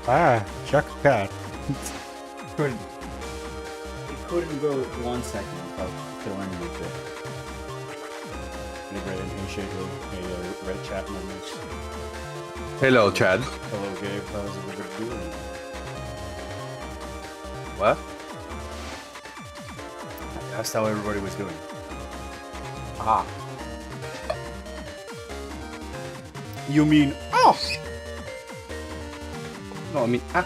Ah, Chuck Cat. Couldn't. It couldn't go 1 second without throwing me a bit. Hey, Brandon. Hey, Shadley. Hey, Red Chat members. Hello, Chad. Hello, Gabe. How's everybody doing? What? I asked how everybody was doing. Ah. You mean, oh! No, I mean, ah.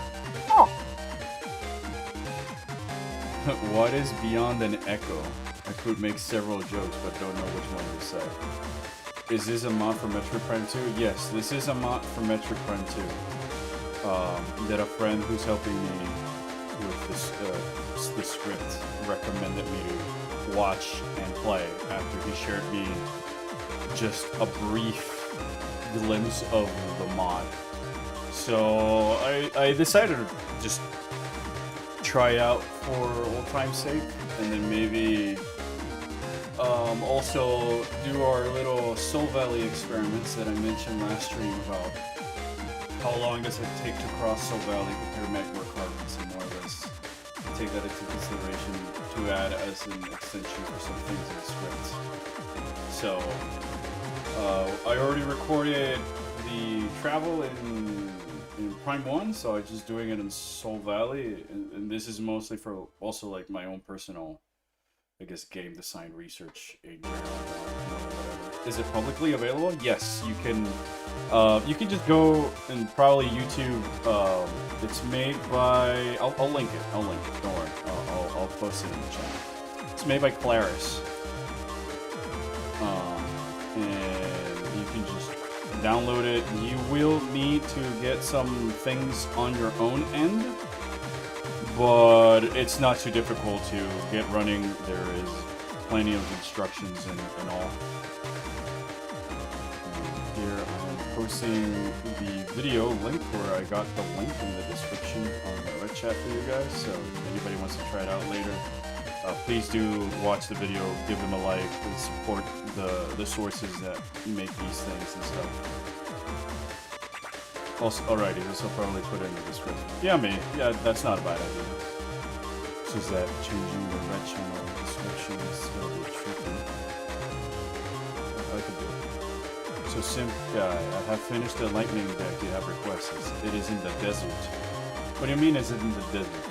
What is beyond an echo? I could make several jokes, but don't know which one to say. Is this a mod for Metroid Prime 2? Yes, this is a mod for Metroid Prime 2. That a friend who's helping me with this script recommended me to watch and play after he shared me just a brief glimpse of the mod. So I decided to just try out for old time's sake, and then maybe also do our little Soul Valley experiments that I mentioned last stream about how long does it take to cross Soul Valley compared to Magmar Carbons, and more or less take that into consideration to add as an extension for some things in the script. So I already recorded the travel in Prime 1, so I'm just doing it in Soul Valley, and this is mostly for also like my own personal, I guess, game design research in general. Is it publicly available? Yes, you can just go and probably YouTube. It's made by, I'll link it, don't worry, I'll post it in the chat. It's made by Claris, and you can just download it. You will need to get some things on your own end, but it's not too difficult to get running. There is plenty of instructions and all. Here I'm posting the video link where I got the link in the description on the Red Chat for you guys, so if anybody wants to try it out later, please do watch the video, give them a like, and support the sources that make these things and stuff. Also, alrighty, this will probably put it in the description. Yeah, that's not a bad idea. It's just that changing the red channel description is still a bit tricky. I could do it. So Simp Guy, I have finished the lightning deck you have requested. It is in the desert. What do you mean is it in the desert?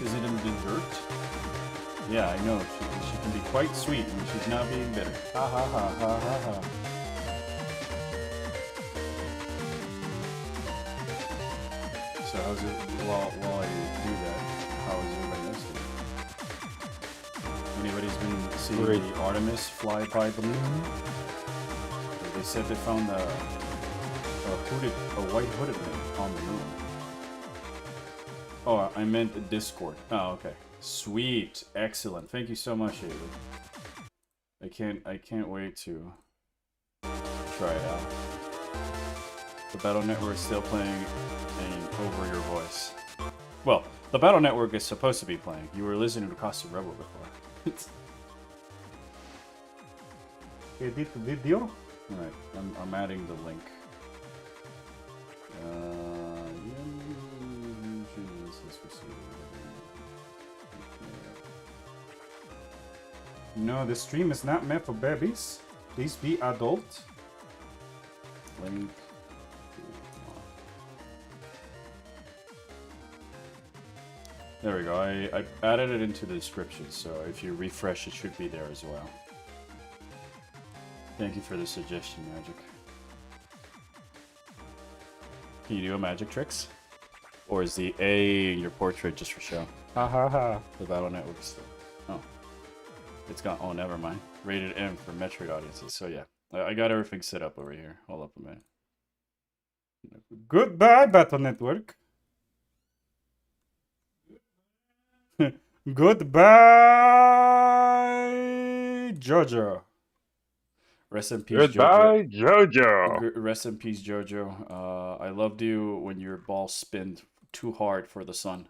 Is it in the dirt? Yeah, I know. She can be quite sweet when she's not being bitter. Ha ha ha ha ha ha. So how's it, while I do that, how is everybody else doing? Anybody's been seeing the Artemis fly by the moon? They said they found a white hooded man on the moon. Oh, I meant the Discord. Oh, okay. Sweet. Excellent. Thank you so much, Avery. I can't wait to try it out. The Battle Network is still playing over your voice. Well, the Battle Network is supposed to be playing. You were listening to Costume Rebel before. Edit video? Alright, I'm adding the link. No, the stream is not meant for babies. Please be adult. Link. There we go. I added it into the description, so if you refresh, it should be there as well. Thank you for the suggestion, Magic. Can you do a magic tricks? Or is the A in your portrait just for show? Ha ha ha. The Battle Network still. Oh. It's gone. Oh, never mind. Rated M for Metroid audiences. So yeah. I got everything set up over here. Hold up a minute. Goodbye, Battle Network. Goodbye, Jojo. Rest in peace, Goodbye, Jojo. Rest in peace, Jojo. I loved you when your ball spinned too hard for the sun.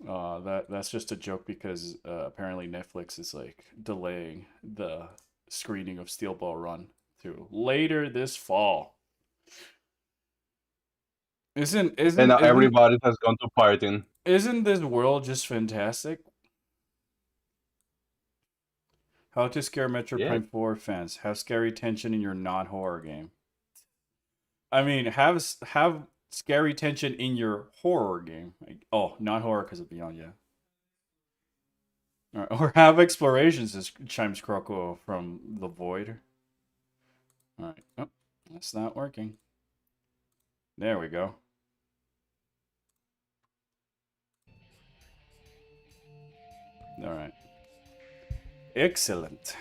That's just a joke because apparently Netflix is like delaying the screening of Steel Ball Run to later this fall. Isn't now everybody has gone to pirating. Isn't this world just fantastic? How to scare Metroid Prime 4 fans. Have scary tension in your non-horror game. I mean, have scary tension in your horror game. Oh, non-horror because of Beyond, yeah. Right. Or have explorations, as chimes Croco from the Void. Alright. Oh, that's not working. There we go. Alright. Excellent.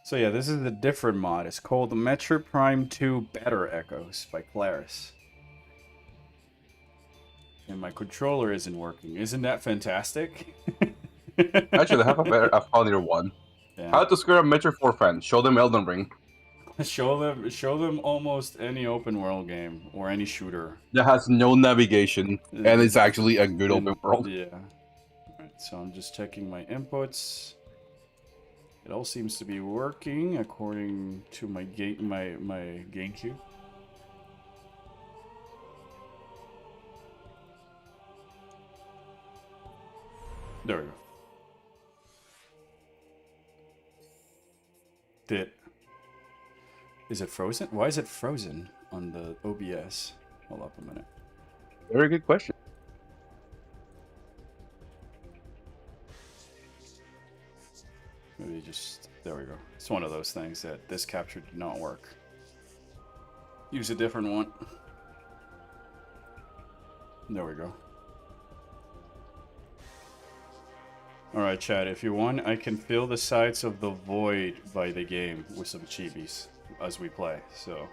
So yeah, this is a different mod. It's called the Metroid Prime 2 Better Echoes by Claris. And my controller isn't working. Isn't that fantastic? Actually, I have a funnier one. Yeah. How to scare a Metroid 4 fan. Show them Elden Ring. Show them almost any open world game or any shooter that has no navigation and it's actually a good open world. Yeah. Alright, so I'm just checking my inputs. It all seems to be working according to my GameCube. There we go. Is it frozen? Why is it frozen on the OBS? Hold up a minute. Very good question. Maybe just... There we go. It's one of those things that this capture did not work. Use a different one. There we go. Alright, Chad, if you want, I can fill the sides of the void by the game with some chibis as we play, so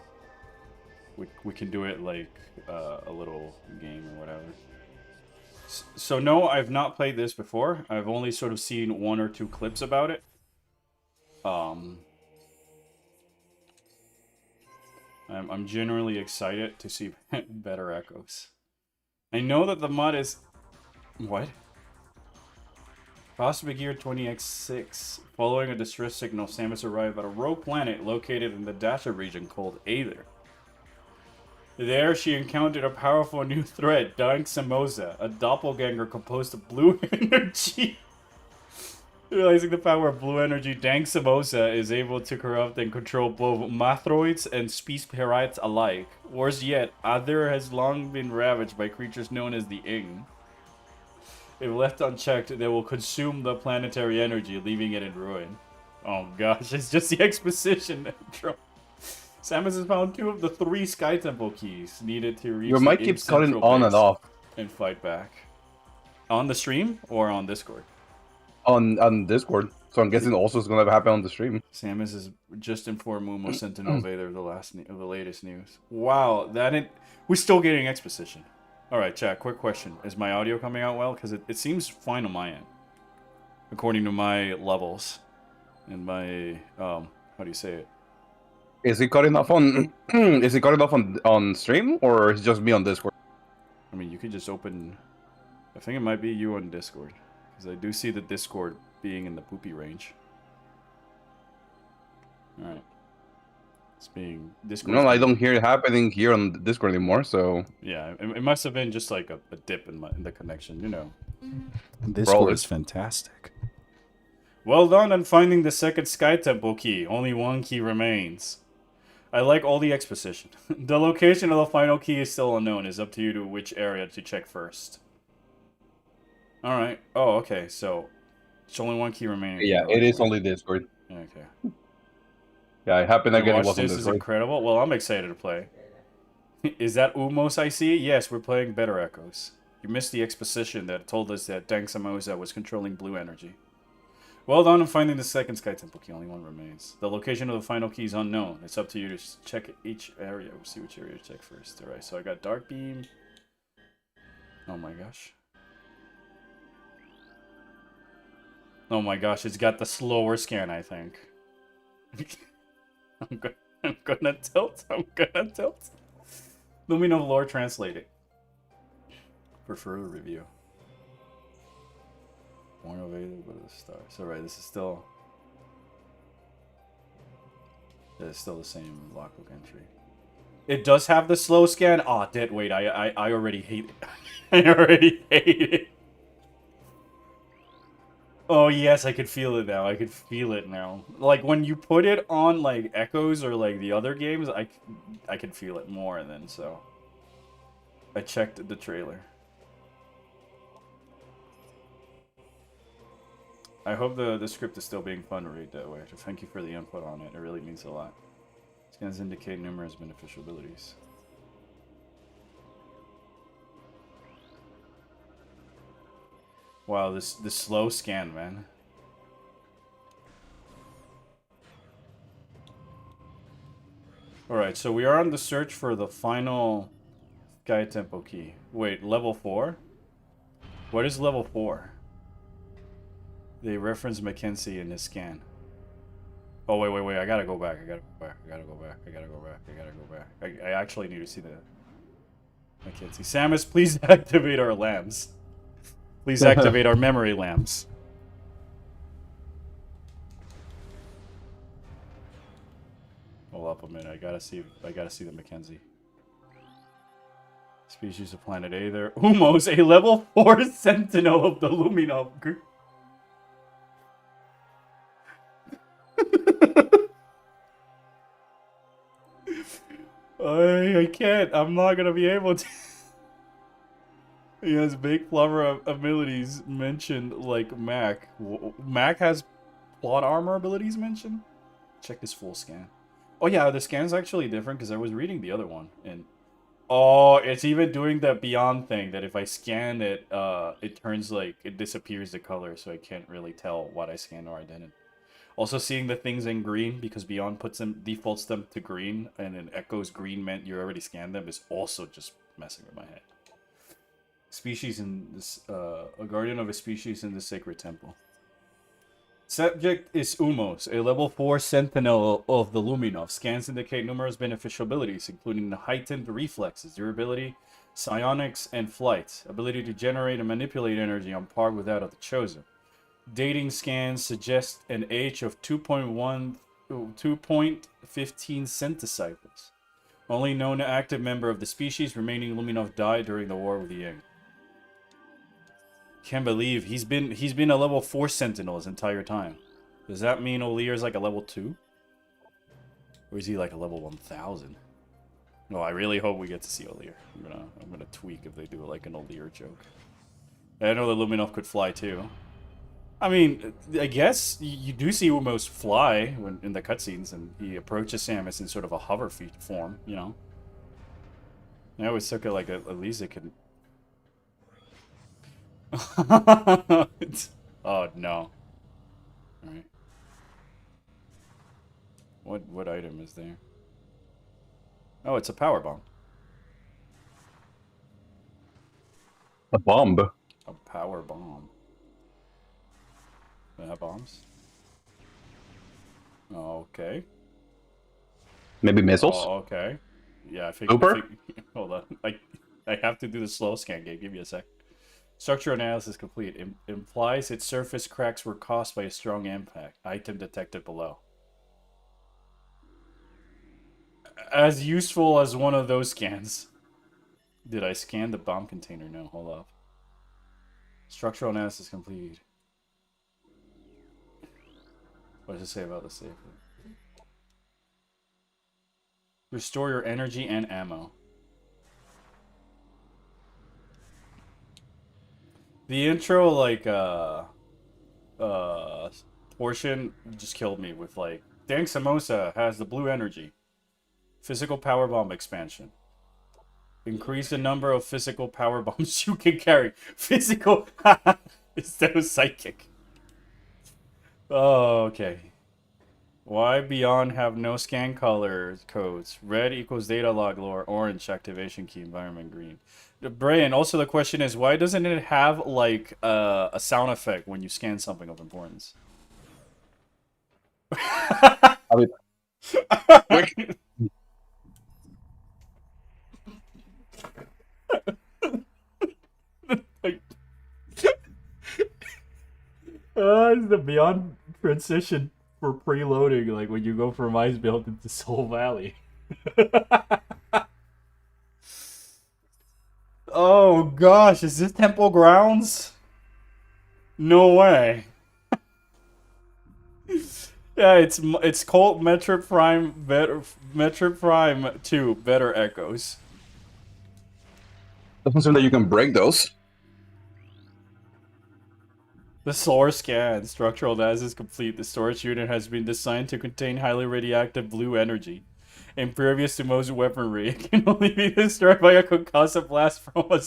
we can do it like a little game or whatever. So no, I've not played this before. I've only sort of seen 1 or 2 clips about it. I'm generally excited to see better echoes. I know that the mod is... What? Cosmic Gear 20X6. Following a distress signal, Samus arrived at a rogue planet located in the Dasha region called Aether. There, she encountered a powerful new threat, Dank Samosa, a doppelganger composed of blue energy. Realizing the power of blue energy, Dank Samosa is able to corrupt and control both Mathroids and Space Pirates alike. Worse yet, Aether has long been ravaged by creatures known as the Ing. If left unchecked, they will consume the planetary energy, leaving it in ruin. Oh gosh, it's just the exposition intro. Samus has found 2 of the 3 Sky Temple keys needed to reach your mic keeps cutting on and off. And fight back. On the stream or on Discord? on Discord. So I'm guessing also it's gonna happen on the stream. Samus is just informed Mumo sent to Vader the latest news. Wow, we're still getting exposition. All right, chat. Quick question: is my audio coming out well? Because it seems fine on my end, according to my levels and my how do you say it? Is it cutting off on? Is it cutting off on stream, or is it just me on Discord? I mean, you could just open. I think it might be you on Discord, because I do see the Discord being in the poopy range. All right. It's being Discord. No, I don't hear it happening here on Discord anymore. So yeah, it must have been just like a dip in the connection, you know. Discord Probably. Is fantastic. Well done on finding the second Sky Temple key. Only one key remains. I like all the exposition. The location of the final key is still unknown. It's up to you to which area to check first. All right. Oh, okay. So it's only one key remaining. Yeah, it is only Discord. Okay. Yeah, it happened again. It wasn't This is incredible. Well, I'm excited to play. Is that Umos I see? Yes, we're playing Better Echoes. You missed the exposition that told us that Dang Samosa was controlling blue energy. Well done on finding the second Sky Temple key. Only one remains. The location of the final key is unknown. It's up to you to check each area. We'll see which area to check first. Alright, so I got Dark Beam. Oh my gosh. Oh my gosh, it's got the slower scan, I think. I'm gonna tilt. Let me know lore translated. For further review. Born of Vader, but the stars. Alright, this is still... It's still the same logbook entry. It does have the slow scan? Aw, dead weight. I already hate it. I already hate it. Oh yes, I could feel it now. I could feel it now. Like when you put it on like Echoes or like the other games, I could feel it more then. So I checked the trailer. I hope the script is still being fun to read that way. So thank you for the input on it. It really means a lot. Scans indicate numerous beneficial abilities. Wow, this slow scan, man. Alright, so we are on the search for the final Sky Temple key. Wait, level 4? What is level 4? They reference Mackenzie in this scan. Oh, wait, I gotta go back. I gotta go back. I actually need to see the Mackenzie. Samus, please activate our lamps. Please activate our memory lamps. Hold up a minute. I gotta see the Mackenzie. Species of planet A there. Umos, a level 4 sentinel of the Luminov group. I can't. I'm not gonna be able to. He has big flower abilities mentioned like Mac. Mac has plot armor abilities mentioned? Check this full scan. Oh yeah, the scan's actually different because I was reading the other one. And oh, it's even doing the Beyond thing that if I scan it, it turns like, it disappears the color so I can't really tell what I scanned or I didn't. Also seeing the things in green because Beyond defaults them to green and then Echoes green meant you already scanned them is also just messing with my head. Species in this, a guardian of a species in the sacred temple. Subject is Umos, a level 4 sentinel of the Luminov. Scans indicate numerous beneficial abilities, including the heightened reflexes, durability, psionics, and flight. Ability to generate and manipulate energy on par with that of the Chosen. Dating scans suggest an age of 2.15 centicycles. Only known active member of the species remaining Luminov died during the War with the Yang. Can't believe he's been a level 4 sentinel his entire time. Does that mean O'Lear's like a level 2? Or is he like a level 1000? No, I really hope we get to see O'Lear. I'm gonna tweak if they do like an O'Lear joke. I know the Luminov could fly too. I mean, I guess you do see Umos fly when in the cutscenes, and he approaches Samus in sort of a hover form, you know. I always took it like at least it could. Oh no. Alright. What item is there? Oh, it's a power bomb. A bomb. A power bomb. Do I have bombs? Okay. Maybe missiles? Oh, okay. Yeah, I think. Super? Hold on. I have to do the slow scan game. Give me a sec. Structural analysis complete. Implies its surface cracks were caused by a strong impact. Item detected below. As useful as one of those scans. Did I scan the bomb container? No, hold up. Structural analysis complete. What does it say about the safe? Restore your energy and ammo. The intro, like, portion just killed me with, like, Dank Samosa has the blue energy. Physical power bomb expansion. Increase the number of physical power bombs you can carry. Physical instead of psychic. Oh, okay. Why Beyond have no scan color codes? Red equals data log lore, orange activation key, environment green. Brian, also the question is, why doesn't it have, like, a sound effect when you scan something of importance? I mean, quick. It's the Beyond transition for preloading, like when you go from Ice Build into Soul Valley. Oh gosh, is this Temple Grounds? No way. Yeah, it's called Metroid Prime Metroid Prime 2 Better Echoes. Doesn't seem that you can break those. The source scan structural analysis complete. The storage unit has been designed to contain highly radioactive blue energy. Impervious to most weaponry, it can only be destroyed by a concussive blast from a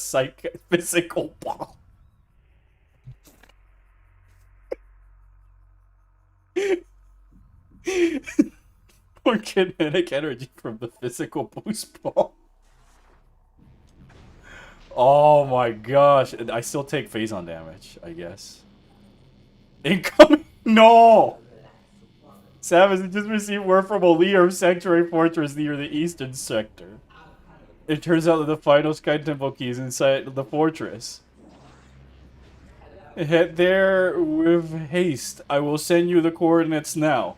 physical bomb. Or kinetic energy from the physical boost bomb. Oh my gosh. I still take phase-on damage, I guess. Incoming. No! Samus has just received word from a leader of Sanctuary Fortress near the eastern sector. It turns out that the final Sky Temple key is inside the fortress. Head there with haste. I will send you the coordinates now.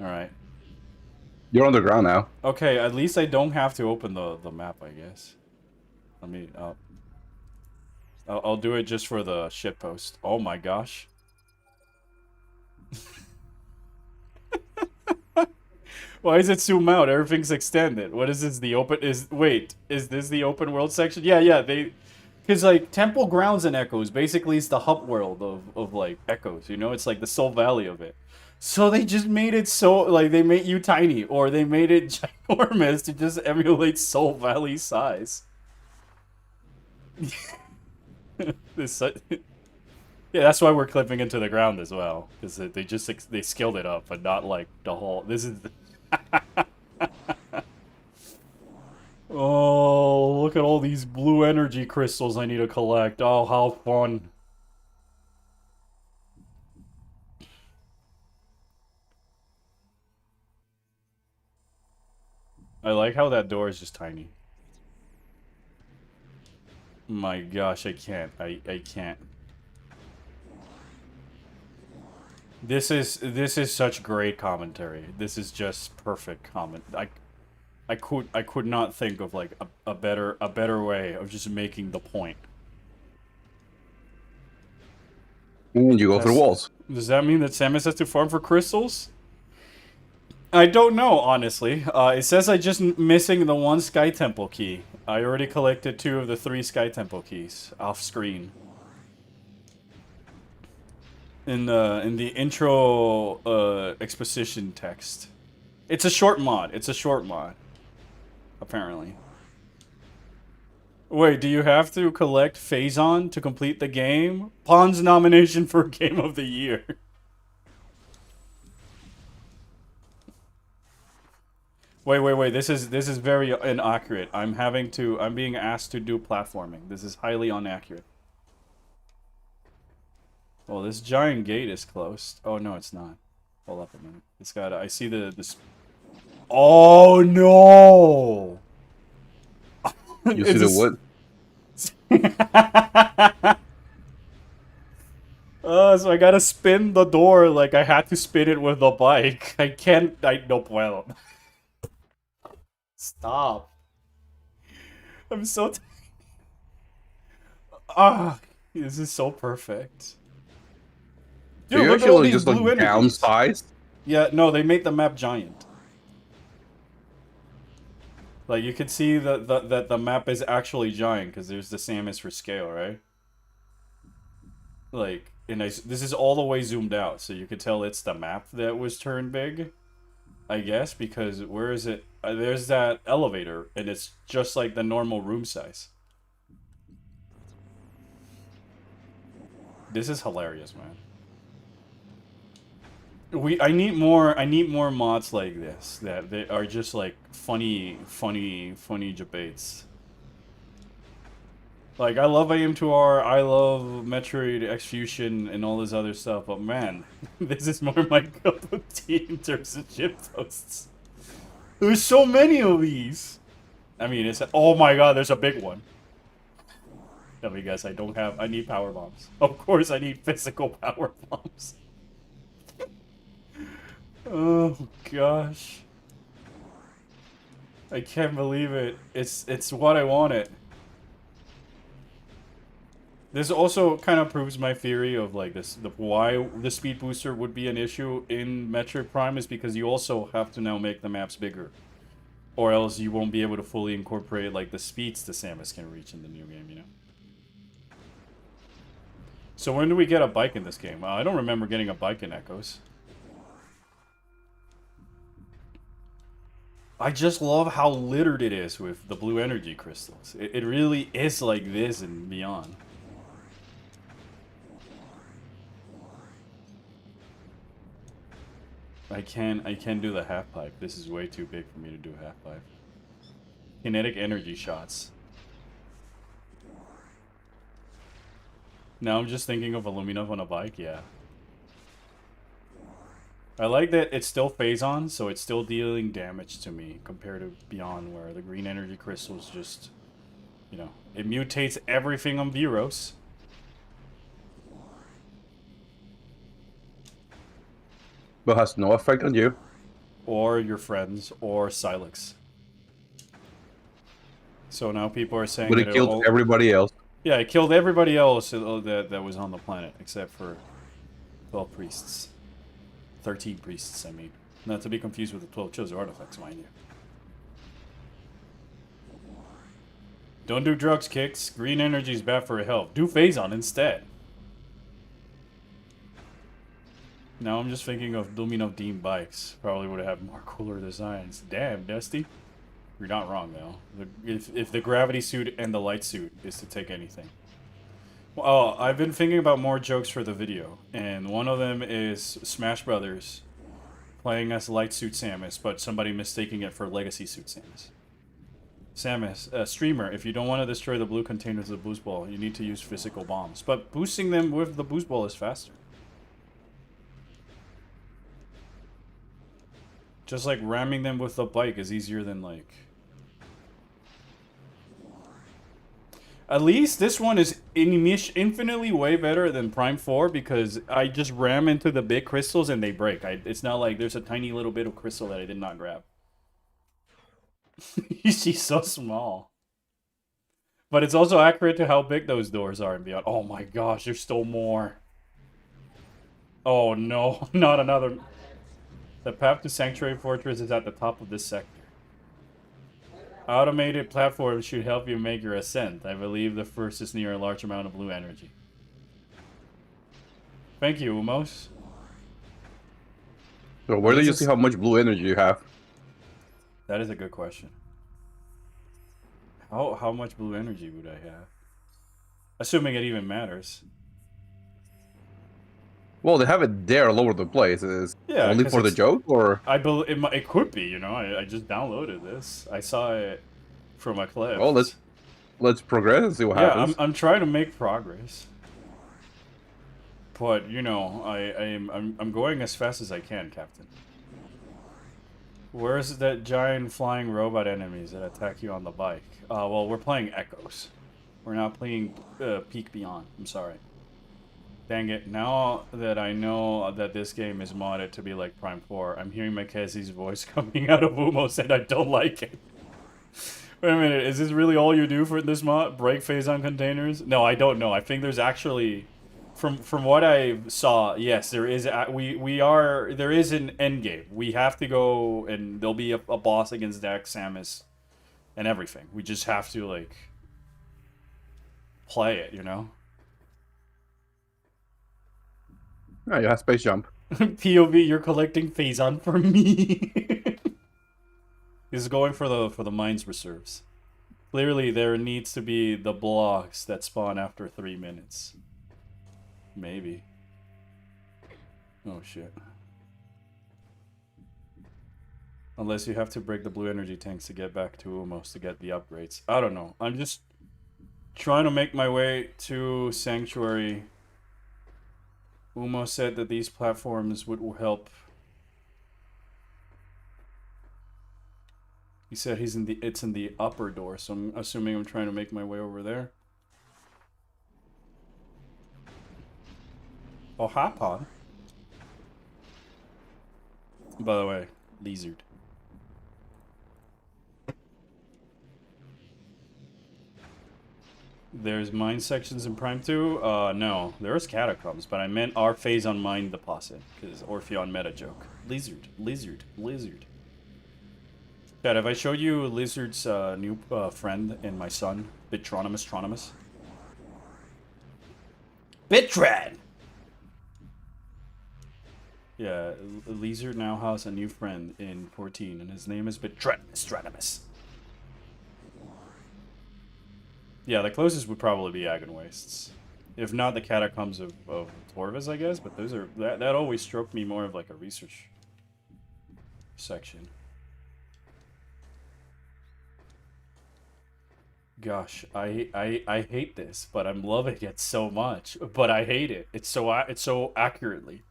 Alright. You're underground now. Okay, at least I don't have to open the map, I guess. Let me, I'll do it just for the shitpost. Oh my gosh. Why is it zoom out? Everything's extended. What is this? Wait, is this the open world section? Yeah, because, like, Temple Grounds and Echoes basically is the hub world of like, Echoes, you know? It's like the Soul Valley of it. So they just made it so, like, they made you tiny, or they made it ginormous to just emulate Soul Valley size. Yeah, that's why we're clipping into the ground as well, because they scaled it up, but not, like, the whole, this is... Oh, look at all these blue energy crystals I need to collect. Oh, how fun. I like how that door is just tiny. My gosh, I can't. I can't. This is such great commentary. This is just perfect comment. I could not think of, like, a better way of just making the point. And you go through walls. Does that mean that Samus has to farm for crystals? I don't know, honestly. It says I just missing the one Sky Temple key. I already collected 2 of the 3 Sky Temple keys off screen. In the intro exposition text. It's a short mod. Apparently. Wait, do you have to collect Phazon to complete the game? Pond's nomination for Game of the Year. Wait. This is very inaccurate. I'm being asked to do platforming. This is highly inaccurate. Well, this giant gate is closed. Oh no, it's not. Hold up a minute. It's got. I see this. Oh no! You see the wood? So I gotta spin the door like I had to spin it with the bike. I can't. No puedo. Stop. I'm so. This is so perfect. Do Dude, you look at all actually these just like blue energies. downsize? Yeah, no, they made the map giant. Like you can see that the map is actually giant because there's the Samus for scale, right? Like, this is all the way zoomed out, so you could tell it's the map that was turned big. I guess because where is it? There's that elevator, and it's just like the normal room size. This is hilarious, man. I need more mods like this that they are just like funny debates. Like I love AM2R, I love Metroid Exfusion and all this other stuff, but man, this is more my cup of tea in terms of chip toasts. There's so many of these. I mean, oh my god, there's a big one. Let me guess, I need power bombs. Of course I need physical power bombs. Oh gosh. I can't believe it. It's what I wanted. This also kind of proves my theory of like why the speed booster would be an issue in Metroid Prime is because you also have to now make the maps bigger. Or else you won't be able to fully incorporate like the speeds the Samus can reach in the new game, you know? So when do we get a bike in this game? I don't remember getting a bike in Echoes. I just love how littered it is with the blue energy crystals. It really is like this and beyond. I can do the half pipe. This is way too big for me to do half pipe. Kinetic energy shots. Now I'm just thinking of Illumina on a bike, yeah. I like that it's still Phazon, so it's still dealing damage to me compared to Beyond, where the green energy crystals just, you know, it mutates everything on Viros. But has no effect on you. Or your friends, or Silex. So now people are saying But it killed everybody else. Yeah, it killed everybody else that was on the planet, except for 12 priests. 13 priests, I mean. Not to be confused with the 12 chosen artifacts, mind you. Don't do drugs, Kicks. Green energy is bad for your health. Do Phazon instead. Now I'm just thinking of Lumino Dean bikes. Probably would have more cooler designs. Damn, Dusty. You're not wrong, though. If the gravity suit and the light suit is to take anything. Well, I've been thinking about more jokes for the video, and one of them is Smash Brothers playing as Light Suit Samus, but somebody mistaking it for Legacy Suit Samus. Samus, streamer, if you don't want to destroy the blue containers of the boost ball, you need to use physical bombs, but boosting them with the boost ball is faster. Just like ramming them with the bike is easier than like... At least this one is infinitely way better than Prime 4 because I just ram into the big crystals and they break. It's not like there's a tiny little bit of crystal that I did not grab. She's so small. But it's also accurate to how big those doors are and beyond. Oh my gosh, there's still more. Oh no, not another. The path to Sanctuary Fortress is at the top of this sector. Automated platforms should help you make your ascent. I believe the first is near a large amount of blue energy. Thank you, Umos. So where do you see how much blue energy you have? That is a good question. How much blue energy would I have? Assuming it even matters. Well, they have it there all over the place. Is Yeah, only because for the it's. joke, or I believe it could be. You know, I just downloaded this. I saw it from a clip. well, let's progress and see what Yeah, happens. I'm trying to make progress. But you know, I'm going as fast as I can, Captain. Where's that giant flying robot enemies that attack you on the bike? Well, we're playing Echoes. We're not playing Peak Beyond. I'm sorry. Dang it. Now that I know that this game is modded to be like Prime 4, I'm hearing Mackenzie's voice coming out of Umos and I don't like it. Wait a minute, is this really all you do for this mod? Break phase on containers? No, I don't know. I think there's actually... From what I saw, yes, there is there is an end game. We have to go and there'll be a boss against Dax, Samus, and everything. We just have to like play it, you know? Oh, you have space jump. POV, you're collecting Phazon for me. He's going for the mines reserves. Clearly there needs to be the blocks that spawn after 3 minutes. Maybe. Oh shit. Unless you have to break the blue energy tanks to get back to Umos to get the upgrades. I don't know. I'm just trying to make my way to Sanctuary. Umos said that these platforms would help. He said it's in the upper door, so I'm assuming I'm trying to make my way over there. Oh, hi, Pod. By the way, lizard. There's mine sections in Prime 2? No. There's catacombs, but I meant our phase on mine deposit. Because Orpheon meta joke. Lizard. Lizard. Lizard. Chad, have I showed you Lizard's new friend and my son? Bitronimus? Bitrad! Yeah, Lizard now has a new friend in 14, and his name is Bitronimus. Yeah, the closest would probably be Agon Wastes. If not the Catacombs of Torvis, I guess, but those are that always stroked me more of like a research section. Gosh, I hate this, but I'm loving it so much. But I hate it. It's so accurately.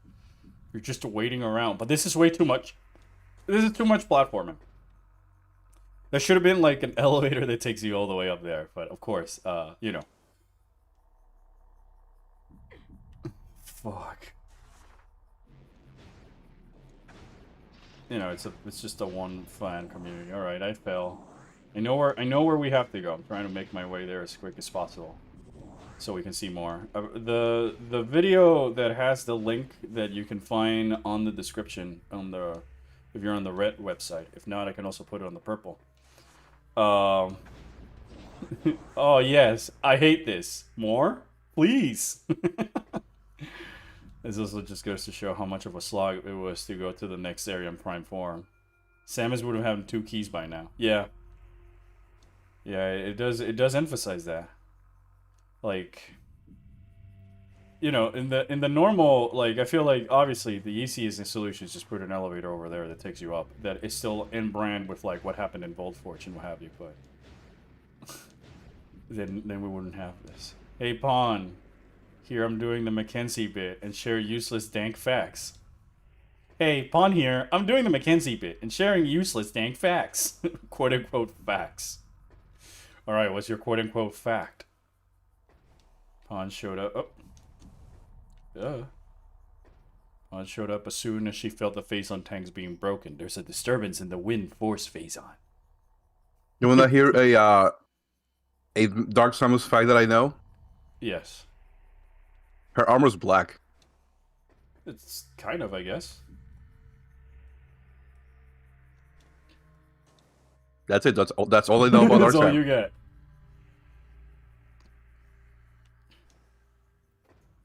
You're just waiting around. But this is way too much. This is too much platforming. There should have been like an elevator that takes you all the way up there. But of course, you know. Fuck. You know, it's just a one fan community. All right, I fell. I know where we have to go. I'm trying to make my way there as quick as possible, so we can see more. The video that has the link that you can find on the description on the if you're on the red website. If not, I can also put it on the purple. Oh yes, I hate this. More, please. This also just goes to show how much of a slog it was to go to the next area in Prime Form. Samus would have had 2 keys by now. Yeah. Yeah, it does emphasize that. Like, you know, in the normal, like, I feel like obviously the easiest solution is just put an elevator over there that takes you up. That is still in brand with like what happened in Voltforge and what have you, but then we wouldn't have this. Hey Pawn, here I'm doing the Mackenzie bit and share useless dank facts. Hey, Pawn here, I'm doing the Mackenzie bit and sharing useless dank facts. Quote unquote facts. Alright, what's your quote unquote fact? Pawn showed up. Oh. Pawn showed up as soon as she felt the Phazon tanks being broken. There's a disturbance in the wind force Phazon. You wanna hear a Dark Samus fact that I know? Yes. Her armor's black. It's kind of, I guess. That's it. That's all I know about Dark That's all Samus. you get.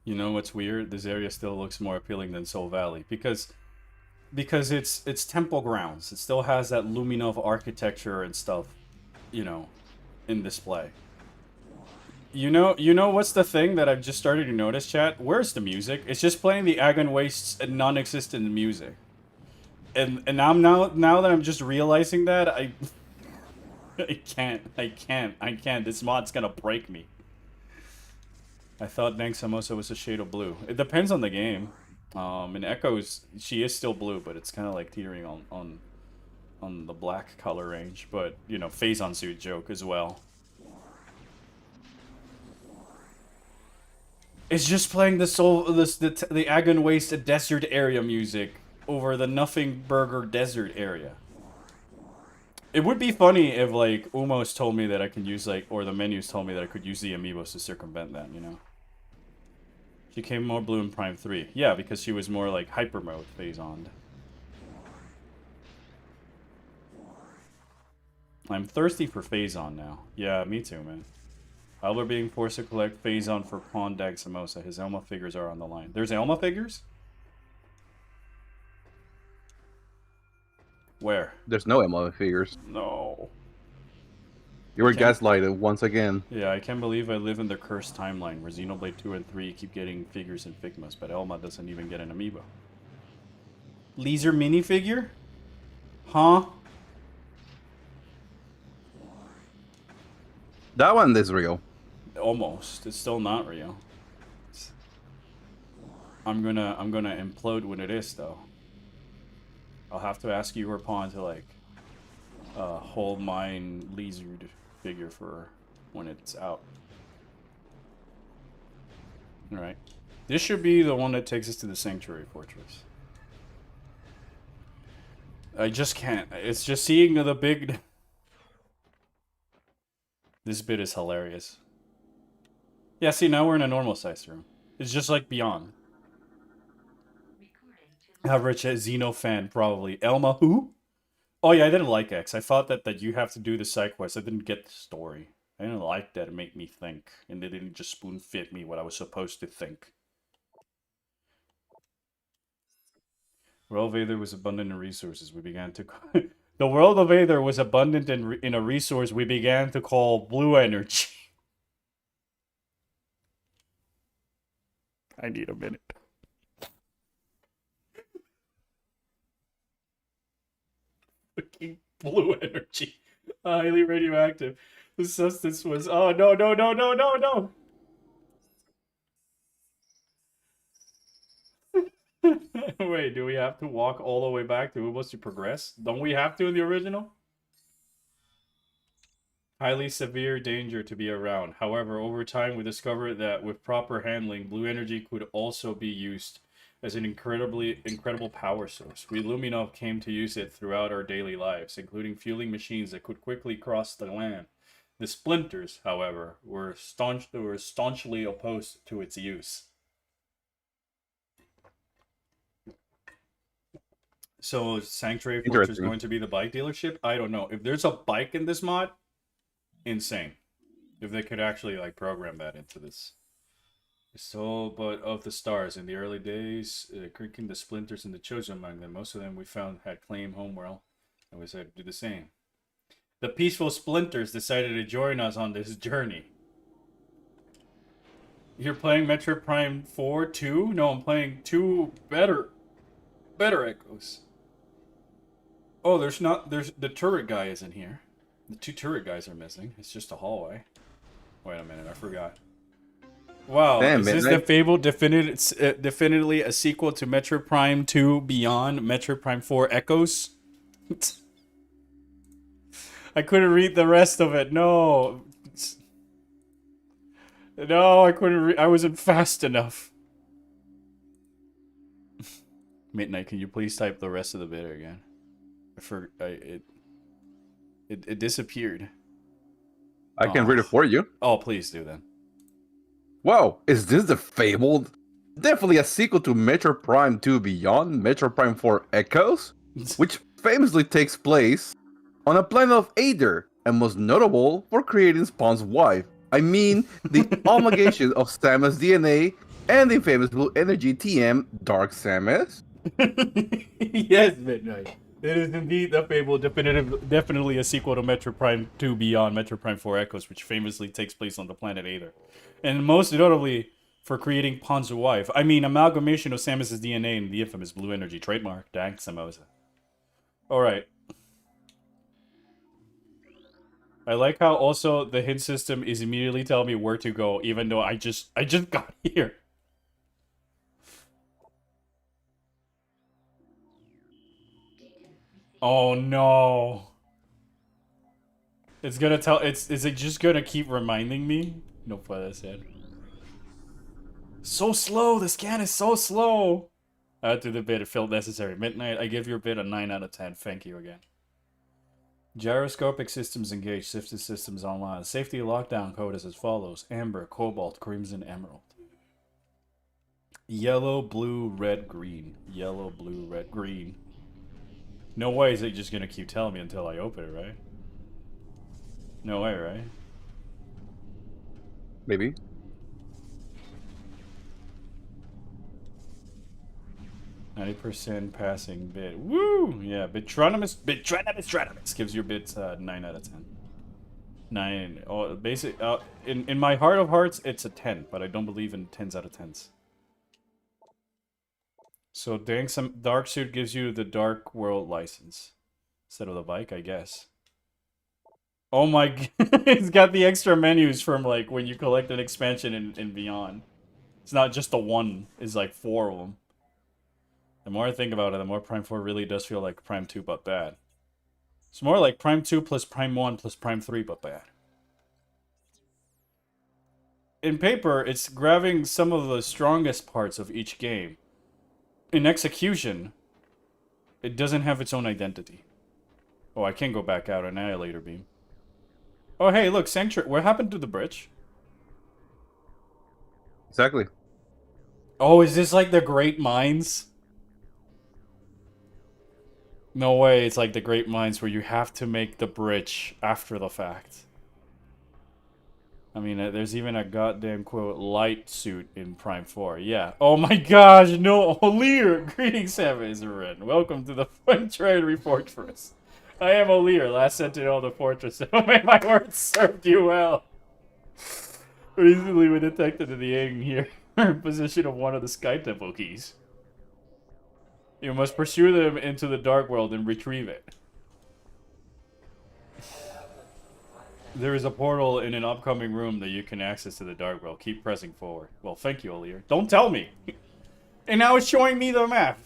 You know what's weird? This area still looks more appealing than Soul Valley because it's temple grounds. It still has that Luminov architecture and stuff, you know, in display. You know what's the thing that I've just started to notice, chat? Where's the music? It's just playing the Agon Waste's non-existent music. And now that I'm just realizing that, I can't. This mod's gonna break me. I thought Nang Samosa was a shade of blue. It depends on the game. In Echoes, she is still blue, but it's kind of like teetering on the black color range. But you know, Phazon suit joke as well. It's just playing the Agon Waste desert area music over the Nothing Burger desert area. It would be funny if like Umos told me that I can use like, or the menus told me that I could use the amiibos to circumvent that, you know. She came more blue in Prime 3. Yeah, because she was more like hyper mode Phazon. I'm thirsty for Phazon now. Yeah, me too, man. Albert being forced to collect Phazon for Pawn Dag Samosa. His Elma figures are on the line. There's Elma figures? Where? There's no Elma figures. No. You were gaslighted once again. Yeah, I can't believe I live in the cursed timeline where Xenoblade 2 and 3 keep getting figures and Figmas, but Elma doesn't even get an amiibo. Laser minifigure? Huh? That one is real. Almost. It's still not real. I'm gonna implode when it is, though. I'll have to ask you or Pawn to like hold mine lasered figure for when it's out. Alright. This should be the one that takes us to the Sanctuary Fortress. I just can't. It's just seeing the big... This bit is hilarious. Yeah, see, now we're in a normal size room. It's just like Beyond. Average Xeno fan, probably. Elma, who? Oh yeah, I didn't like X. I thought that you have to do the side quest. I didn't get the story. I didn't like that it made me think. And they didn't just spoon fit me what I was supposed to think. World of Aether was abundant in resources. We began to... The world of Aether was abundant in a resource we began to call blue energy. I need a minute. Fucking blue energy. Highly radioactive. The substance was... Oh, no, no, no, no, no, no! Wait, do we have to walk all the way back to Ubos to progress? Don't we have to in the original? Highly severe danger to be around. However, over time we discovered that with proper handling, blue energy could also be used as an incredible power source. We Luminov came to use it throughout our daily lives, including fueling machines that could quickly cross the land. The Splinters, however, were staunchly opposed to its use. So Sanctuary Fortress is going to be the bike dealership? I don't know. If there's a bike in this mod, insane. If they could actually like program that into this. So, but of the stars in the early days, creaking the Splinters and the chosen among them, most of them we found had claimed homeworld, and we decided to do the same. The peaceful Splinters decided to join us on this journey. You're playing Metroid Prime 4 too? No, I'm playing 2 better Echoes. Oh, there's the turret guy isn't here. The 2 turret guys are missing. It's just a hallway. Wait a minute, I forgot. Wow, Damn, is this the Fable definitely a sequel to Metroid Prime 2 Beyond Metroid Prime 4 Echoes? I couldn't read the rest of it. No. No, I couldn't read. I wasn't fast enough. Midnight, can you please type the rest of the bit again? It disappeared. I can read it for you. Oh, please do then. Wow, is this the fabled? Definitely a sequel to Metroid Prime 2 Beyond, Metroid Prime 4 Echoes, which famously takes place on a planet of Aether, and most notable for creating Spawn's wife. I mean, the amalgamation of Samus DNA and the famous blue energy TM Dark Samus. Yes, Midnight. It is indeed the fable, definitely a sequel to Metro Prime 2 Beyond Metro Prime 4 Echoes, which famously takes place on the planet Aether. And most notably for creating Ponzu wife. I mean, amalgamation of Samus's DNA and the infamous blue energy trademark. Dang, Samosa. Alright. I like how also the hint system is immediately telling me where to go, even though I just got here. Oh no. It's gonna tell, is it just gonna keep reminding me? No puede ser. So slow, the scan is so slow. Add to the bid, it felt necessary. Midnight, I give your bid a 9 out of 10. Thank you again. Gyroscopic systems engaged, sifted systems online. Safety lockdown code is as follows. Amber, cobalt, crimson, emerald. Yellow, blue, red, green. Yellow, blue, red, green. No way is it just gonna keep telling me until I open it, right? No way, right? Maybe. %passing bid. Woo! Yeah, Bitronimus gives your bits 9 out of 10. 9. Oh, basic. In my heart of hearts, it's a 10, but I don't believe in 10s out of 10s. So, dang, some Dark Suit gives you the Dark World license instead of the bike, I guess. Oh my god, it's got the extra menus from like when you collect an expansion and beyond. It's not just the one, it's like 4 of them. The more I think about it, the more Prime 4 really does feel like Prime 2 but bad. It's more like Prime 2 plus Prime 1 plus Prime 3 but bad. In paper, it's grabbing some of the strongest parts of each game. In execution, it doesn't have its own identity. Oh, I can't go back out. Annihilator Beam. Oh, hey, look, Sanctuary. What happened to the bridge? Exactly. Oh, is this like the Great Mines? No way, it's like the Great Mines where you have to make the bridge after the fact. I mean, there's even a goddamn, quote, light suit in Prime 4. Yeah. Oh my gosh, no. O'Lear! Greetings, Savazorin. Welcome to the Fuentry Fortress. I am O'Lear, last sentinel of the fortress. Oh, may my words served you well. Recently, we detected in the aim here position of one of the Sky Temple keys. You must pursue them into the Dark World and retrieve it. There is a portal in an upcoming room that you can access to the Dark World. Keep pressing forward. Well, thank you, O'Lear. Don't tell me! And now it's showing me the map!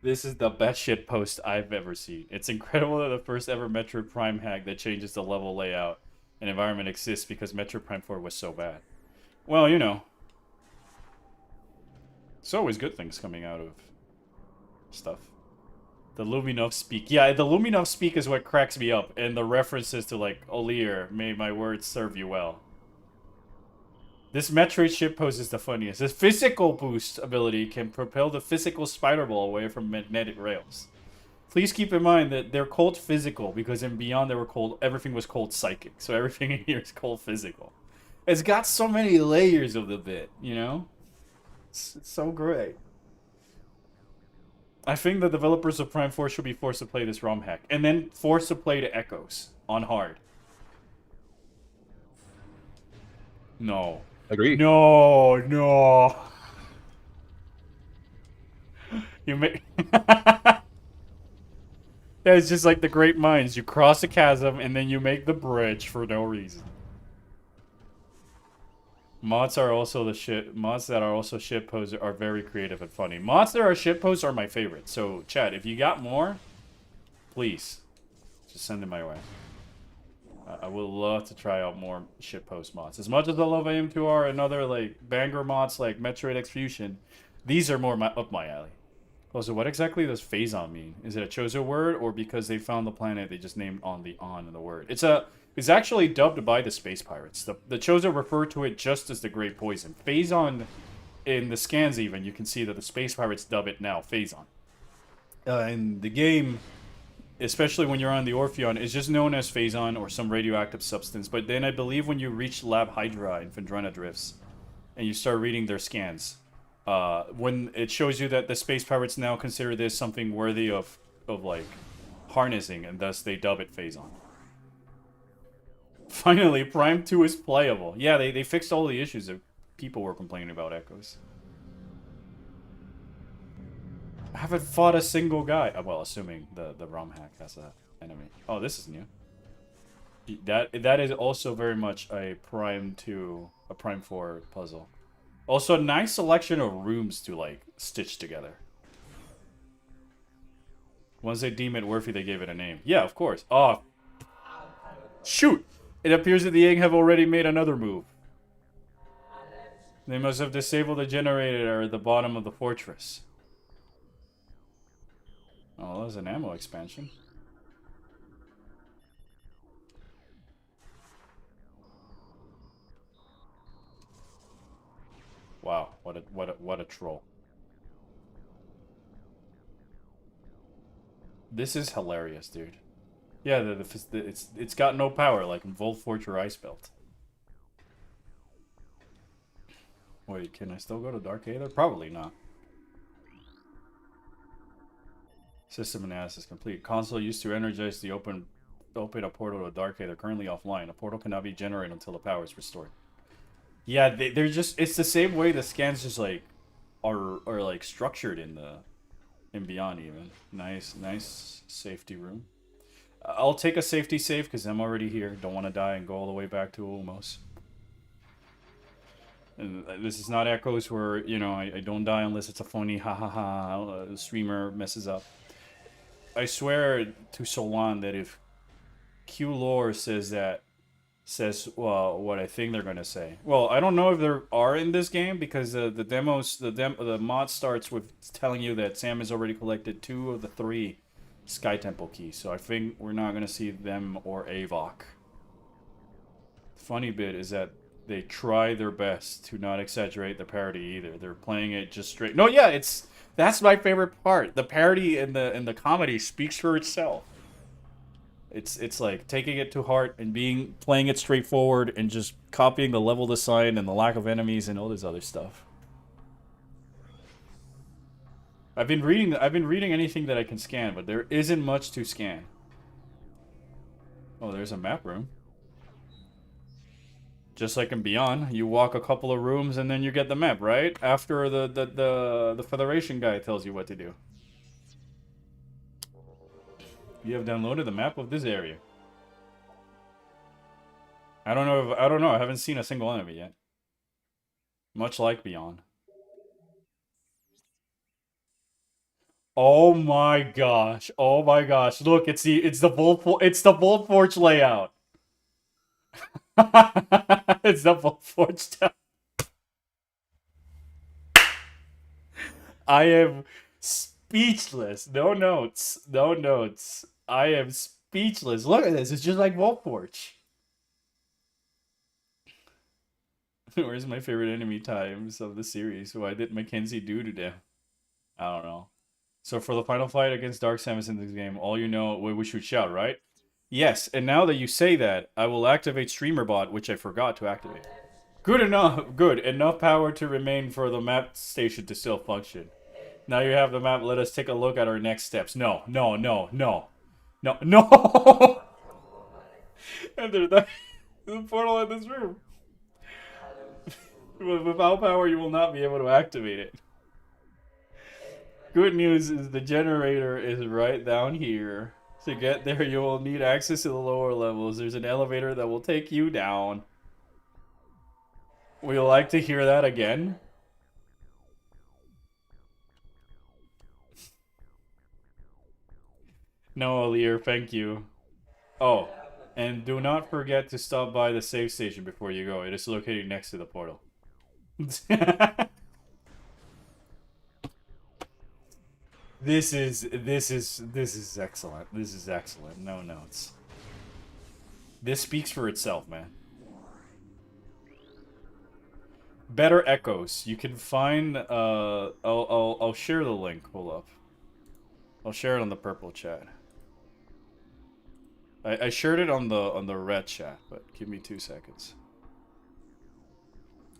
This is the best shit post I've ever seen. It's incredible that the first ever Metroid Prime hack that changes the level layout and environment exists because Metroid Prime 4 was so bad. Well, you know. It's always good things coming out of stuff. The Luminov speak. Yeah, the Luminov speak is what cracks me up. And the references to, like, O'Lear, may my words serve you well. This Metroid ship poses the funniest. This physical boost ability can propel the physical spider ball away from magnetic rails. Please keep in mind that they're called physical because in Beyond they were called, everything was called psychic. So everything in here is called physical. It's got so many layers of the bit, you know? It's so great. I think the developers of Prime 4 should be forced to play this ROM hack. And then forced to play the Echoes on hard. No. Agree. No, no. You make... Yeah, it's just like the Great Mines. You cross a chasm and then you make the bridge for no reason. Mods are also the shit. Mods that are also shit posts are very creative and funny. Mods that are shit posts are my favorite. So, chat, if you got more, please just send them my way. I would love to try out more shitpost mods. As much as I love AM2R and other like banger mods like Metroid Execution, these are more up my alley. Also, what exactly does Phazon mean? Is it a Chozo word, or because they found the planet they just named on in the word? It's actually dubbed by the Space Pirates. The Chozo refer to it just as the Great Poison. Phazon, in the scans even, you can see that the Space Pirates dub it now Phazon. In the game, especially when you're on the Orpheon, it's just known as Phazon or some radioactive substance. But then I believe when you reach Lab Hydra in Phendrana Drifts, and you start reading their scans, when it shows you that the space pirates now consider this something worthy of like harnessing, and thus they dub it Phazon. Finally, Prime 2 is playable. Yeah, they fixed all the issues that people were complaining about Echoes. I haven't fought a single guy. Well, assuming the ROM hack has an enemy. Oh, this is new. That is also very much a Prime 2, a Prime 4 puzzle. Also, a nice selection of rooms to, like, stitch together. Once they deem it worthy, they gave it a name. Yeah, of course. Oh, shoot! It appears that the egg have already made another move. They must have disabled the generator at the bottom of the fortress. Oh, that was an ammo expansion. Wow, what a troll. This is hilarious, dude. Yeah, it's got no power like in Volt Forge or Ice Belt. Wait, can I still go to Dark Aether? Probably not. System analysis complete. Console used to energize the open a portal to Dark Aether, currently offline. A portal cannot be generated until the power is restored. Yeah, they're just, it's the same way the scans just like are like structured in Beyond even. Nice safety room. I'll take a safety save because I'm already here. Don't want to die and go all the way back to Ulmos. And this is not Echoes where, you know, I don't die unless it's a phony streamer messes up. I swear to Solan that if Q lore says what I think they're gonna say. Well, I don't know if there are in this game because the mod starts with telling you that Sam has already collected 2 of the 3 Sky Temple keys. So I think we're not gonna see them or Avok. The funny bit is that they try their best to not exaggerate the parody either. They're playing it just straight. No, yeah, that's my favorite part. The parody and the comedy speaks for itself. It's like taking it to heart and playing it straightforward and just copying the level design and the lack of enemies and all this other stuff. I've been reading anything that I can scan, but there isn't much to scan. Oh, there's a map room. Just like in Beyond, you walk a couple of rooms and then you get the map, right? After the Federation guy tells you what to do. You have downloaded the map of this area. I don't know. I haven't seen a single enemy yet. Much like Beyond. Oh my gosh! Oh my gosh! Look, it's the Volt Forge layout. It's the Volt Forge town. I am speechless. No notes. No notes. I am speechless. Look at this. It's just like Volt Forge. Where's my favorite enemy times of the series? Why did Mackenzie do to them? I don't know. So for the final fight against Dark Samus in this game, all you know, we should shout, right? Yes, and now that you say that, I will activate Streamer Bot, which I forgot to activate. Good enough. Good. Enough power to remain for the map station to still function. Now you have the map. Let us take a look at our next steps. No. Enter the portal in this room. Without power, you will not be able to activate it. Good news is the generator is right down here. To get there, you will need access to the lower levels. There's an elevator that will take you down. Would you like to hear that again? No, Alir, thank you. Oh, and do not forget to stop by the save station before you go. It is located next to the portal. This is excellent. This is excellent. No notes. This speaks for itself, man. Better Echoes. You can find I'll share the link. Hold up. I'll share it on the purple chat. I shared it on the red chat, but give me 2 seconds.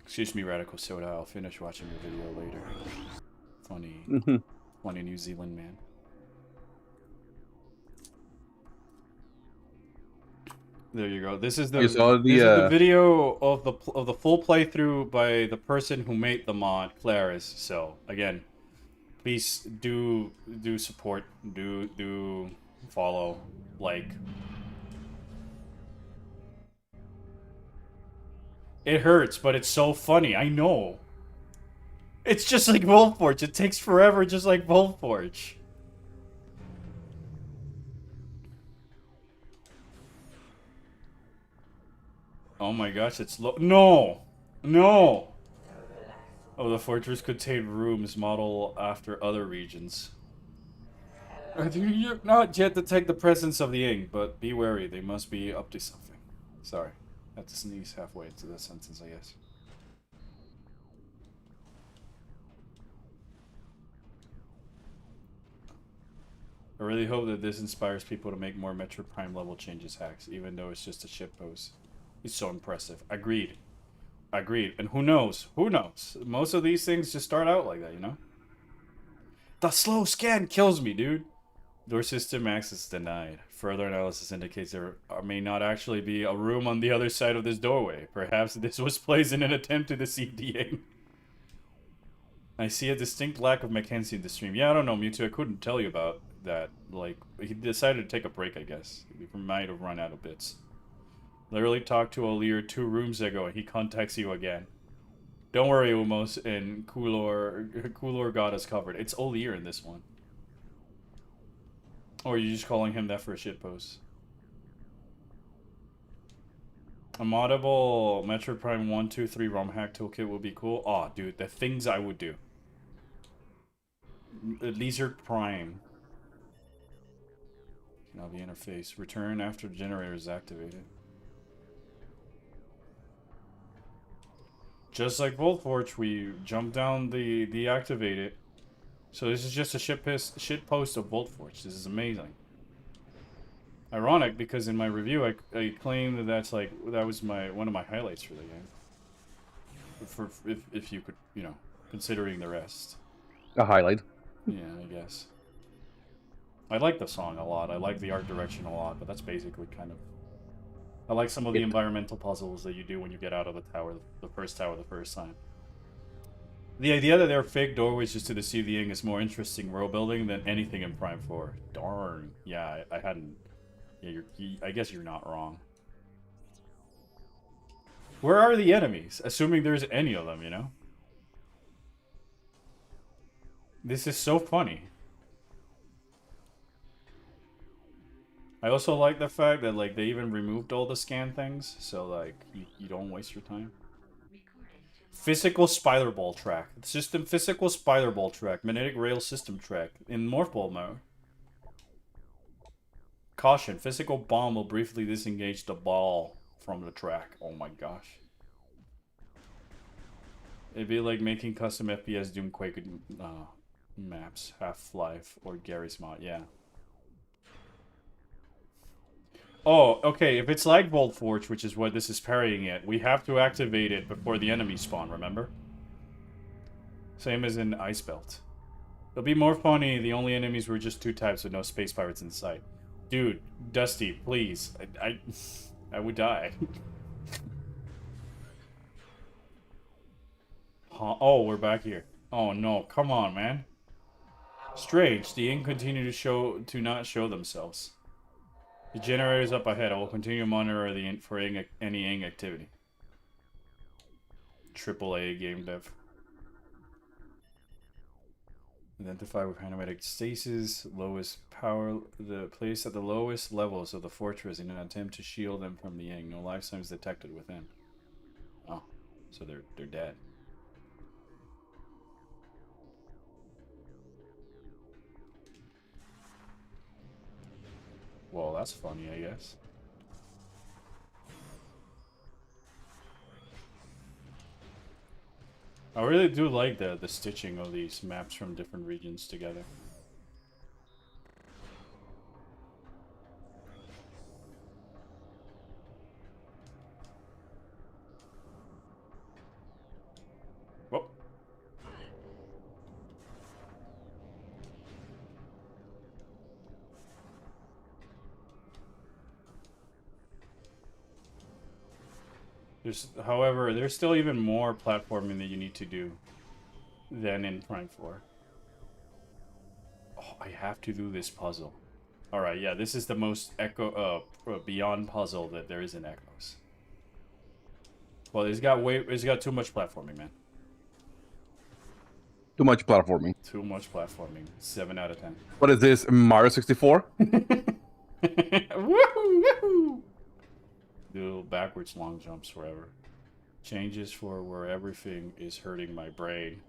Excuse me, Radical Soda. I'll finish watching your video later. Funny, funny New Zealand man. There you go. This is the You saw this is the video of the full playthrough by the person who made the mod, Claris. So again, please do support, do follow, like. It hurts, but it's so funny. I know. It's just like Wolfforge. It takes forever, just like Wolfforge. Oh my gosh, it's low. No! No! Oh, the fortress contained rooms model after other regions. You not yet detect the presence of the ink, but be wary. They must be up to something. Sorry. I have to sneeze halfway into that sentence, I guess. I really hope that this inspires people to make more Metro Prime level changes hacks, even though it's just a shitpost. It's so impressive. Agreed. Agreed. And who knows? Who knows? Most of these things just start out like that, you know? The slow scan kills me, dude. Door system access denied. Further analysis indicates there may not actually be a room on the other side of this doorway. Perhaps this was placed in an attempt to deceive the I see a distinct lack of Mackenzie in the stream. Yeah, I don't know, Mewtwo. I couldn't tell you about that. Like, he decided to take a break, I guess. He might have run out of bits. Literally talked to Alir 2 rooms ago, and he contacts you again. Don't worry, Umos and Kulor got us covered. It's Alir in this one. Or are you just calling him that for a shitpost? A moddable Metro Prime 1, 2, 3 ROM hack toolkit would be cool. Aw, oh, dude, the things I would do. Lizard Prime. Now the interface. Return after the generator is activated. Just like Wolfforge, we jump down the deactivate it. So this is just a shit post of Wolfforge. This is amazing. Ironic because in my review I claimed that that was one of my highlights for the game. If you could, you know, considering the rest. A highlight. Yeah, I guess. I like the song a lot. I like the art direction a lot, but that's basically kind of. I like some of the environmental puzzles that you do when you get out of the tower, the first tower the first time. The idea that there are fake doorways just to deceive the Ing is more interesting world building than anything in Prime 4. Darn. Yeah, I hadn't. Yeah, I guess you're not wrong. Where are the enemies? Assuming there's any of them, you know? This is so funny. I also like the fact that, like, they even removed all the scan things, so, like, you don't waste your time. Physical spider ball track. System physical spider ball track. Magnetic rail system track. In morph ball mode. Caution. Physical bomb will briefly disengage the ball from the track. Oh my gosh. It'd be like making custom FPS Doom Quake maps. Half-Life or Garry's Mod. Yeah. Oh, okay, if it's like Wolfforge, which is what this is parrying it, we have to activate it before the enemies spawn, remember? Same as in Ice Belt. It'll be more funny, the only enemies were just 2 types with no space pirates in sight. Dude, Dusty, please. I would die. Huh? Oh, we're back here. Oh no, come on, man. Strange, the Ing continue to not show themselves. The generator is up ahead. I will continue to monitor the for any Ing activity. AAA game dev. Identify with animatic stasis. Lowest power. The place at the lowest levels of the fortress in an attempt to shield them from the Ing. No life signs detected within. Oh, so they're dead. Well, that's funny, I guess. I really do like the stitching of these maps from different regions together. However, there's still even more platforming that you need to do than in Prime 4. Oh, I have to do this puzzle. Alright, yeah, this is the most beyond puzzle that there is in Echoes. Well, it's got too much platforming, man. Too much platforming. Too much platforming. 7 out of 10. What is this, Mario 64? Woohoo! Woohoo! Do backwards long jumps forever. Changes for where everything is hurting my brain.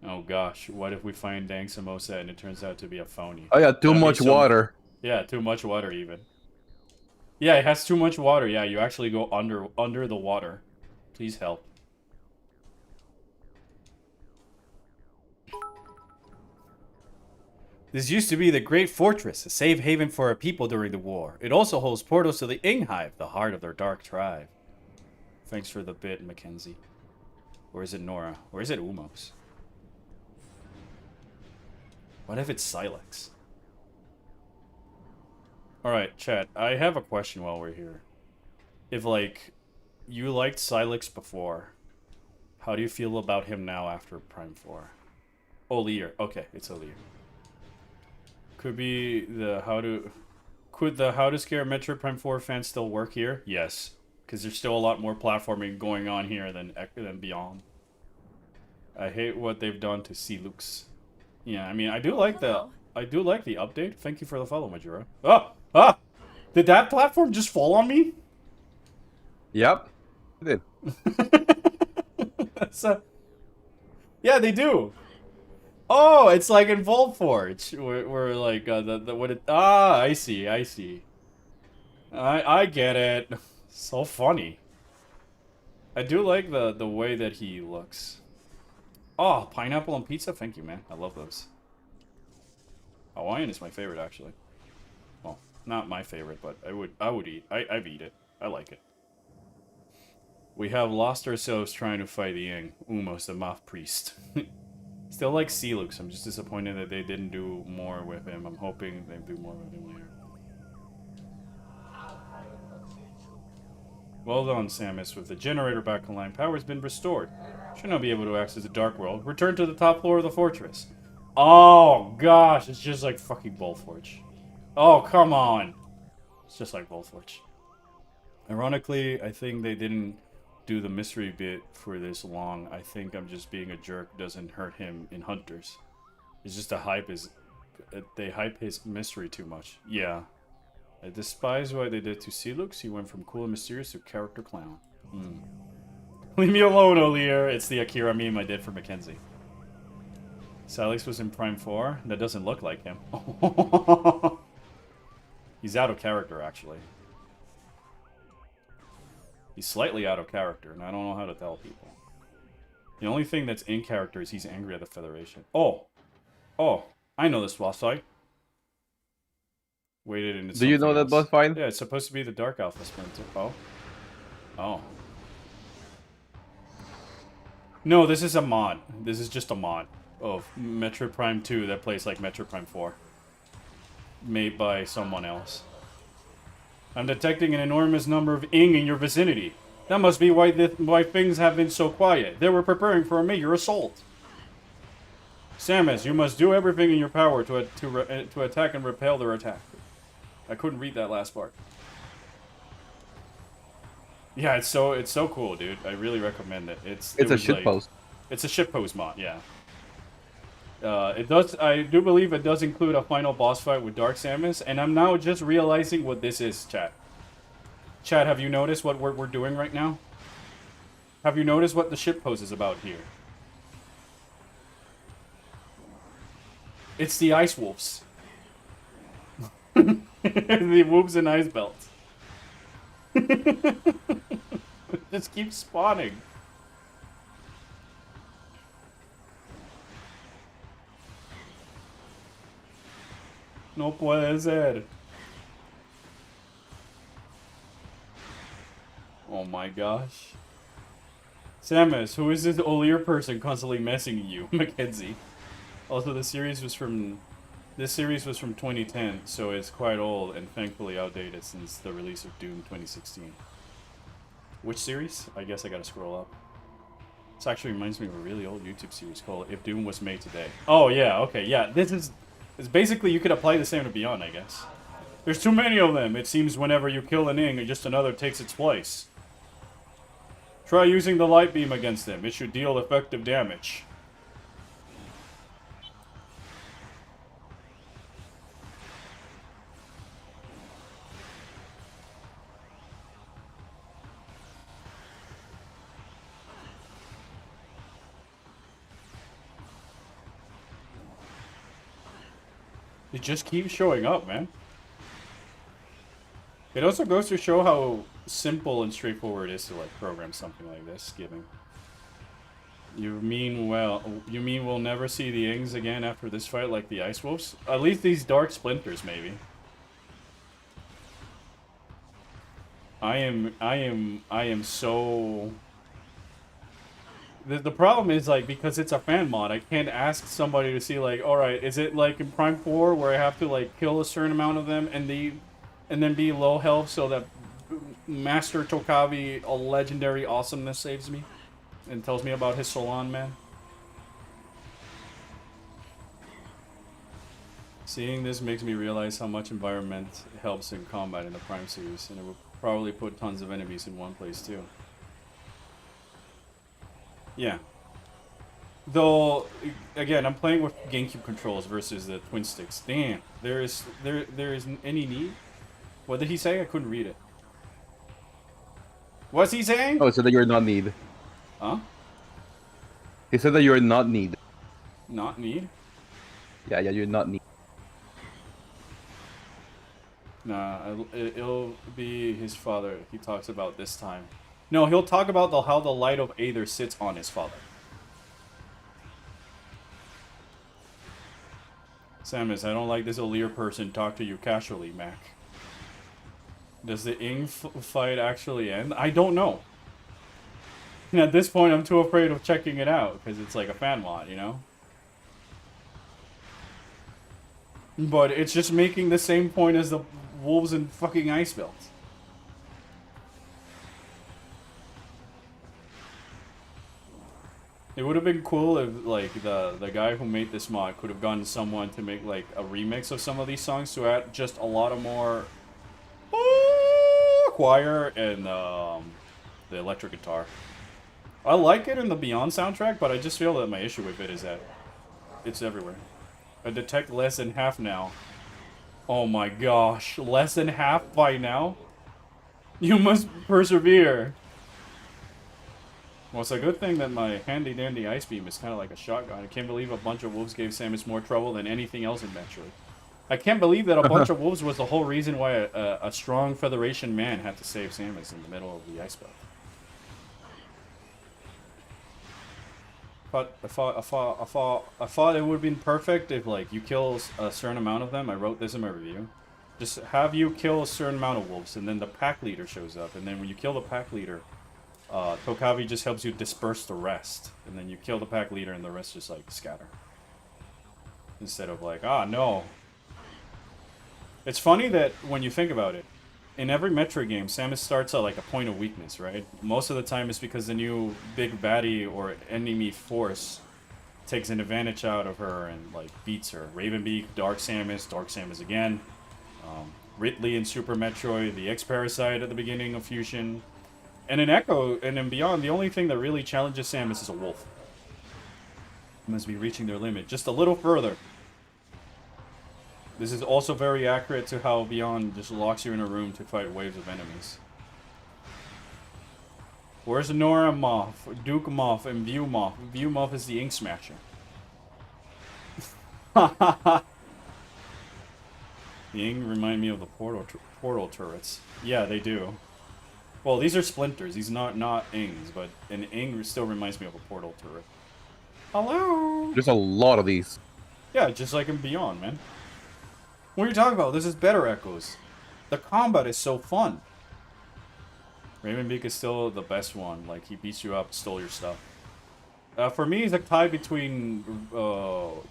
Oh gosh, what if we find Dang Samosa and it turns out to be a phony? Oh yeah, too much water. Yeah, too much water even. Yeah, it has too much water. Yeah, you actually go under the water. Please help. This used to be the Great Fortress, a safe haven for our people during the war. It also holds portals to the Ing Hive, the heart of their dark tribe. Thanks for the bit, Mackenzie. Or is it Nora? Or is it Umos? What if it's Silex? Alright, chat. I have a question while we're here. If, like, you liked Silex before, how do you feel about him now after Prime 4? Olier. Okay, it's Olier. Could be the Could the How to Scare Metroid Prime 4 fans still work here? Yes. Because there's still a lot more platforming going on here than Beyond. I hate what they've done to Celux. Yeah, I mean, I do like the update. Thank you for the follow, Majura. Oh! Ah! Did that platform just fall on me? Yep. It did. Yeah, they do. Oh, it's like in Vault Forge. We're like, I see. I get it. So funny. I do like the way that he looks. Oh, pineapple on pizza? Thank you, man. I love those. Hawaiian is my favorite, actually. Well, not my favorite, but I would eat. I've eat it. I like it. We have lost ourselves trying to fight the Ing. Umos, the Moth Priest. Still like Celux. I'm just disappointed that they didn't do more with him. I'm hoping they do more with him later. Well done, Samus. With the generator back online, power's been restored. Should now be able to access the Dark World. Return to the top floor of the fortress. Oh, gosh. It's just like fucking Bullforge. Oh, come on. It's just like Bullforge. Ironically, I think they didn't do the mystery bit for this long. I think I'm just being a jerk. Doesn't hurt him in Hunters. It's just they hype his mystery too much. Yeah. I despise what they did to Celux. He went from cool and mysterious to character clown. Leave me alone, Olier. It's the Akira meme I did for Mackenzie. Silex was in Prime 4? That doesn't look like him. He's out of character, actually. He's slightly out of character, and I don't know how to tell people. The only thing that's in character is he's angry at the Federation. Oh! Oh! I know this boss fight. Waited into Do you know that boss fight? Yeah, it's supposed to be the Dark Alpha Sprinter. Oh. Oh. No, this is a mod. This is just a mod of Metroid Prime 2 that plays like Metroid Prime 4. Made by someone else. I'm detecting an enormous number of Ing in your vicinity. That must be why things have been so quiet. They were preparing for a major assault. Samus, you must do everything in your power to attack and repel their attack. I couldn't read that last part. Yeah, it's so cool, dude. I really recommend it. It's a shitpost. It's a shitpost mod, yeah. I do believe it does include a final boss fight with Dark Samus, and I'm now just realizing what this is, chat. Chat, have you noticed what we're doing right now? Have you noticed what the shitpost is about here? It's the Ice Wolves. The Wolves and Ice Belts. Just keep spawning. No puede ser. Oh my gosh. Samus, who is this Olier person constantly messing you? Mackenzie. Also, this series was from 2010, so it's quite old and thankfully outdated since the release of Doom 2016. Which series? I guess I gotta scroll up. This actually reminds me of a really old YouTube series called If Doom Was Made Today. Oh, yeah, okay, yeah. This is... It's basically, you could apply the same to Beyond, I guess. There's too many of them. It seems whenever you kill an Ing, just another takes its place. Try using the light beam against them. It should deal effective damage. It just keeps showing up, man. It also goes to show how simple and straightforward it is to like program something like this, given. You mean we'll never see the Ings again after this fight like the Ice Wolves? At least these Dark Splinters, maybe. I am so... The problem is, like, because it's a fan mod, I can't ask somebody to see, like, alright, is it like in Prime 4 where I have to, like, kill a certain amount of them and then be low health so that Master Tokavi, a legendary awesomeness, saves me and tells me about his Solon, man? Seeing this makes me realize how much environment helps in combat in the Prime series, and it will probably put tons of enemies in one place too. Yeah. Though, again, I'm playing with GameCube controls versus the twin sticks. Damn, there isn't any need. What did he say? I couldn't read it. What's he saying? Oh, he said that you're not need. Huh? He said that you're not need. Not need? Yeah, you're not need. Nah, it'll be his father he talks about this time. No, he'll talk about how the light of Aether sits on his father. Samus, I don't like this Alir person talk to you casually, Mac. Does the Ing fight actually end? I don't know. And at this point, I'm too afraid of checking it out, because it's like a fan mod, you know? But it's just making the same point as the wolves in fucking Icebelt. It would have been cool if, like, the guy who made this mod could have gotten someone to make, like, a remix of some of these songs to add just a lot of more choir and the electric guitar. I like it in the Beyond soundtrack, but I just feel that my issue with it is that it's everywhere. I detect less than half now. Oh my gosh, less than half by now? You must persevere. Well, it's a good thing that my handy-dandy Ice Beam is kind of like a shotgun. I can't believe a bunch of wolves gave Samus more trouble than anything else in Metroid. I can't believe that a bunch of wolves was the whole reason why a strong Federation man had to save Samus in the middle of the Ice Belt. I thought it would have been perfect if, like, you kill a certain amount of them. I wrote this in my review. Just have you kill a certain amount of wolves, and then the pack leader shows up, and then when you kill the pack leader, Tokavi just helps you disperse the rest, and then you kill the pack leader and the rest just like scatter. Instead of like, ah, no. It's funny that when you think about it, in every Metroid game, Samus starts at like a point of weakness, right? Most of the time it's because the new big baddie or enemy force takes an advantage out of her and like beats her. Ravenbeak, Dark Samus again. Ridley in Super Metroid, the X-Parasite at the beginning of Fusion. And in Echo, and in Beyond, the only thing that really challenges Samus is a wolf. They must be reaching their limit just a little further. This is also very accurate to how Beyond just locks you in a room to fight waves of enemies. Where's Nora Moth, Duke Moth, and View Moth? View Moth is the Ink Smasher. The Ing remind me of the portal turrets. Yeah, they do. Well, these are splinters. These are not Ings, but an Ing still reminds me of a portal turret. Hello? There's a lot of these. Yeah, just like in Beyond, man. What are you talking about? This is better Echoes. The combat is so fun. Ravenbeak is still the best one. Like, he beats you up, stole your stuff. For me, it's a tie between Ashgar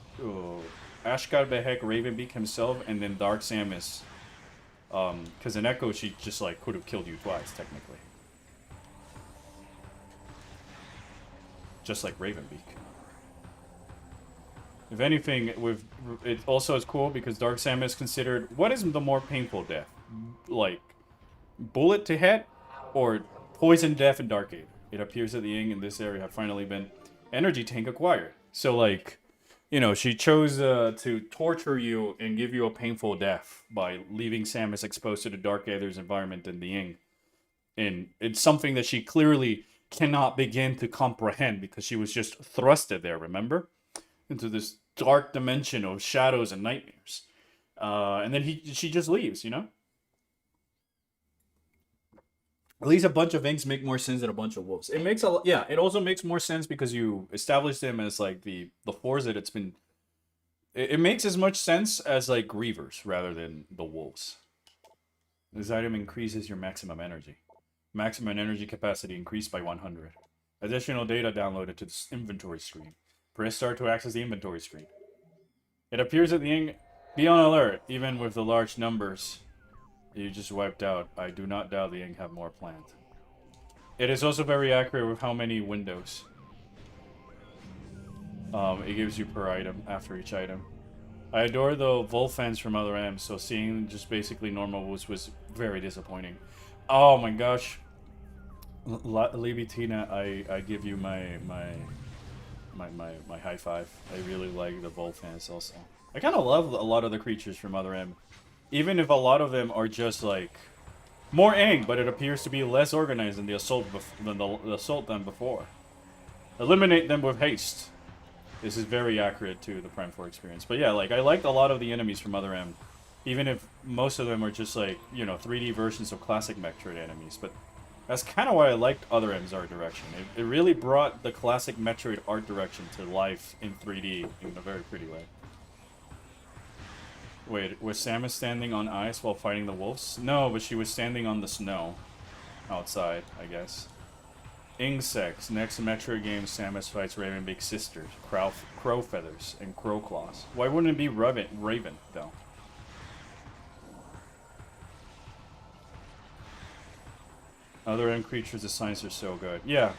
Behek, Ravenbeak himself, and then Dark Samus. Because in Echo, she just, like, could have killed you twice, technically. just like Ravenbeak. If anything, with it also is cool because Dark Salmon is considered what is the more painful death, like bullet to head or poison death in Dark Aether. It appears that the Ying in this area have finally been energy tank acquired. So like, you know, she chose to torture you and give you a painful death by leaving Samus exposed to the Dark Aether's environment in the Ying. And it's something that she clearly cannot begin to comprehend because she was just thrusted there, remember? Into this dark dimension of shadows and nightmares. And then she just leaves, you know? At least a bunch of Inks make more sense than a bunch of wolves. It makes it also makes more sense because you establish them as like the fours that it's been. It makes as much sense as like Grievers rather than the wolves. This item increases your maximum energy. Maximum energy capacity increased by 100. Additional data downloaded to the inventory screen. Press start to access the inventory screen. It appears that the Ing be on alert, even with the large numbers you just wiped out. I do not doubt the Ing have more planned. It is also very accurate with how many windows it gives you per item after each item. I adore the Volfans from other M's, so seeing just basically normal was very disappointing. Oh my gosh. Libitina, I give you my high five. I really like the Volfans also. I kind of love a lot of the creatures from Other M. Even if a lot of them are just like more Aang, but it appears to be less organized than the assault than before. Eliminate them with haste. This is very accurate to the Prime 4 experience. But yeah, like I liked a lot of the enemies from Other M. Even if most of them are just like, you know, 3D versions of classic Metroid enemies. But that's kind of why I liked Other M's art direction. It really brought the classic Metroid art direction to life in 3D in a very pretty way. Wait, was Samus standing on ice while fighting the wolves? No, but she was standing on the snow. Outside, I guess. Insects. Next Metroid game, Samus fights Ravenbeak's sisters, Crow Feathers, and Crow Claws. Why wouldn't it be Raven, though? Other M creatures' designs are so good. Yeah.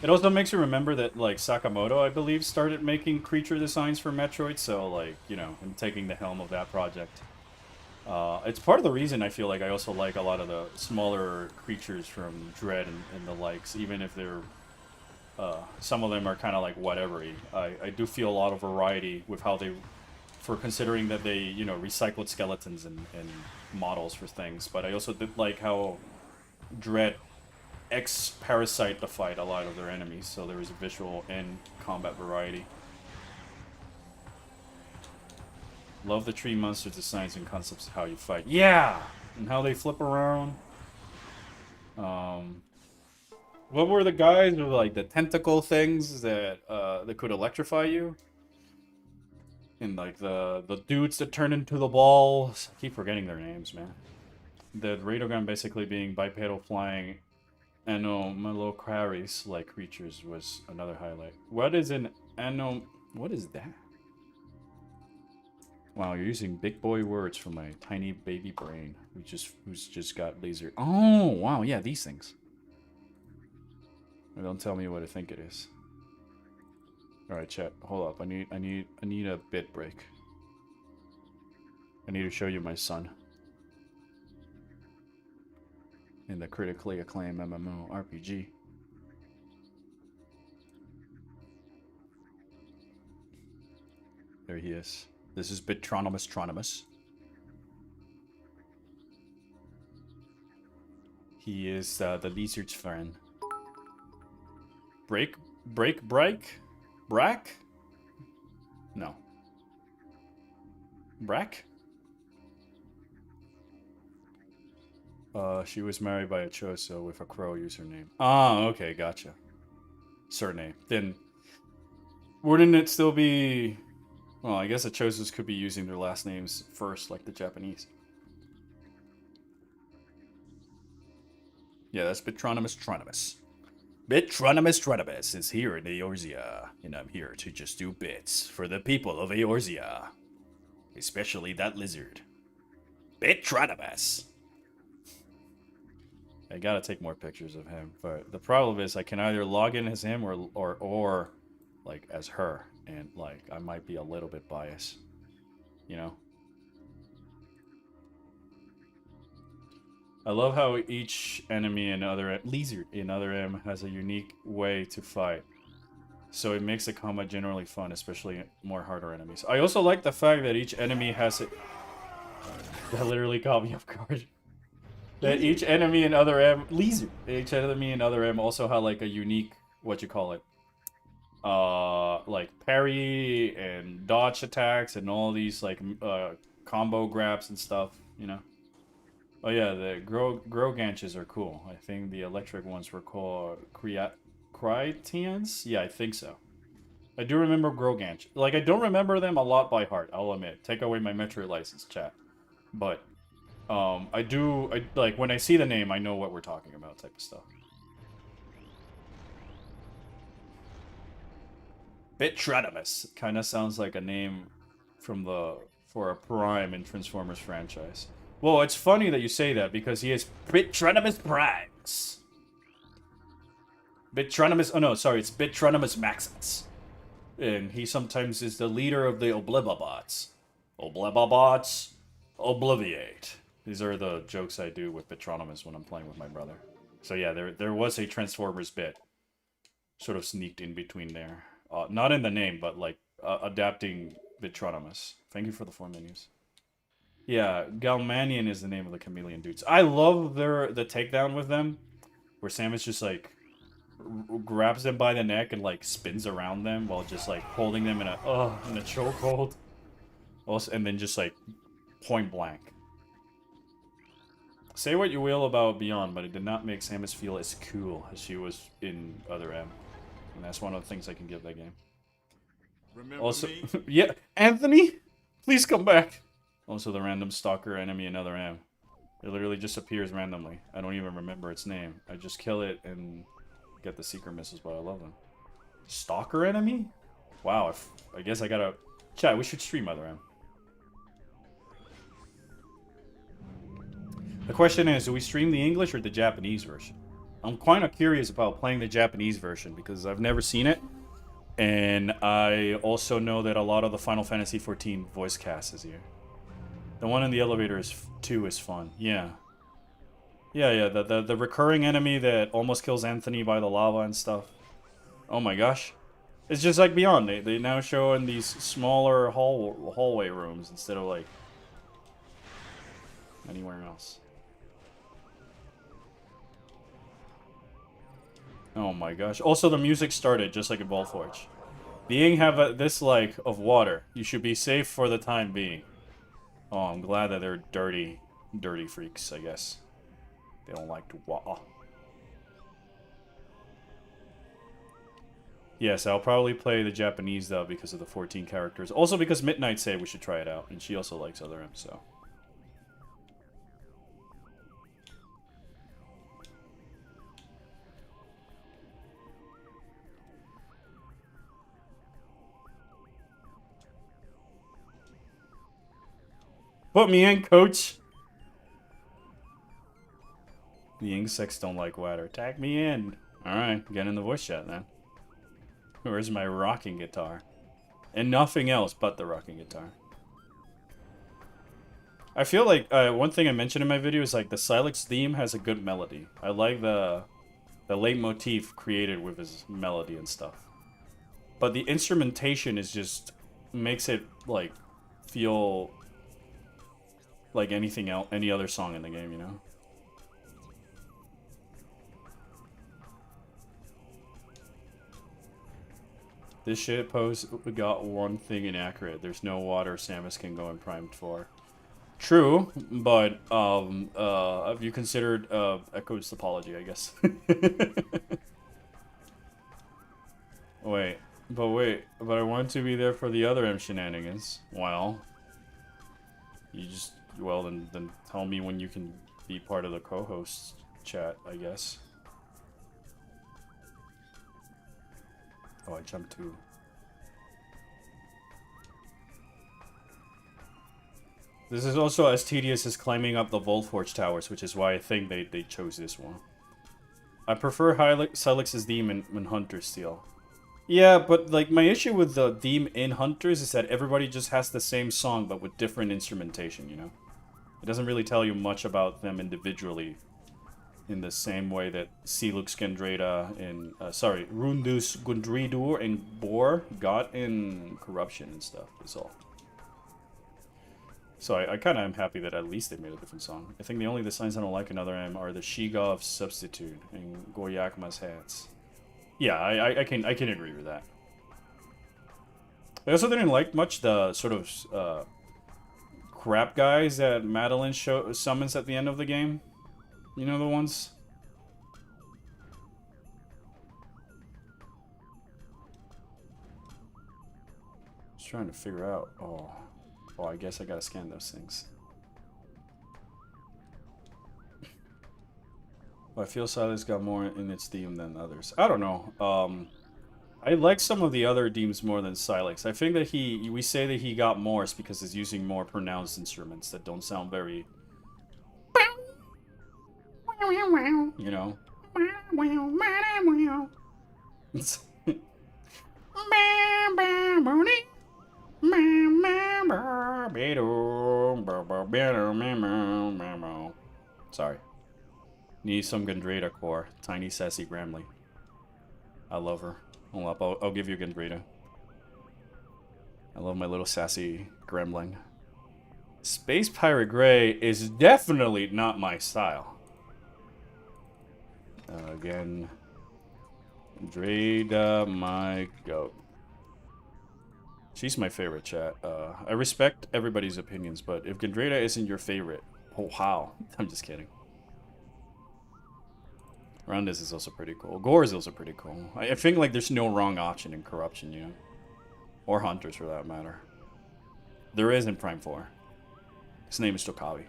It also makes you remember that, like, Sakamoto, I believe, started making creature designs for Metroid, so, like, you know, I'm taking the helm of that project. It's part of the reason I feel like I also like a lot of the smaller creatures from Dread and the likes, even if they're, some of them are kind of like whatever-y. I do feel a lot of variety with how they, for considering that they, you know, recycled skeletons and models for things, but I also did like how Dread Parasite to fight a lot of their enemies, so there was a visual and combat variety. Love the tree monster designs and concepts of how you fight. Yeah! And how they flip around. What were the guys with like the tentacle things that could electrify you? And like the dudes that turn into the balls. I keep forgetting their names, man. The Radogun basically being bipedal flying Anomalocaris like creatures was another highlight. What is an what is that? Wow, you're using big boy words from my tiny baby brain who's just got laser. Oh, wow, yeah, these things. Don't tell me what I think it is. All right, chat. Hold up. I need a bit break. I need to show you my son. In the critically acclaimed MMO RPG. There he is. This is Bitronomus. He is the lizard's friend. Brack? No. Brack? She was married by a Choso with a crow username. Ah, okay, gotcha. Surname. Then, wouldn't it still be... Well, I guess the Chosos could be using their last names first, like the Japanese. Yeah, that's Bitronomus. Bitronomus is here in Eorzea, and I'm here to just do bits for the people of Eorzea. Especially that lizard. Bitronomus. I gotta take more pictures of him. But the problem is I can either log in as him or like as her, and like I might be a little bit biased, you know. I love how each enemy in other lizard in other M has a unique way to fight. So it makes the combat generally fun, especially more harder enemies. I also like the fact that each enemy has it. That literally caught me off guard. That each enemy in other M lizard. Each enemy in other M also had like a unique what you call it. Like parry and dodge attacks and all these like combo grabs and stuff, you know. Oh yeah, the Groganches are cool. I think the electric ones were called Crytians? Yeah, I think so. I do remember Groganch. Like, I don't remember them a lot by heart, I'll admit. Take away my Metro license, chat. But, like, when I see the name, I know what we're talking about type of stuff. Bitronimus. Kinda sounds like a name for a Prime in Transformers franchise. Well, it's funny that you say that, because he is Bitronimus Primes. Bitronimus, oh no, sorry, it's Bitronimus Maximus. And he sometimes is the leader of the Oblibobots. Oblibobots, obliviate. These are the jokes I do with Bitronimus when I'm playing with my brother. So yeah, there was a Transformers bit sort of sneaked in between there. Not in the name, but like adapting Bitronimus. Thank you for the 4 menus. Yeah, Galmanian is the name of the chameleon dudes. I love the takedown with them, where Samus just like grabs them by the neck and like spins around them while just like holding them in a chokehold. Also, and then just like point blank. Say what you will about Beyond, but it did not make Samus feel as cool as she was in Other M. And that's one of the things I can give that game. Remember Also, me? yeah, Anthony, please come back. Also, the random stalker enemy in Other M. It literally just appears randomly. I don't even remember its name. I just kill it and get the secret missiles, but I love them. Stalker enemy? Wow, I guess I gotta... Chat, we should stream Other M. The question is, do we stream the English or the Japanese version? I'm kind of curious about playing the Japanese version because I've never seen it. And I also know that a lot of the Final Fantasy XIV voice cast is here. The one in the elevator too is fun. Yeah. Yeah, the recurring enemy that almost kills Anthony by the lava and stuff. Oh my gosh. It's just like Beyond. They now show in these smaller hallway rooms instead of like anywhere else. Oh my gosh. Also, the music started just like in Ballforge. The Ing have this like of water. You should be safe for the time being. Oh, I'm glad that they're dirty freaks, I guess. They don't like to Yes, I'll probably play the Japanese though because of the 14 characters. Also because Midnight said we should try it out, and she also likes Other M, so. Put me in, coach! The insects don't like water. Tag me in. Alright, get in the voice chat then. Where's my rocking guitar? And nothing else but the rocking guitar. I feel like one thing I mentioned in my video is like the Silex theme has a good melody. I like the leitmotif created with his melody and stuff. But the instrumentation is just makes it like feel like anything else, any other song in the game, you know? This shit post got one thing inaccurate. There's no water Samus can go in Prime 4. True, but have you considered Echo's topology, I guess? But I want to be there for the Other M shenanigans. Well, then tell me when you can be part of the co-host chat, I guess. Oh, I jumped too. This is also as tedious as climbing up the Voltforge towers, which is why I think they chose this one. I prefer Silex's theme in Hunter's Steel. Yeah, but like my issue with the theme in Hunters is that everybody just has the same song but with different instrumentation, you know? It doesn't really tell you much about them individually in the same way that Silux Gendrada and, Rundus Gundridur and Boar got in Corruption and stuff, is all. So I kind of am happy that at least they made a different song. I think the only designs I don't like in Other M are the Shigov Substitute and Goyakma's hats. Yeah, I can agree with that. I also didn't like much the sort of crap guys that Madeline summons at the end of the game. You know the ones? Just trying to figure out. Oh, I guess I gotta scan those things. I feel Silas got more in its theme than others. I don't know. I like some of the other themes more than Silex. I think that we say that he got more is because he's using more pronounced instruments that don't sound very, you know. Sorry. Need some Gendrada core. Tiny sassy Gramly. I love her. I'll give you Gendrada. I love my little sassy gremlin. Space Pirate Grey is definitely not my style. Again, Gendrada, my goat. She's my favorite, chat. I respect everybody's opinions, but if Gendrada isn't your favorite, oh wow. I'm just kidding. Rundus is also pretty cool. Gore is also pretty cool. I think like there's no wrong option in Corruption, you know? Or Hunters for that matter. There is in Prime 4. His name is Tokawi.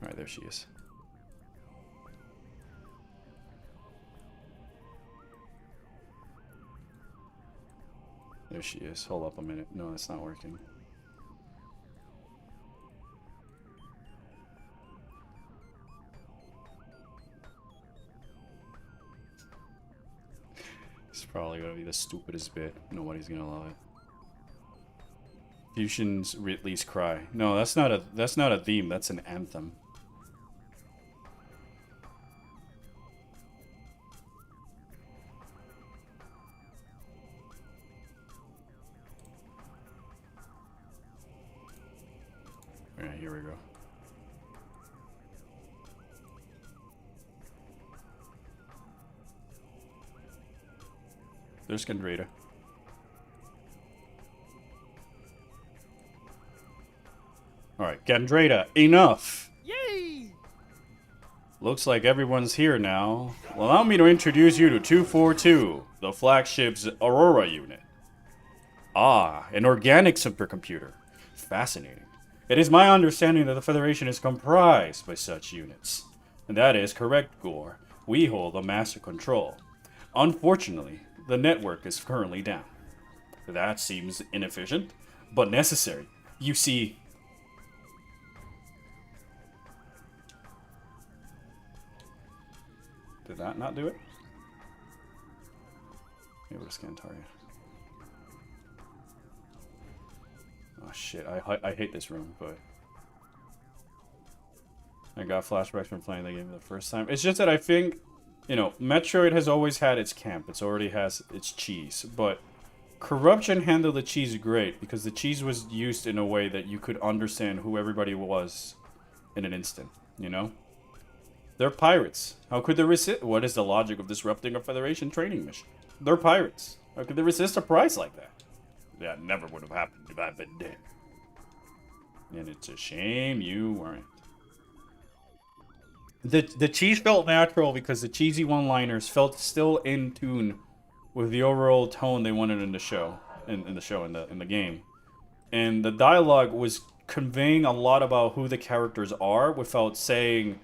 Alright, there she is. There she is. Hold up a minute. No, that's not working. It's probably gonna be the stupidest bit. Nobody's gonna love it. Fusion's Ridley's Cry. No, that's not a theme. That's an anthem. Alright, here we go. There's Gendrada. Alright, Gendrada, enough! Yay! Looks like everyone's here now. Allow me to introduce you to 242, the flagship's Aurora unit. Ah, an organic supercomputer. Fascinating. It is my understanding that the Federation is comprised by such units. And that is correct, Gore. We hold the master control. Unfortunately, the network is currently down. That seems inefficient, but necessary. You see... Did that not do it? Able to scan target. Oh shit, I hate this room, but... I got flashbacks from playing the game the first time. It's just that I think... You know, Metroid has always had its camp. It already has its cheese. But Corruption handled the cheese great because the cheese was used in a way that you could understand who everybody was in an instant, you know? They're pirates. How could they resist? What is the logic of disrupting a Federation training mission? They're pirates. How could they resist a prize like that? That never would have happened if I'd been dead. And it's a shame you weren't. The cheese felt natural because the cheesy one-liners felt still in tune with the overall tone they wanted in the show, in the game, and the dialogue was conveying a lot about who the characters are without saying,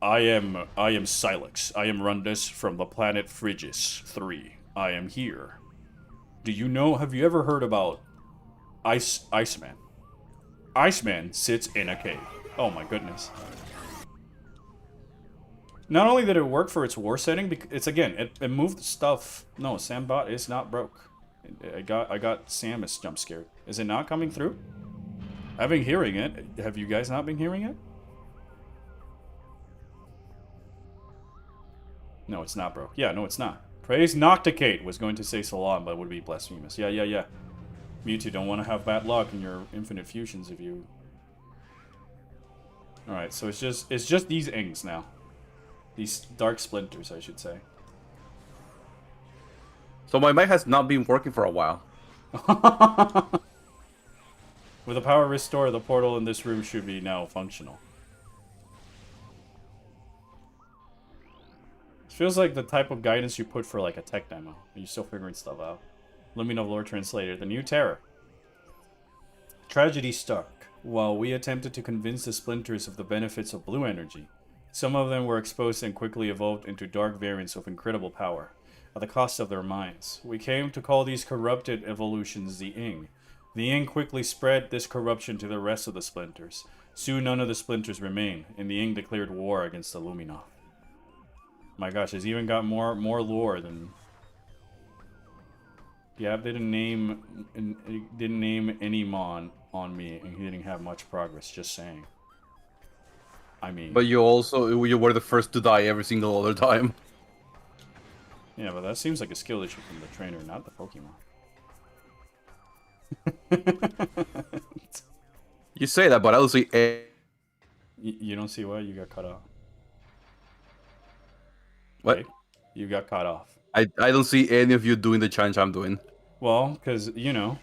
I am Silex. I am Rundus from the planet Frigis 3. I am here. Do you know? Have you ever heard about Iceman. Iceman sits in a cave. Oh my goodness. Not only did it work for its war setting, it's again, it moved stuff. No, Sambot is not broke. I got Samus jump scared. Is it not coming through? I've been hearing it. Have you guys not been hearing it? No, it's not broke. Yeah, no, it's not. Praise Nocticate was going to say Salon, but it would be blasphemous. Yeah. Mewtwo, don't want to have bad luck in your infinite fusions if you... Alright, so it's just these Ings now. These dark splinters, I should say. So my mic has not been working for a while. With a power restore, the portal in this room should be now functional. It feels like the type of guidance you put for like a tech demo. You're still figuring stuff out. Lumina Lore Translator, the new terror. Tragedy struck. While we attempted to convince the splinters of the benefits of blue energy, some of them were exposed and quickly evolved into dark variants of incredible power, at the cost of their minds. We came to call these corrupted evolutions the Ing. The Ing quickly spread this corruption to the rest of the splinters. Soon none of the splinters remained, and the Ing declared war against the Luminoth. My gosh, it's even got more lore than... Yeah, didn't name any Mon on me, and he didn't have much progress, just saying. I mean... But you were the first to die every single other time. Yeah, but that seems like a skill issue from the trainer, not the Pokemon. You say that, but I don't see you don't see what? You got cut off. What? Okay. You got cut off. I don't see any of you doing the challenge I'm doing. Well, because, you know,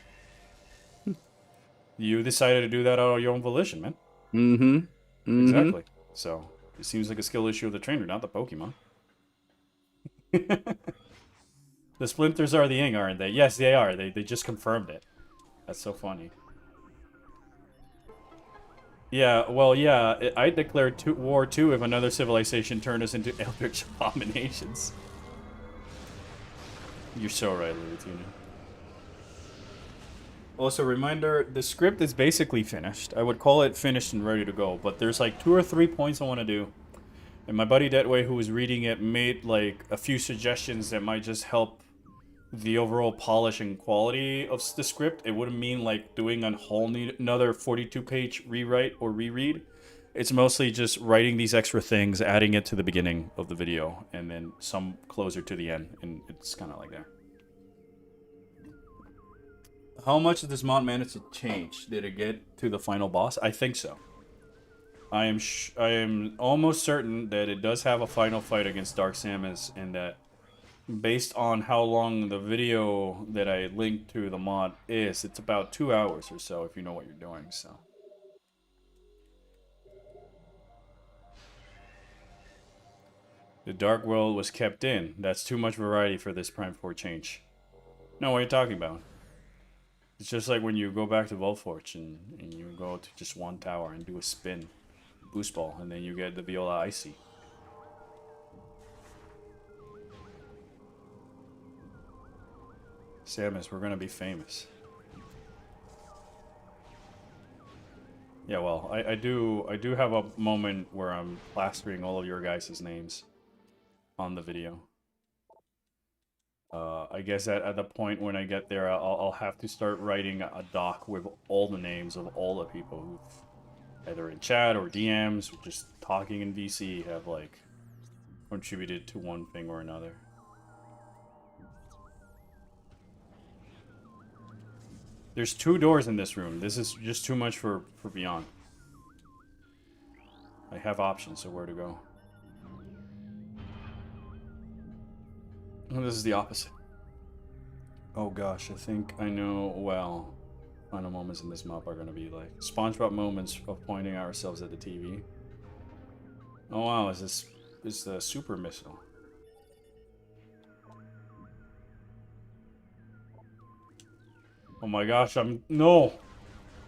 you decided to do that out of your own volition, man. Mm-hmm. Exactly. So, it seems like a skill issue of the trainer, not the Pokemon. The splinters are the Ing, aren't they? Yes, they are. They just confirmed it. That's so funny. Yeah, well, yeah, I declared war too if another civilization turned us into eldritch abominations. You're so right, Luratino. Also, reminder, the script is basically finished. I would call it finished and ready to go, but there's like 2 or 3 points I want to do. And my buddy Deadway, who was reading it, made like a few suggestions that might just help the overall polish and quality of the script. It wouldn't mean like doing a whole another 42-page rewrite or reread. It's mostly just writing these extra things, adding it to the beginning of the video, and then some closer to the end, and it's kind of like that. How much did this mod manage to change? Did it get to the final boss? I think so. I am almost certain that it does have a final fight against Dark Samus, and that based on how long the video that I linked to the mod is, it's about 2 hours or so if you know what you're doing, so. The Dark World was kept in. That's too much variety for this Prime 4 change. No, what are you talking about? It's just like when you go back to Volforge and you go to just one tower and do a spin, boost ball, and then you get the Viola Icy. Samus, we're gonna be famous. Yeah, well, I do have a moment where I'm plastering all of your guys' names on the video. I guess at the point when I get there, I'll have to start writing a doc with all the names of all the people who've either in chat or DMs or just talking in VC have like contributed to one thing or another. There's 2 doors in this room. This is just too much for Beyond. I have options of where to go. Oh, this is the opposite. Oh gosh, I think I know, well, final moments in this map are gonna be like SpongeBob moments of pointing ourselves at the TV. Oh wow, is the super missile. Oh my gosh, no!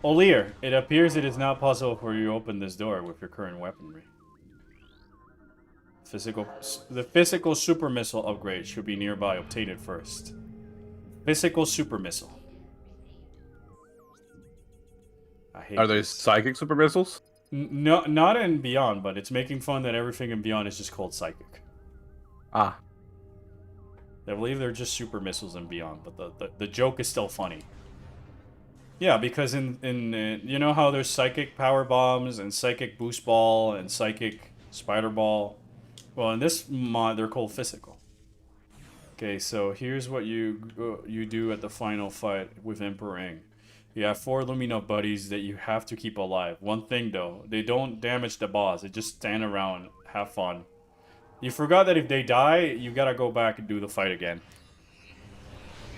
O'Lear, it appears it is not possible for you to open this door with your current weaponry. The physical super missile upgrade should be nearby. Obtain it first. Physical super missile. I hate Are they this. psychic super missiles? No, not in Beyond, but it's making fun that everything in Beyond is just called psychic. Ah. I believe they're just super missiles in Beyond, but the joke is still funny. Yeah, because in you know how there's psychic power bombs and psychic boost ball and psychic spider ball? Well, in this mod, they're called physical. Okay, so here's what you do at the final fight with Emperor Ing. You have 4 Lumina buddies that you have to keep alive. One thing though, they don't damage the boss. They just stand around, have fun. You forgot that if they die, you gotta go back and do the fight again.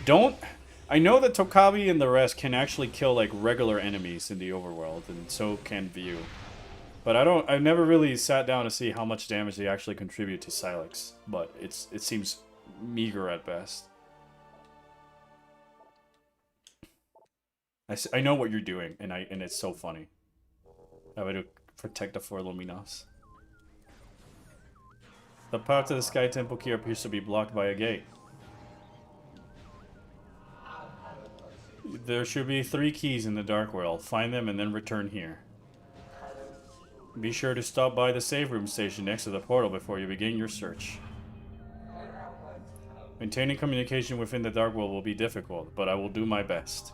I know that Tokabi and the rest can actually kill like regular enemies in the overworld, and so can View. But I've never really sat down to see how much damage they actually contribute to Silex. But it seems meager at best. I know what you're doing, and it's so funny. How to protect the 4 Luminos. The path to the Sky Temple key appears to be blocked by a gate. There should be 3 keys in the Dark World. Find them and then return here. Be sure to stop by the save room station next to the portal before you begin your search. Maintaining communication within the Dark World will be difficult, but I will do my best.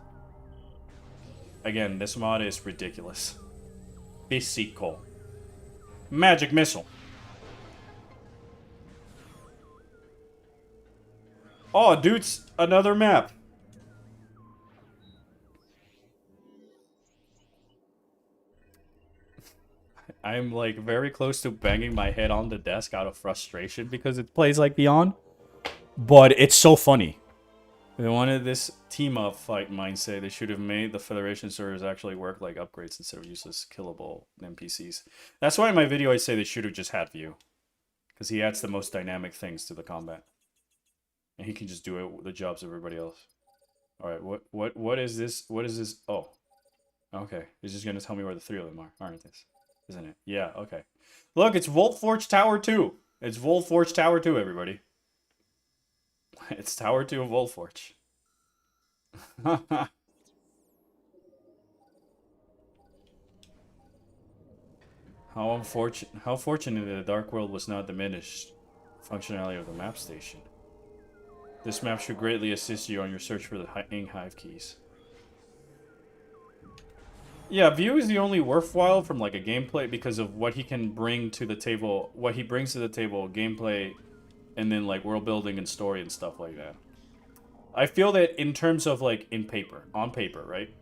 Again, this mod is ridiculous. Physical. Magic missile. Oh, dude's another map. I'm like very close to banging my head on the desk out of frustration because it plays like Beyond. But it's so funny. They wanted this team-up fight mindset. They should have made the Federation servers actually work like upgrades instead of useless killable NPCs. That's why in my video I say they should have just had View. Because he adds the most dynamic things to the combat. And he can just do it the jobs of everybody else. Alright, what is this? What is this? Oh. Okay. He's just gonna tell me where the 3 of them are, aren't they? Isn't it? Yeah, okay. Look, it's Voltforge Tower 2. It's Voltforge Tower 2, everybody. It's Tower 2 of Voltforge. How fortunate that the Dark World was not diminished functionality of the map station. This map should greatly assist you on your search for the Ing Hive keys. Yeah, View is the only worthwhile from like a gameplay because of what he can bring to the table, what he brings to the table, gameplay, and then like world building and story and stuff like that. I feel that in terms of like on paper, right?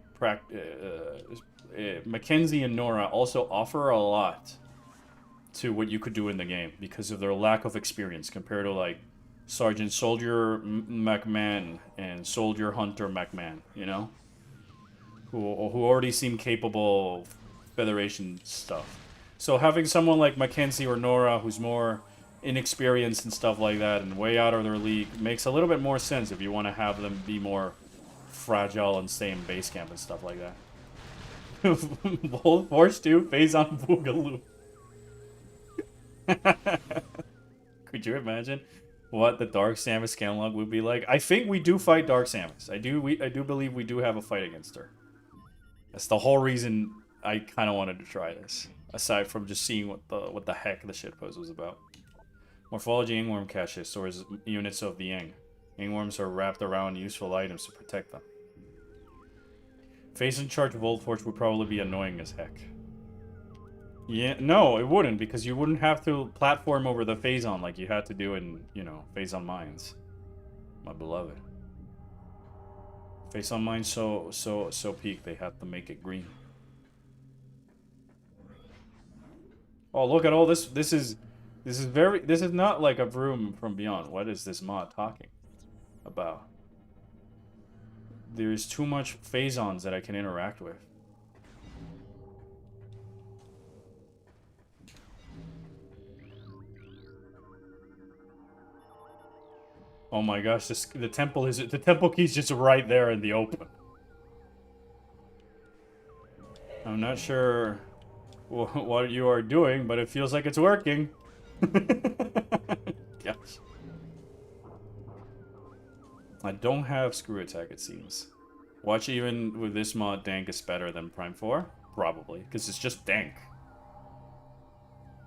Mackenzie and Nora also offer a lot to what you could do in the game because of their lack of experience compared to like Sergeant Soldier McMahon and Soldier Hunter McMahon, you know? Who already seem capable of Federation stuff. So having someone like Mackenzie or Nora who's more inexperienced and stuff like that and way out of their league makes a little bit more sense if you want to have them be more fragile and stay in base camp and stuff like that. Bold Force 2, phase on Boogaloo. Could you imagine what the Dark Samus catalog would be like? I think we do fight Dark Samus. I do believe we do have a fight against her. That's the whole reason I kind of wanted to try this. Aside from just seeing what the heck the shitpost was about. Morphology Ingworm caches stores units of the Ing. Ingworms are wrapped around useful items to protect them. Face in charge of Voltforge would probably be annoying as heck. Yeah, no, it wouldn't, because you wouldn't have to platform over the Phazon like you had to do in, you know, Phazon Mines. My beloved. Phazon Mines so peak they have to make it green. Oh, look at all this. This is not like a room from Beyond. What is this mod talking about? There's too much Phazons that I can interact with. Oh my gosh, the temple key's just right there in the open. I'm not sure what you are doing, but it feels like it's working. Gosh. I don't have screw attack, it seems. Watch even with this mod, Dank is better than Prime 4? Probably, because it's just Dank.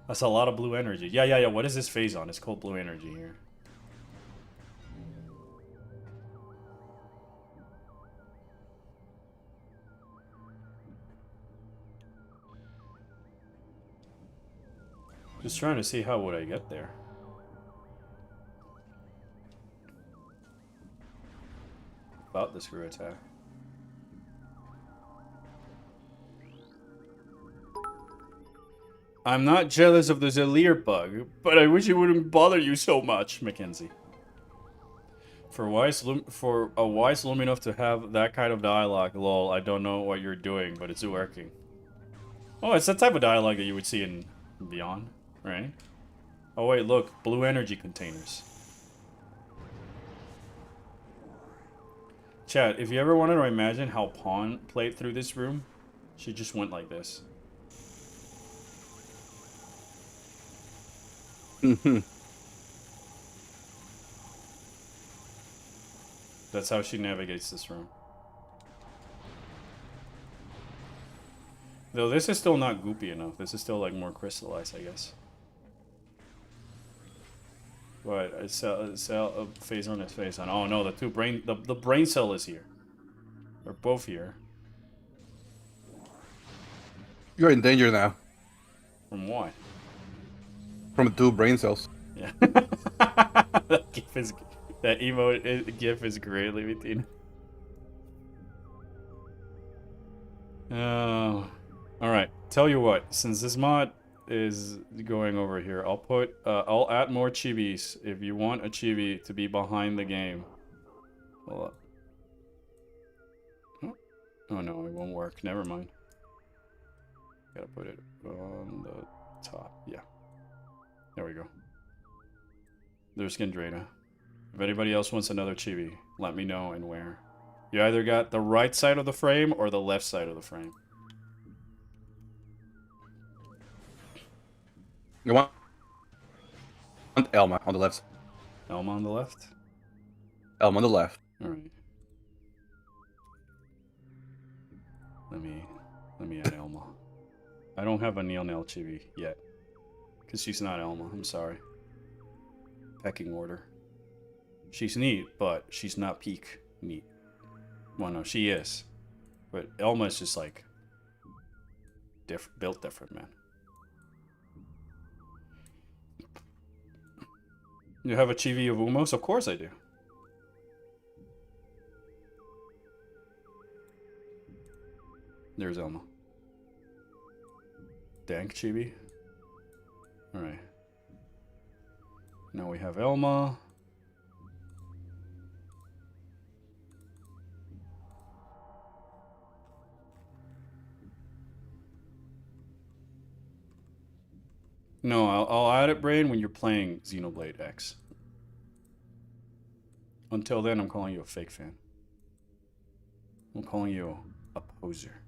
That's a lot of blue energy. Yeah. What is this phase on? It's called blue energy here. Just trying to see how would I get there. About the screw attack. I'm not jealous of the Zelir bug, but I wish it wouldn't bother you so much, Mackenzie. For a wise loom enough to have that kind of dialogue, lol, I don't know what you're doing, but it's working. Oh, it's that type of dialogue that you would see in Beyond, right? Oh wait, look, blue energy containers. Chat, if you ever wanted to imagine how Pawn played through this room, she just went like this. That's how she navigates this room. Though this is still not goopy enough. This is still like more crystallized, I guess. What? I sell phase on his face on. Oh no, the brain cell is here. They're both here. You're in danger now. From what? From 2 brain cells. Yeah. That emote gif is great, Levitina. Alright, tell you what, since this mod is going over here, I'll add more chibis if you want a chibi to be behind the game. Hold up. Oh no, it won't work. Never mind. Gotta put it on the top. Yeah. There we go. There's Skindrada. If anybody else wants another chibi, let me know and where. You either got the right side of the frame or the left side of the frame. You want Elma on the left. Elma on the left? Elma on the left. Alright. Let me add Elma. I don't have a Neil Nail chibi yet. Because she's not Elma, I'm sorry. Pecking order. She's neat, but she's not peak neat. Well, no, she is. But Elma is just like... built different, man. You have a chibi of Umos? Of course I do. There's Elma. Dank chibi. Alright. Now we have Elma. No, I'll add it, Brain, when you're playing Xenoblade X. Until then, I'm calling you a fake fan. I'm calling you a poser.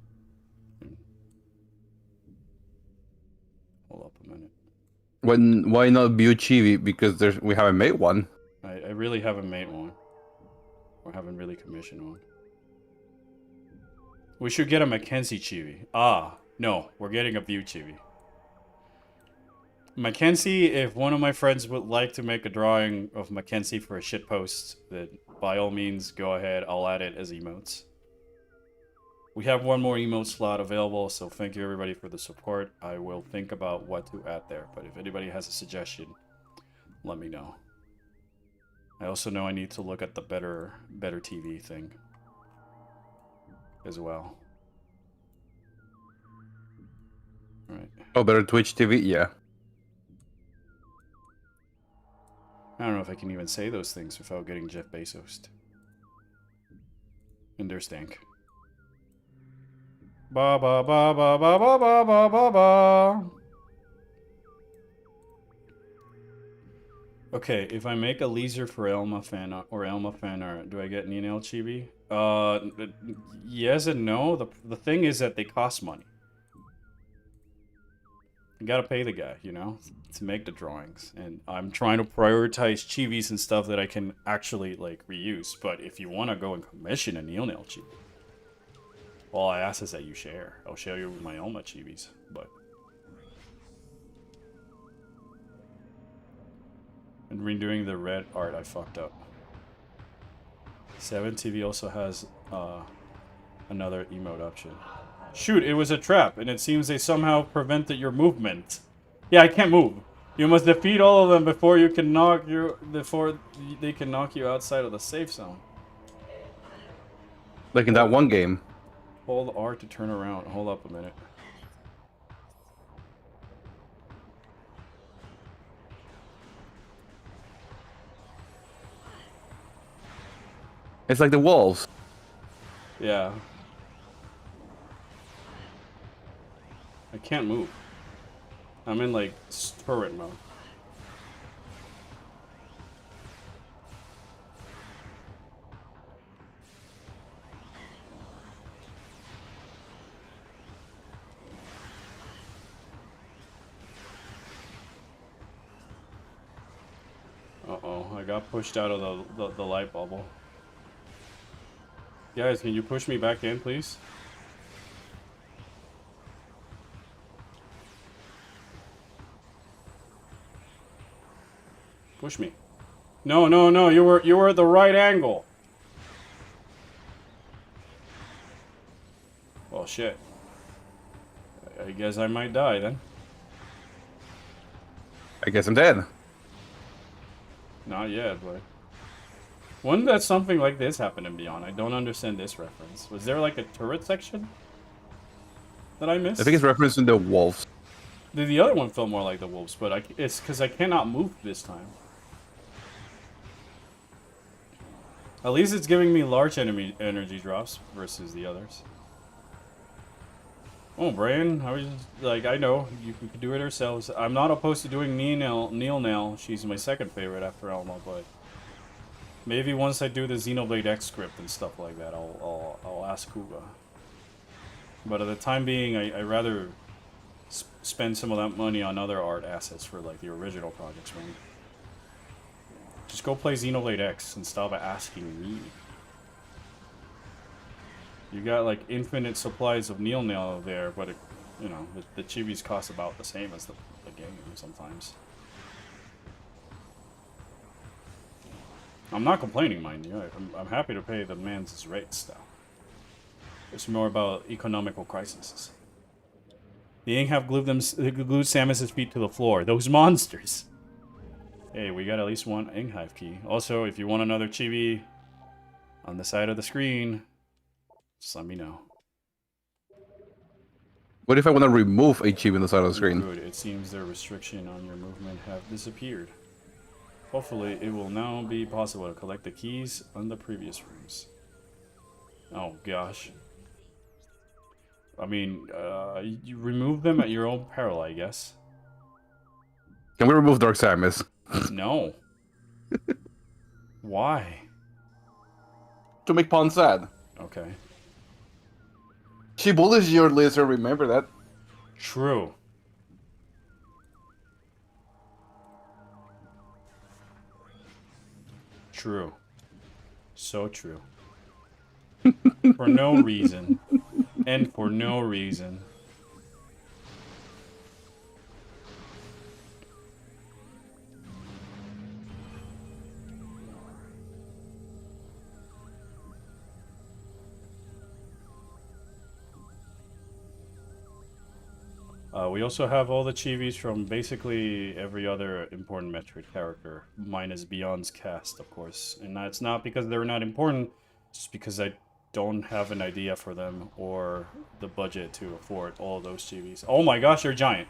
Hold up a minute. Why not View Chibi? Because we haven't made one. I really haven't made one. Or haven't really commissioned one. We should get a Mackenzie chibi. Ah, no, we're getting a View chibi. Mackenzie, if one of my friends would like to make a drawing of Mackenzie for a shitpost, then by all means, go ahead. I'll add it as emotes. We have one more emote slot available, so thank you everybody for the support. I will think about what to add there, but if anybody has a suggestion, let me know. I also know I need to look at the better TV thing as well. Alright. Oh, better Twitch TV? Yeah. I don't know if I can even say those things without getting Jeff Bezos. And there's Dank. Ba ba ba ba ba ba ba ba ba ba. Okay, if I make a laser for Elma fan or Elma fan art, do I get Ninel chibi? Yes and no. The thing is that they cost money. You gotta pay the guy, you know, to make the drawings. And I'm trying to prioritize chibis and stuff that I can actually, like, reuse. But if you want to go and commission a Neil Nail chibi, Well, I ask is that you share. I'll share you with my own chibis, but. And redoing the red art, I fucked up. 7TV also has another emote option. Shoot, it was a trap, and it seems they somehow prevented your movement. Yeah, I can't move. You must defeat all of them before they can knock you outside of the safe zone. Like in that one game. Hold R to turn around. Hold up a minute. It's like the wolves. Yeah. I can't move. I'm in like turret mode. Uh-oh, I got pushed out of the light bubble. Guys, can you push me back in, please? Push me. No, no, no, you were at the right angle. Well, shit. I guess I might die then. I guess I'm dead. Not yet, but... When did something like this happen in Beyond? I don't understand this reference. Was there like a turret section that I missed? I think it's referencing the wolves. The other one felt more like the wolves, but it's because I cannot move this time. At least it's giving me large enemy energy drops versus the others. Oh, Brian, how are you? Like, I know you can do it ourselves. I'm not opposed to doing Neil now. She's my second favorite after Elma, but maybe once I do the Xenoblade X script and stuff like that, I'll ask Kuga. But at the time being, I rather spend some of that money on other art assets for like the original projects, man. Just go play Xenoblade X and stop asking me. You got like infinite supplies of Neil there, but you know the chibis cost about the same as the game sometimes. I'm not complaining, mind you. I'm happy to pay the man's rates, though. It's more about economical crises. The Ing have glued Samus's feet to the floor. Those monsters. Hey, we got at least one Ing Hive key. Also, if you want another chibi on the side of the screen, just let me know. What if I want to remove a chip in the side of the screen? Good. It seems their restriction on your movement have disappeared. Hopefully, it will now be possible to collect the keys on the previous rooms. Oh, gosh. I mean, you remove them at your own peril, I guess. Can we remove Dark Samus? No. Why? To make Pawn sad. Okay. She bullies your lizard, remember that? True. True. So true. For no reason. And for no reason. We also have all the chibis from basically every other important Metroid character, minus Beyond's cast, of course. And that's not because they're not important, it's just because I don't have an idea for them or the budget to afford all of those chibis. Oh my gosh, they're giant!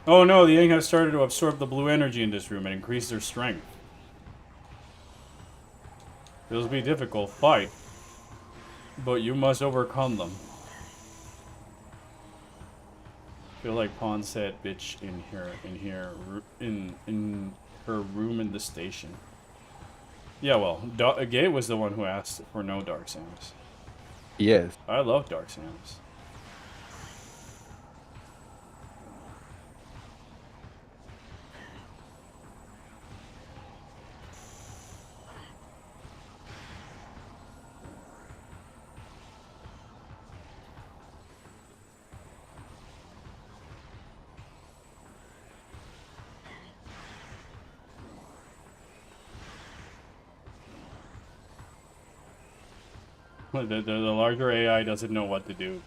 Oh no, the Ing have started to absorb the blue energy in this room and increase their strength. This will be a difficult fight, but you must overcome them. Feel like Pawn said bitch in her room in the station. Yeah, well, Gay was the one who asked for no Dark Samus. Yes. I love Dark Samus. The larger AI doesn't know what to do.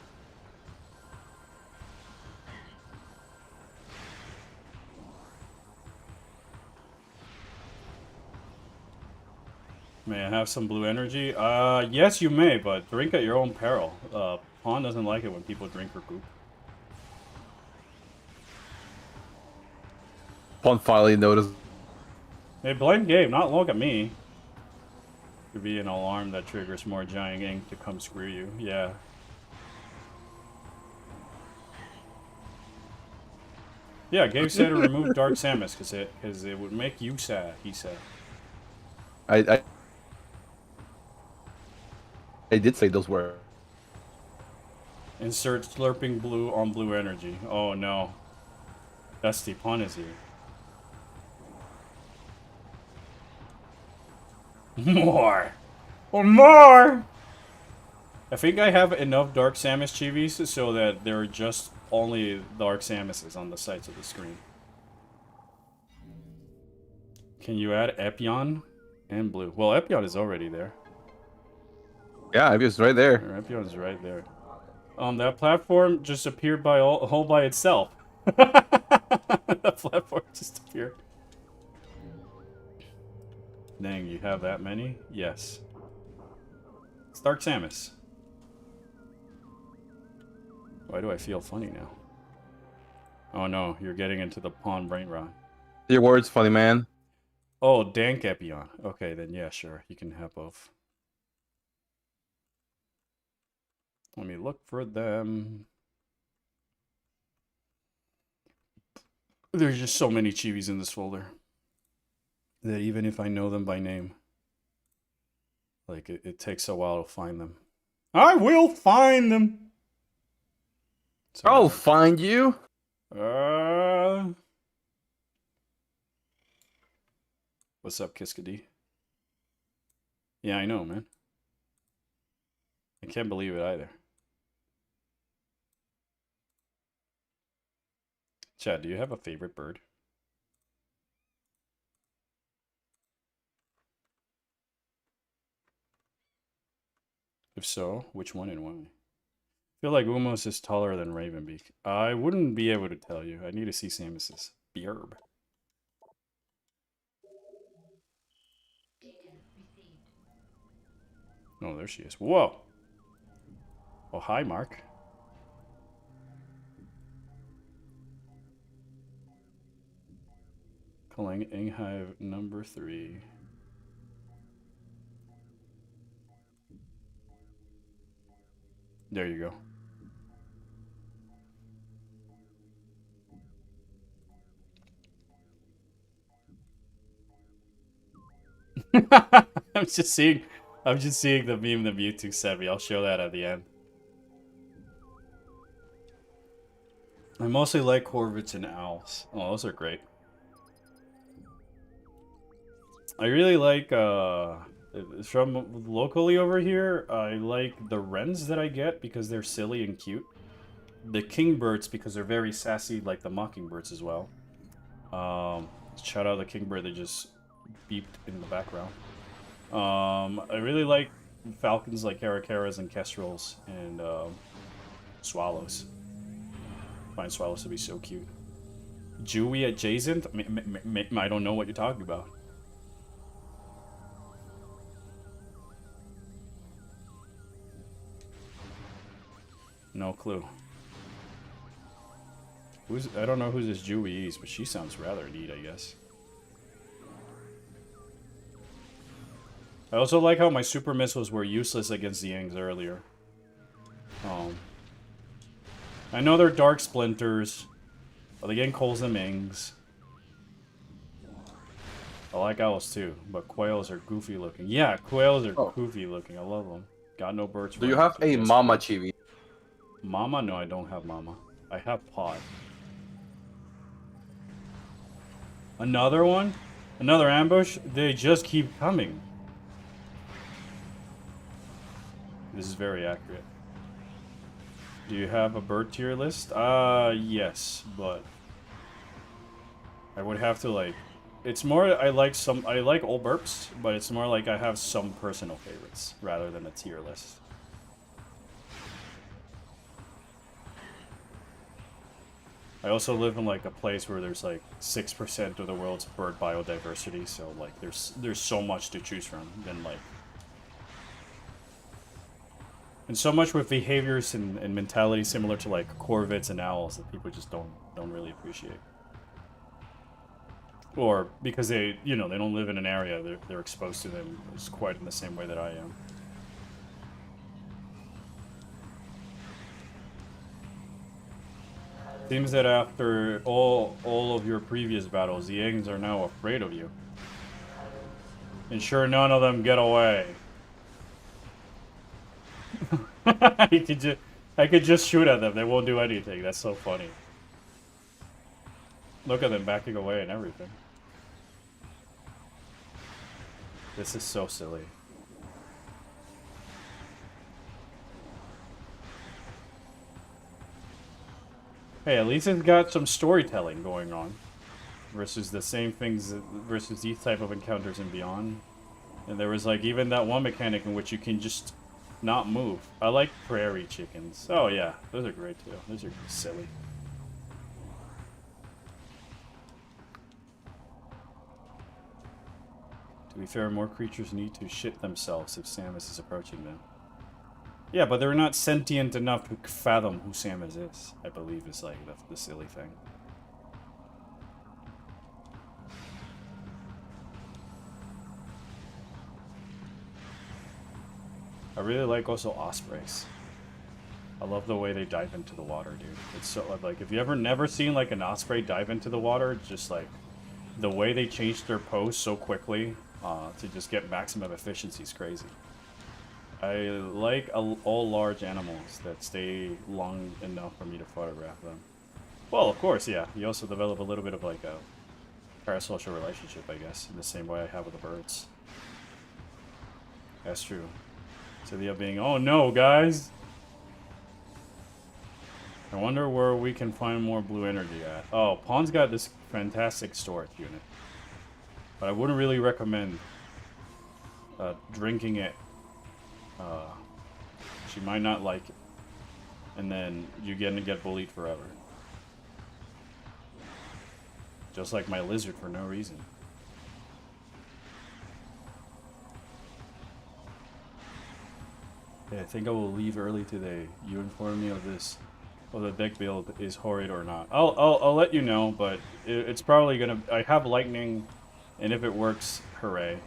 May I have some blue energy? Yes, you may, but drink at your own peril. Pawn doesn't like it when people drink her goop. Pawn finally noticed. Hey, blame Gabe, not look at me. Could be an alarm that triggers more giant ink to come screw you. Yeah. Yeah, Gabe said to remove Dark Samus because it would make you sad, he said. I did say those words. Insert slurping blue on blue energy. Oh no. Dusty Pawn is here. More! Or more! I think I have enough Dark Samus chivis so that there are just only Dark Samuses on the sides of the screen. Can you add Epion and blue? Well, Epion is already there. Yeah, it's right there. Epion is right there. That platform just appeared by all by itself. That platform just appeared. Dang, you have that many? Yes. It's Dark Samus. Why do I feel funny now? Oh no, you're getting into the pawn brain rot. Your words, funny man. Oh, Dank Epion. Okay, then yeah, sure. You can have both. Let me look for them. There's just so many chibis in this folder that even if I know them by name, like it takes a while to find them. I will find them. So, I'll find you. What's up, Kiskadi? Yeah, I know, man. I can't believe it either. Chad, do you have a favorite bird? If so, which one and why? I feel like Umos is taller than Ravenbeak. I wouldn't be able to tell you. I need to see Samus's beard. Oh, there she is. Whoa! Oh, hi, Mark. Calling Inghive number 3. There you go. I'm just seeing the meme that Mewtwo sent me. I'll show that at the end. I mostly like Corvids and Owls. Oh, those are great. I really like from locally over here, I like the wrens that I get because they're silly and cute. The kingbirds because they're very sassy, like the mockingbirds as well. Shout out the kingbird that just beeped in the background. I really like falcons like caracaras and kestrels and swallows. I find swallows to be so cute. Jewy adjacent? I don't know what you're talking about. No clue. I don't know who this Jewy is, but she sounds rather neat, I guess. I also like how my super missiles were useless against the Yangs earlier. I know they're dark splinters, but the gang calls them Ings. I like owls too, but quails are goofy looking. Yeah, quails are goofy looking. I love them. Got no birds. Do you have a Mama Chibi? Mama? No, I don't have Mama. I have Pod. Another one? Another ambush? They just keep coming. This is very accurate. Do you have a bird tier list? Yes, but I would have to like. It's more I like all burps, but it's more like I have some personal favorites rather than a tier list. I also live in like a place where there's like 6% of the world's bird biodiversity, so like there's so much to choose from. Then like, and so much with behaviors and mentality similar to like corvids and owls that people just don't really appreciate. Or because they, you know, they don't live in an area, they're exposed to them as quite in the same way that I am. Seems that after all of your previous battles, the Yangs are now afraid of you. Ensure none of them get away. I could just shoot at them. They won't do anything. That's so funny. Look at them backing away and everything. This is so silly. Hey, at least it's got some storytelling going on. Versus the same things, versus these type of encounters and beyond. And there was like even that one mechanic in which you can just not move. I like prairie chickens. Oh yeah, those are great too. Those are silly. To be fair, more creatures need to shit themselves if Samus is approaching them. Yeah, but they're not sentient enough to fathom who Samus is, I believe is like the silly thing. I really like also ospreys. I love the way they dive into the water, dude. It's so like if you ever never seen like an osprey dive into the water, just like the way they change their pose so quickly to just get maximum efficiency is crazy. I like all large animals that stay long enough for me to photograph them. Well, of course, yeah. You also develop a little bit of like a parasocial relationship, I guess, in the same way I have with the birds. That's true. So the being, oh no, guys! I wonder where we can find more blue energy at. Oh, Pawn's got this fantastic storage unit. But I wouldn't really recommend drinking it. She might not like it. And then you're gonna get bullied forever. Just like my lizard for no reason. Yeah, I think I will leave early today. You inform me of this. Whether the deck build is horrid or not. I'll let you know, but it's probably gonna. I have lightning, and if it works, hooray!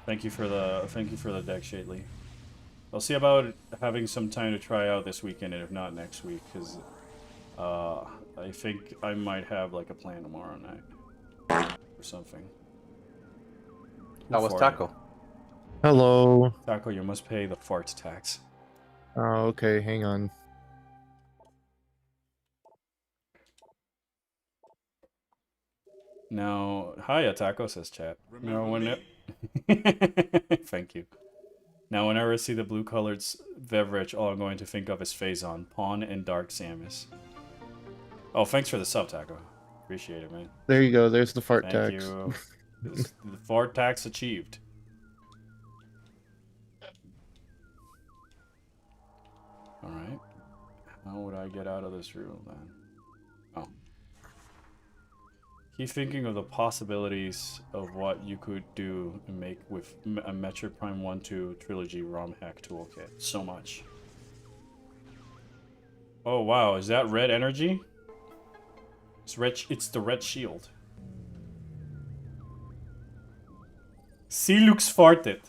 Thank you for the deck, Shadley. I'll see about having some time to try out this weekend, and if not next week, because I think I might have like a plan tomorrow night or something. That was Taco. Hello. Taco, you must pay the fart tax. Oh, okay, hang on. Now, hiya, Taco, says chat. No, when Thank you. Now, whenever I see the blue-colored beverage, all I'm going to think of is Phazon, Pawn, and Dark Samus. Oh, thanks for the sub, Taco. Appreciate it, man. There you go. There's the fart Thank tax. you. The fart tax achieved. Alright. How would I get out of this room, then? Oh. Keep thinking of the possibilities of what you could do and make with a Metroid Prime 1-2 Trilogy ROM hack toolkit. So much. Oh wow, is that red energy? It's the red shield. Silux farted.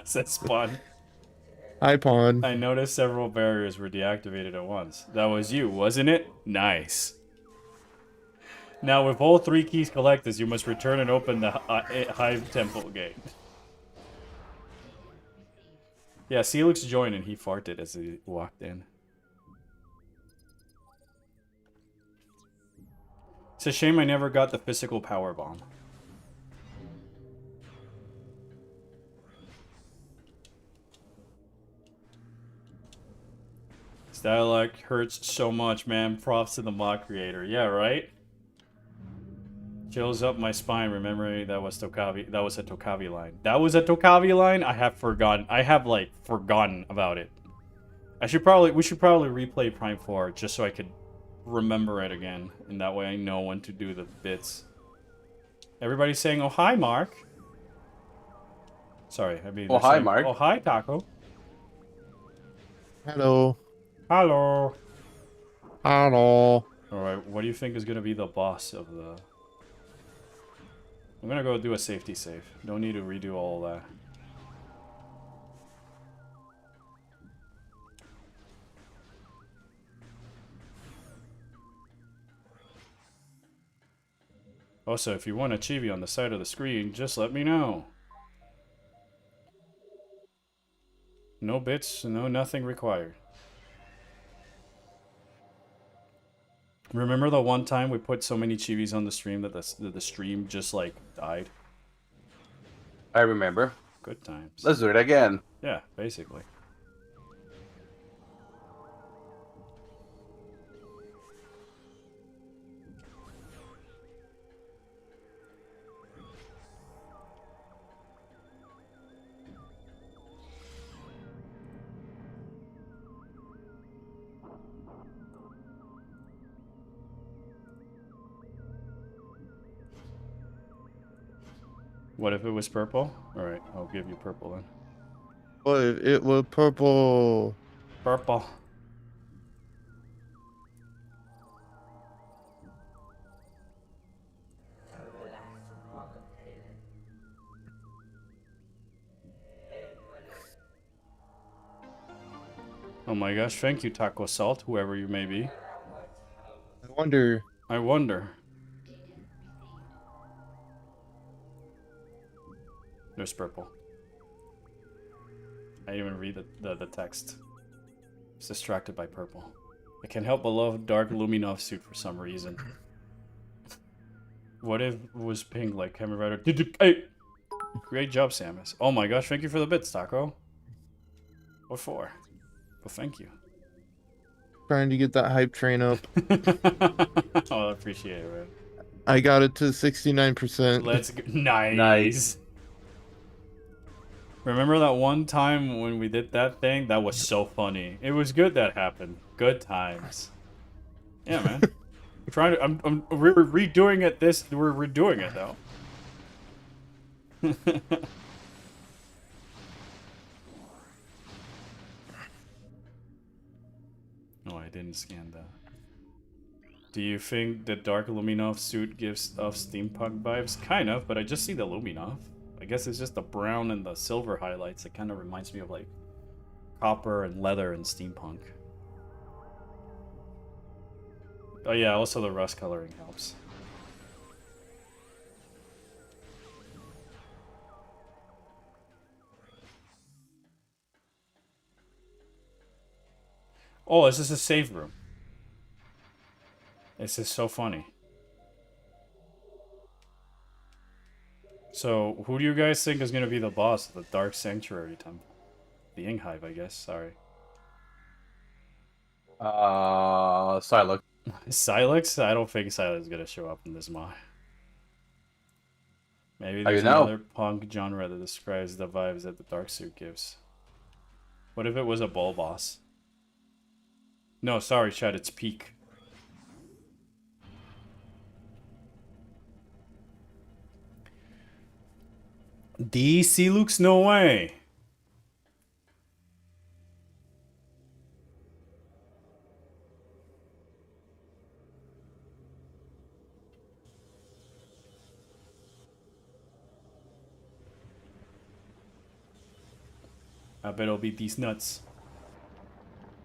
Says Spawn. Hi, Pawn. I noticed several barriers were deactivated at once. That was you, wasn't it? Nice. Now, with all 3 keys collected, you must return and open the Hive Temple gate. Yeah, Celix joined and he farted as he walked in. It's a shame I never got the physical power bomb. Dialect hurts so much, man. Props to the mod creator. Yeah, right? Chills up my spine remembering that was Tokavi. That was a Tokavi line. That was a Tokavi line? I have forgotten. I have, like, forgotten about it. We should probably replay Prime 4 just so I could remember it again, and that way I know when to do the bits. Everybody's saying, "Oh hi, Mark." Sorry, I mean. Oh hi, saying, Mark. Oh hi, Taco. Hello. Hello. Hello. Alright, what do you think is gonna be the boss of the... I'm gonna go do a safety save. No need to redo all that. Also, if you want a chibi on the side of the screen, just let me know. No bits, no nothing required. Remember the one time we put so many chibis on the stream that the stream just like died? I remember. Good times. Let's do it again. Yeah, basically. What if it was purple? Alright, I'll give you purple then. What if it was purple? Purple. Oh my gosh, thank you, Taco Salt, whoever you may be. I wonder. I wonder. There's purple. I didn't even read the text. I was distracted by purple. I can't help but love dark Luminov suit for some reason. What if it was pink like Kamen Rider? Hey! Great job, Samus. Oh my gosh, thank you for the bits, Taco. What for? Well, thank you. Trying to get that hype train up. Oh, I appreciate it, man. I got it to 69%. Let's go. Nice. Nice. Remember that one time when we did that thing? That was so funny. It was good that happened. Good times. Yeah, man. I'm trying to. We're redoing it. We're redoing it though. No, I didn't scan that. Do you think the dark Luminov suit gives off steampunk vibes? Kind of, but I just see the Luminov. I guess it's just the brown and the silver highlights. It kind of reminds me of like copper and leather and steampunk. Oh yeah, also the rust coloring helps. Oh, this is a save room. This is so funny. So, who do you guys think is going to be the boss of the Dark Sanctuary Temple? The Inghive, I guess. Sorry. Psylocke. Silex? I don't think Silex is going to show up in this mod. Maybe How there's you know? another punk genre that describes the vibes that the Dark Suit gives. What if it was a ball boss? No, sorry, Chad, it's Peak. DC looks no way. I bet it'll be these nuts.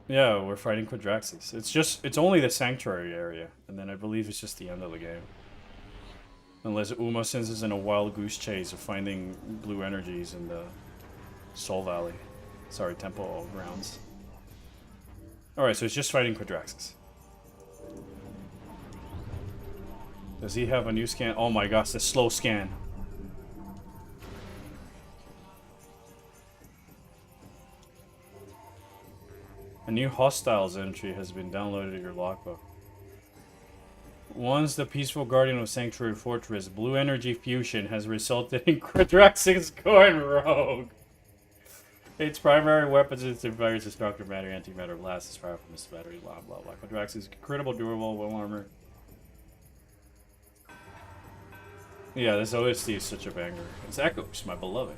Yeah, we're fighting Quadraxis. It's only the Sanctuary area, and then I believe it's just the end of the game. Unless Uma sends us in a wild goose chase of finding blue energies in the Soul Valley. Sorry, Temple grounds. Alright, so it's just fighting Quadraxis. Does he have a new scan? Oh my gosh, the slow scan. A new Hostiles entry has been downloaded to your logbook. Once the peaceful guardian of Sanctuary Fortress, blue energy fusion has resulted in Quadraxis going rogue. Its primary weapons is fires destructive matter, antimatter blast, is fire from its battery, blah blah blah. Quadrax is critical, durable, well armored. Yeah, this OST is such a banger. It's Echoes, my beloved.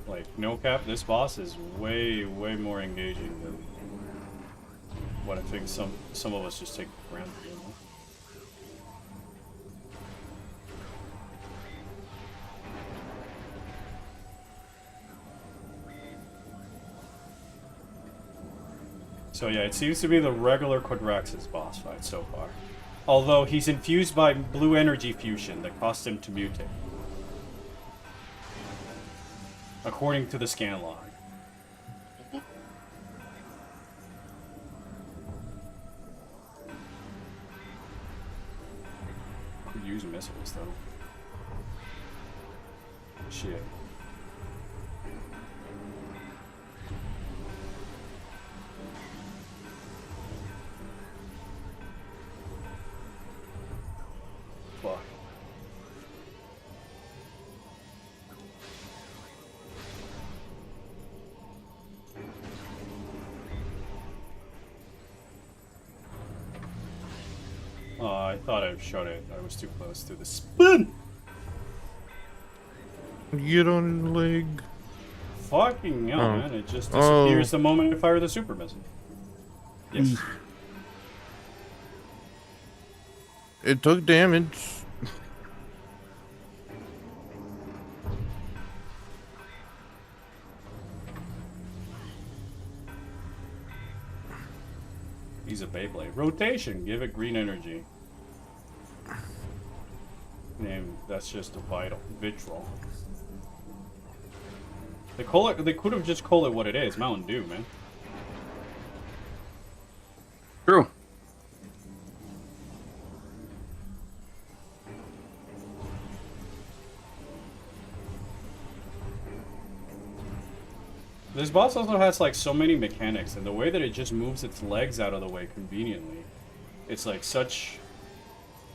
Like, no cap, this boss is way more engaging than what I think some of us just take for granted, you know? So yeah, it seems to be the regular Quadrax's boss fight so far. Although he's infused by blue energy fusion that caused him to mutate. According to the scan log. Could use missiles though. Shit. Fuck. I thought I shot it. I was too close to the spin. Get on leg. Fucking hell, man. It just disappears the moment I fire the super missile. Yes. It took damage. He's a Beyblade. Rotation. Give it green energy. Name. That's just a vital. Vitrol. They call it. They could have just called it what it is. Mountain Dew, man. True. This boss also has like so many mechanics, and the way that it just moves its legs out of the way conveniently, it's like such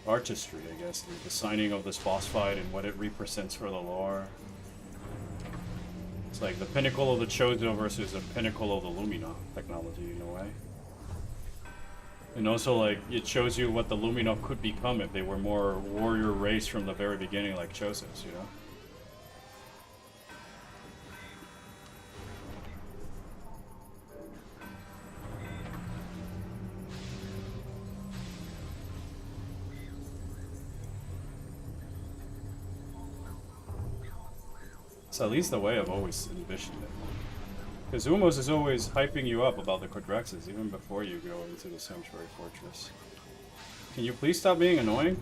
artistry, I guess, the designing of this boss fight and what it represents for the lore. It's like the pinnacle of the Chozo versus the pinnacle of the Lumina technology in a way. And also, like, it shows you what the Lumina could become if they were more warrior race from the very beginning, like Chozos, you know? It's at least the way I've always envisioned it. Because Umos is always hyping you up about the Quadraxes even before you go into the Sanctuary Fortress. Can you please stop being annoying?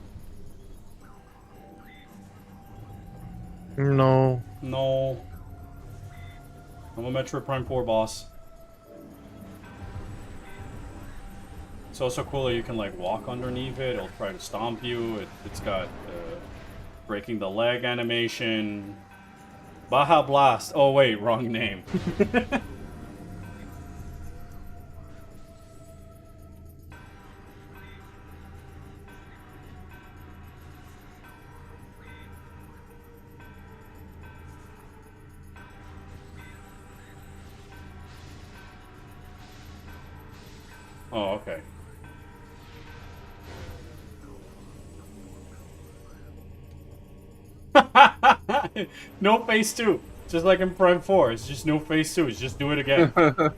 No. No. I'm a Metro Prime 4 boss. It's also cool that you can like walk underneath it. It'll try to stomp you. It's got breaking the leg animation. Baja Blast. Oh wait, wrong name. Oh, okay. No phase 2. Just like in Prime 4. It's just no phase 2. It's just do it again. That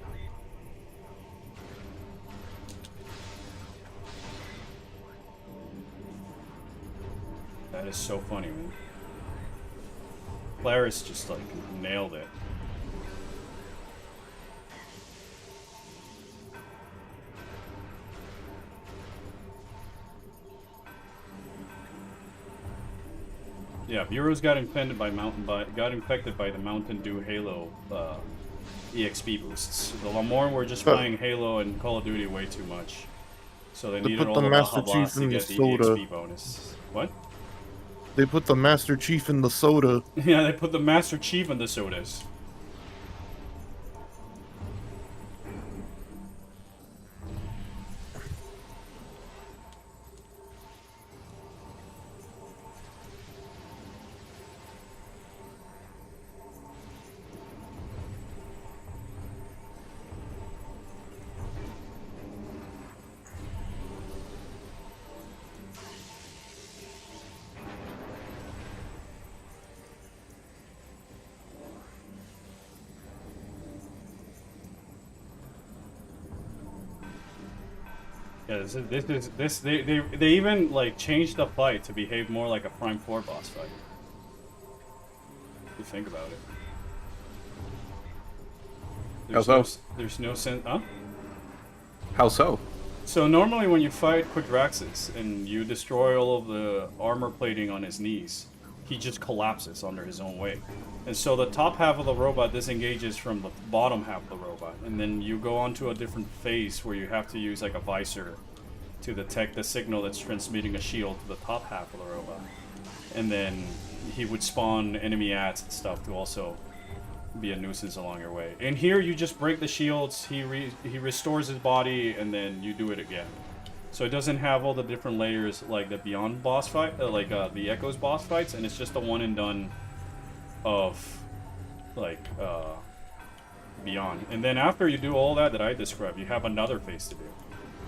is so funny, man. Claris just like nailed it. Yeah, Bureaus got infected by the Mountain Dew Halo EXP boosts. The Lamorne were just playing Halo and Call of Duty way too much, so they needed all the Baja Blast to get the EXP bonus. What? They put the Master Chief in the soda. Yeah, they put the Master Chief in the sodas. Yeah, they even like changed the fight to behave more like a Prime 4 boss fight. If you think about it. How so? There's no sense, huh? How so? So normally when you fight Quadraxis and you destroy all of the armor plating on his knees, he just collapses under his own weight. And so the top half of the robot disengages from the bottom half of the robot, and then you go on to a different phase where you have to use like a visor to detect the signal that's transmitting a shield to the top half of the robot. And then he would spawn enemy ads and stuff to also be a nuisance along your way. And here you just break the shields, he restores his body, and then you do it again. So it doesn't have all the different layers like the Beyond boss fight, the Echoes boss fights, and it's just a one and done of like Beyond. And then after you do all that I described, you have another phase to do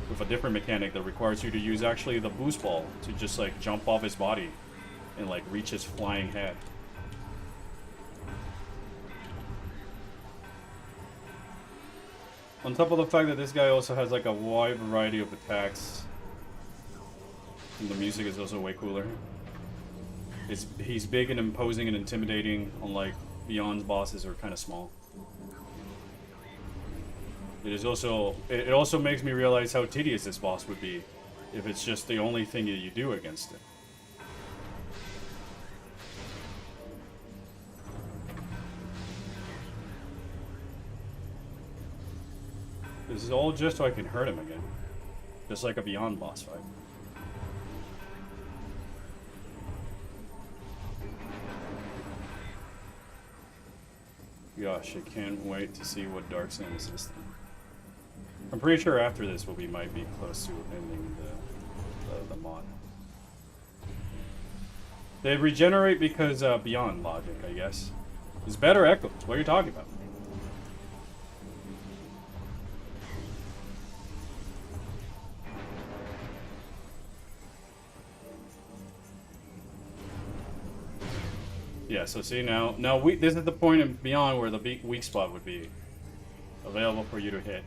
with a different mechanic that requires you to use actually the boost ball to just like jump off his body and like reach his flying head. On top of the fact that this guy also has like a wide variety of attacks, and the music is also way cooler. He's big and imposing and intimidating, unlike Beyond's bosses are kind of small. It also makes me realize how tedious this boss would be if it's just the only thing that you do against it. This is all just so I can hurt him again. Just like a Beyond boss fight. Gosh, I can't wait to see what Dark Samus is this time. I'm pretty sure after this we might be close to ending the mod. They regenerate because Beyond logic, I guess. It's better Echoes. What are you talking about? Yeah, so see now this is the point in Beyond where the weak spot would be available for you to hit.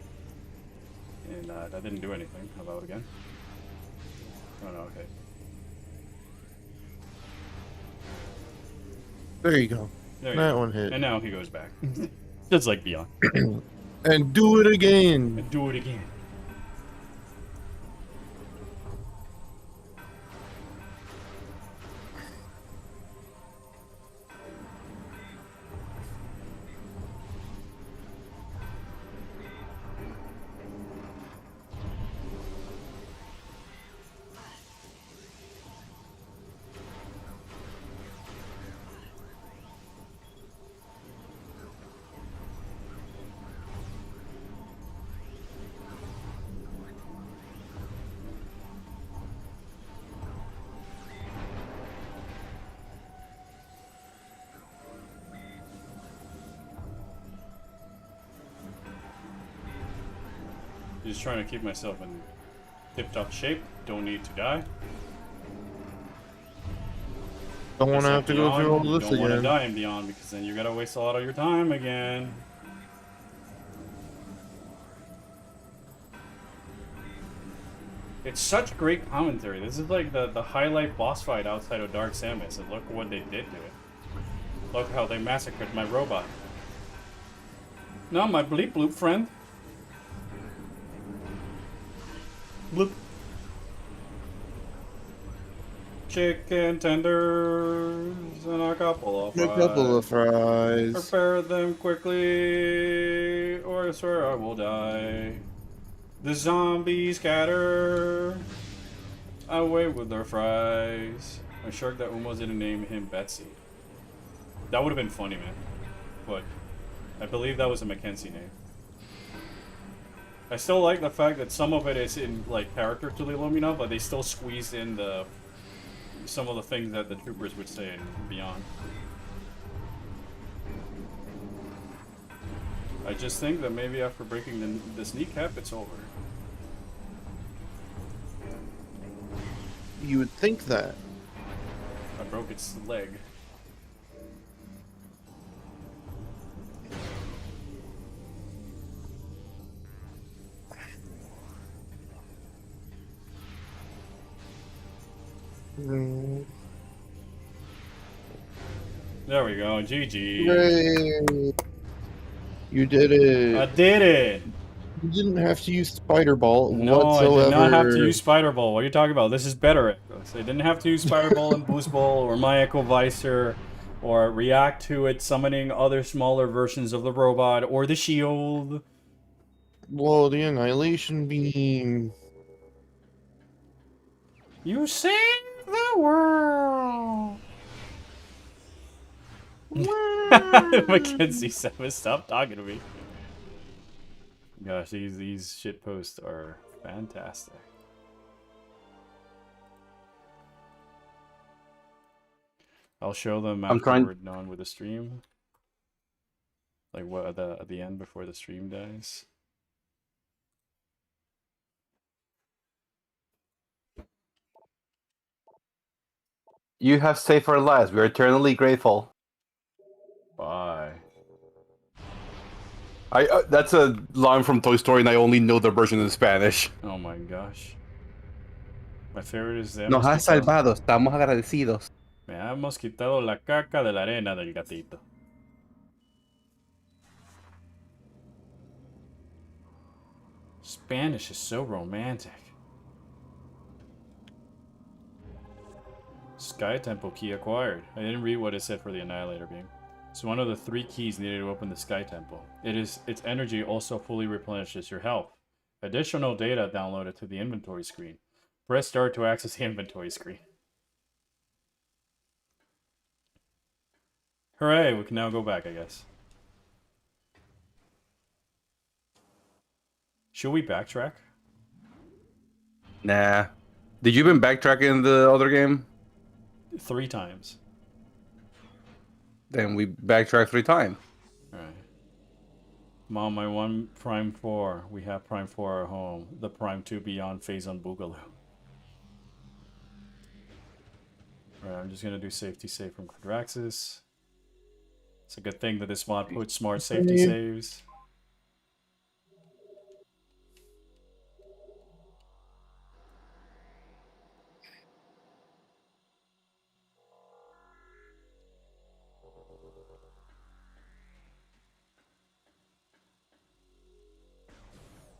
And that didn't do anything. How about again? Oh no, okay. There you go. There you That go. one hit. And now he goes back. Just like Beyond. And do it again. And do it again. Just trying to keep myself in tip-top shape. Don't need to die. Don't want to have to go through all this Don't want to again. die in Beyond because then you gotta waste a lot of your time again. It's such great commentary. This is like the highlight boss fight outside of Dark Samus, and look what they did to it. Look how they massacred my robot. No, my bleep bloop friend. Bloop. Chicken tenders and a couple of fries. A couple of fries. Prepare them quickly, or I swear I will die. The zombies scatter away with their fries. I'm shocked that Umos didn't name him Betsy. That would have been funny, man. But I believe that was a Mackenzie name. I still like the fact that some of it is in like character to the Illumina, but they still squeezed in some of the things that the troopers would say and beyond. I just think that maybe after breaking this kneecap, it's over. You would think that. I broke its leg. There we go, GG. Hooray! You did it. I did it! You didn't have to use Spider Ball No, whatsoever. I did not have to use Spider Ball. What are you talking about? This is better. I didn't have to use Spider Ball and Boost Ball or my Echo Visor or react to it summoning other smaller versions of the robot or the shield. Whoa, the Annihilation Beam. You saved the world! Mackenzie said, stop talking to me. Gosh, these shit posts are fantastic. I'll show them after we're done with the stream. Like what at the end before the stream dies. You have saved our lives. We are eternally grateful. Bye. That's a line from Toy Story, and I only know the version in Spanish. Oh my gosh. My favorite is Nos has salvado. Estamos agradecidos. Me hemos quitado la caca de la arena del gatito. Spanish is so romantic. Sky Temple key acquired. I didn't read what it said for the Annihilator beam. It's one of the 3 keys needed to open the Sky Temple. Its energy also fully replenishes your health. Additional data downloaded to the inventory screen. Press start to access the inventory screen. Hooray, we can now go back, I guess. Should we backtrack? Nah. Did you even backtrack in the other game? 3 times. Then we backtrack 3 times. Alright. Mom, my 1 Prime 4. We have Prime 4 at home. The Prime 2 Beyond phase on Boogaloo. Alright, I'm just gonna do safety save from Quadraxis. It's a good thing that this mod puts smart safety saves.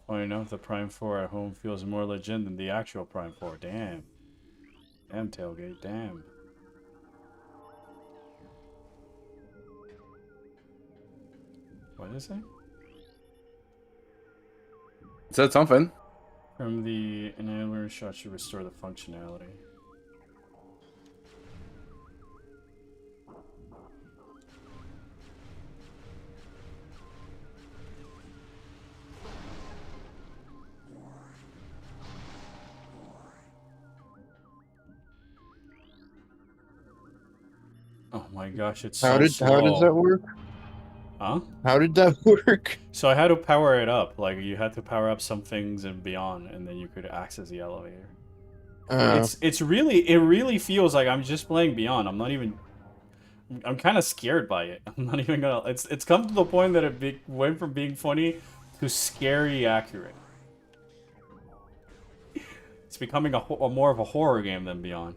Funny enough, the Prime 4 at home feels more legit than the actual Prime 4. Damn. Damn, Tailgate. Damn. What did it say? It said something. From the Annihilator shot should restore the functionality. Oh my gosh, it's so slow. How does that work? Huh? How did that work? So I had to power it up. Like, you had to power up some things and beyond, and then you could access the elevator. It really feels like I'm just playing Beyond. I'm kind of scared by it. I'm not even gonna. It's come to the point that it went from being funny to scary accurate. It's becoming a more of a horror game than Beyond.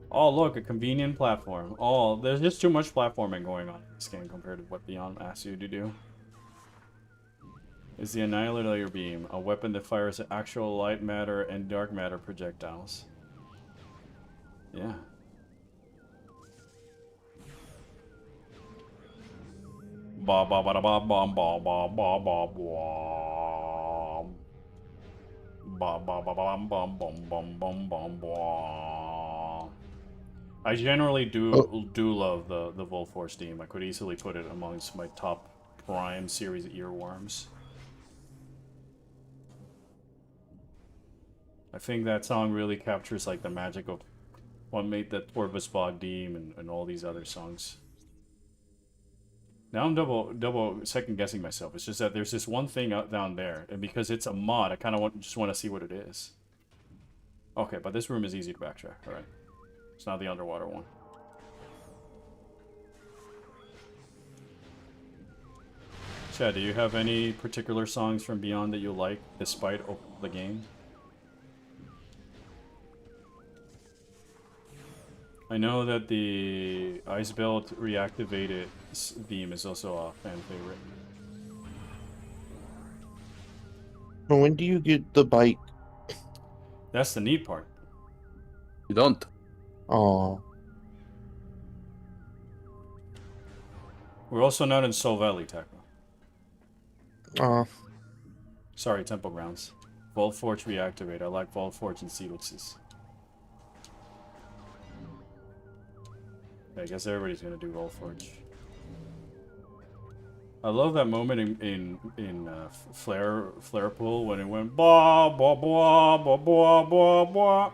Oh, look, a convenient platform. Oh, there's just too much platforming going on in this game compared to what Beyond asks you to do. Is the Annihilator beam a weapon that fires actual light matter and dark matter projectiles? Yeah. Ba ba ba da ba bum ba ba ba ba bum. Ba ba ba bum bum bum bum bum bum bum. I generally Oh. do love the Volforce theme. I could easily put it amongst my top Prime series earworms. I think that song really captures like the magic of what made that Orvis Bog theme and all these other songs. Now I'm double second guessing myself. It's just that there's this one thing out down there, and because it's a mod, I kind of just want to see what it is. Okay, but this room is easy to backtrack. All right, it's not the underwater one. Chad, do you have any particular songs from Beyond that you like, despite the game? I know that the Ice Belt reactivated theme is also a fan favorite. Well, when do you get the bike? That's the neat part. You don't. Oh. We're also not in Soul Valley, Taco. Sorry, Temple Grounds. Vault Forge reactivate. I like Vault Forge and Seedlixes. I guess everybody's gonna do Vault Forge. I love that moment in Flare Pool when it went ba ba ba ba ba ba ba.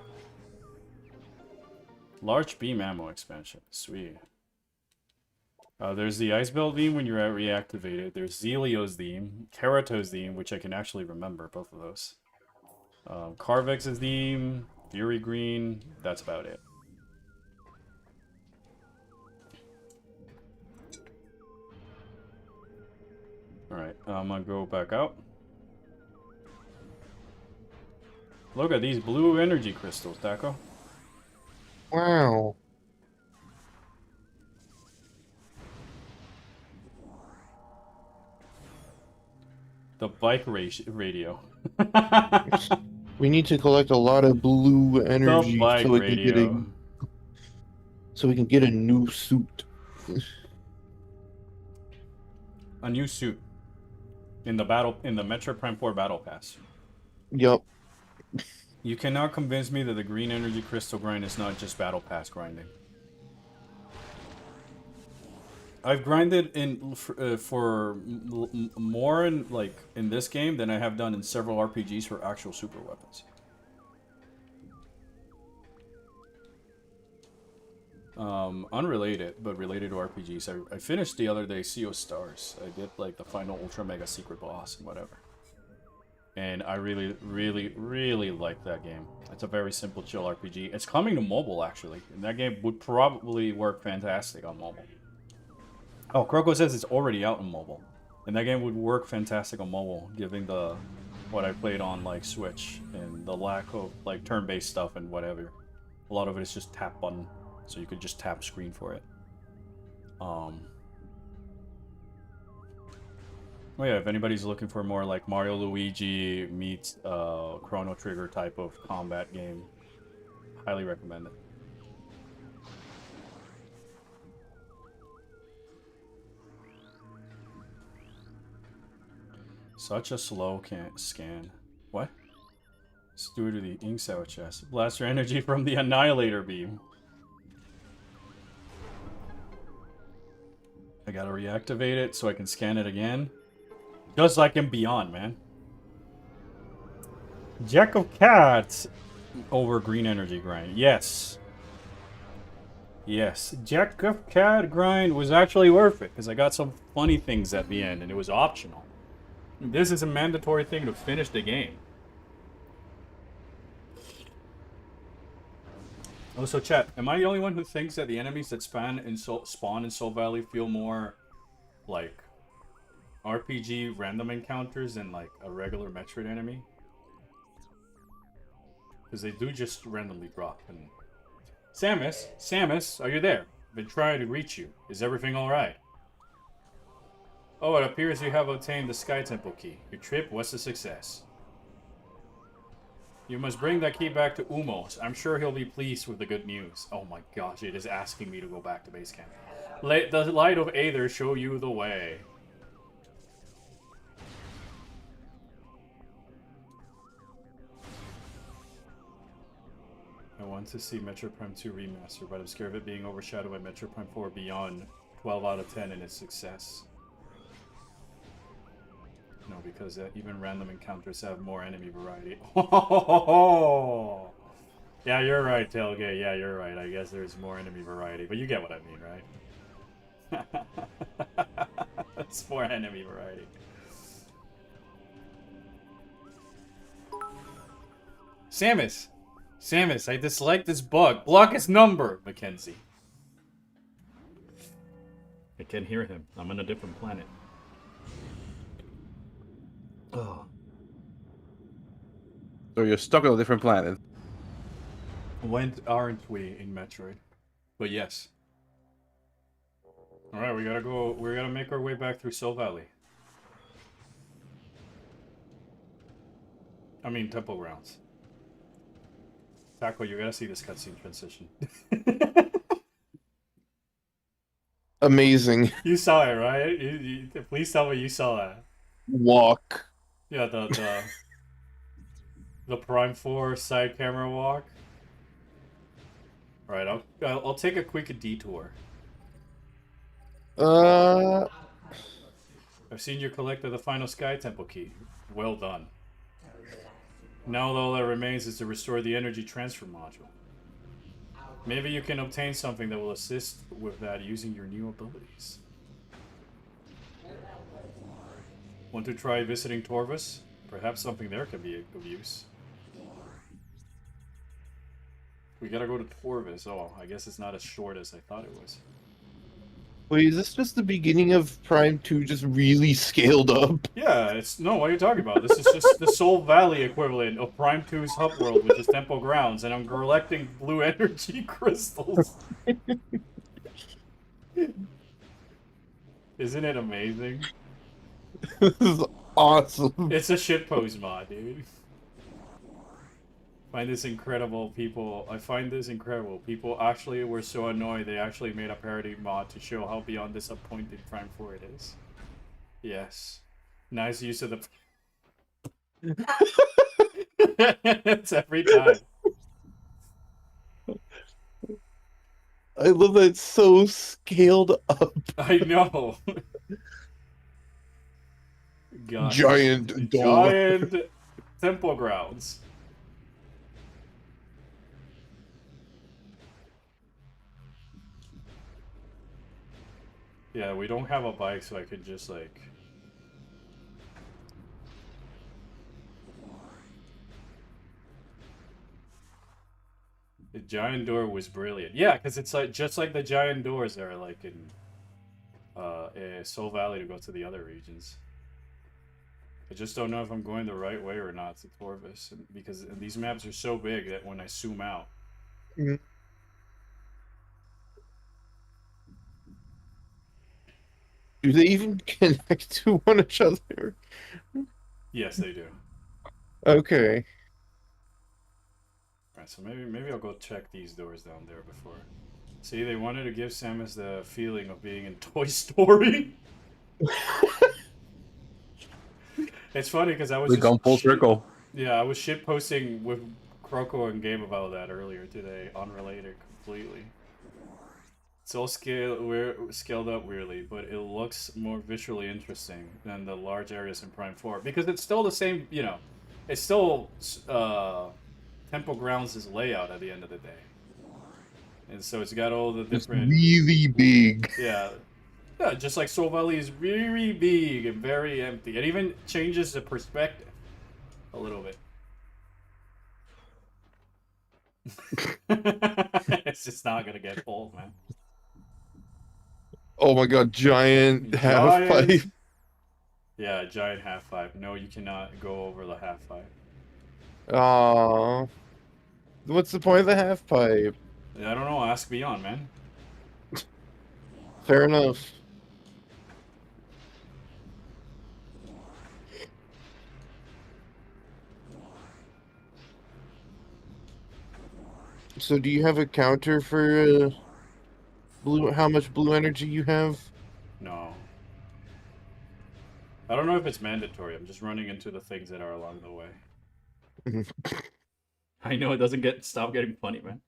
Large beam ammo expansion, sweet. There's the Ice Belt theme when you're reactivated. There's Zelio's theme, Kerato's theme, which I can actually remember both of those. Carvex's theme, Fury Green. That's about it. Alright, I'm gonna go back out. Look at these blue energy crystals, Taco. Wow. The bike radio. We need to collect a lot of blue energy bike so we radio. can get a new suit. A new suit. In the Metro Prime 4 Battle Pass. Yup. You cannot convince me that the green energy crystal grind is not just Battle Pass grinding. I've grinded in for more in this game than I have done in several RPGs for actual super weapons. Unrelated, but related to RPGs. I finished the other day Sea of Stars. I did like the final Ultra Mega Secret Boss and whatever. And I really, really, really like that game. It's a very simple, chill RPG. It's coming to mobile, actually. And that game would probably work fantastic on mobile. Oh, Kroko says it's already out on mobile. And that game would work fantastic on mobile, given what I played on, like, Switch. And the lack of, like, turn-based stuff and whatever. A lot of it is just tap button. So you could just tap screen for it. Oh yeah, if anybody's looking for more like Mario Luigi meets Chrono Trigger type of combat game, highly recommend it. Such a slow scan. What? It's due to the ink cell chest. Blaster energy from the Annihilator beam. I gotta reactivate it so I can scan it again. Just like in Beyond, man. Jack of Cats over green energy grind. Yes. Yes. Jack of Cat grind was actually worth it because I got some funny things at the end and it was optional. This is a mandatory thing to finish the game. Oh, so chat, am I the only one who thinks that the enemies that spawn in Soul Valley feel more like RPG random encounters than like a regular Metroid enemy? Because they do just randomly drop. And Samus, are you there? Been trying to reach you. Is everything alright? Oh, it appears you have obtained the Sky Temple key. Your trip was a success. You must bring that key back to Umos. I'm sure he'll be pleased with the good news. Oh my gosh, it is asking me to go back to base camp. Let the light of Aether show you the way. want to see Metroid Prime 2 remaster, but I'm scared of it being overshadowed by Metroid Prime 4 Beyond. 12 out of 10 in its success. No, because even random encounters have more enemy variety. Yeah, you're right, Tailgate. Yeah, you're right. I guess there's more enemy variety, but you get what I mean, right? It's more enemy variety. Samus! Samus, I dislike this bug. Block his number, Mackenzie. I can't hear him. I'm on a different planet. Oh. So you're stuck on a different planet. When aren't we in Metroid? But yes. Alright, we gotta go. We gotta make our way back through Soul Valley. I mean, Temple Grounds. Taco, you gotta see this cutscene transition. Amazing. You saw it, right? Please tell me you saw that. Walk. Yeah, the Prime 4 side camera walk. All right, I'll take a quick detour. I've seen you collected the final Sky Temple key. Well done. Now all that remains is to restore the energy transfer module. Maybe you can obtain something that will assist with that using your new abilities. Want to try visiting Torvus? Perhaps something there can be of use. We gotta go to Torvus. Oh, I guess it's not as short as I thought it was. Wait, is this just the beginning of Prime 2 just really scaled up? Yeah, it's... No, what are you talking about? This is just the Soul Valley equivalent of Prime 2's hub world, which is Temple Grounds, and I'm collecting blue energy crystals. Isn't it amazing? This is awesome. It's a shitpost mod, dude. I find this incredible. People actually were so annoyed they actually made a parody mod to show how beyond disappointed Prime 4 it is. Yes. Nice use of the... It's every time. I love that it's so scaled up. I know. God. Giant door. Giant Temple Grounds. Yeah, we don't have a bike, so I could just, like... The giant door was brilliant. Yeah, because it's like just like the giant doors that are like in Soul Valley to go to the other regions. I just don't know if I'm going the right way or not to Torvus, because these maps are so big that when I zoom out... Mm. Do they even connect to one another? Yes, they do. Okay. Alright, so maybe I'll go check these doors down there before. See, they wanted to give Samus the feeling of being in Toy Story. It's funny because I was We've gone full circle. Yeah, I was shit posting with Croco and Gabe about that earlier today, unrelated completely. It's all scaled up weirdly, but it looks more visually interesting than the large areas in Prime 4 because it's still the same, you know, it's still Temple Grounds' layout at the end of the day. And so it's got all the different... It's really big. Yeah. Yeah, just like Soul Valley is really big and very empty. It even changes the perspective a little bit. It's just not gonna get full, man. Oh my god, giant half pipe. Yeah, giant half pipe. No, you cannot go over the half pipe. Aww. What's the point of the half pipe? I don't know, ask Beyond, man. Fair enough. So do you have a counter for blue? How much blue energy you have? No. I don't know if it's mandatory. I'm just running into the things that are along the way. I know it doesn't stop getting funny, man.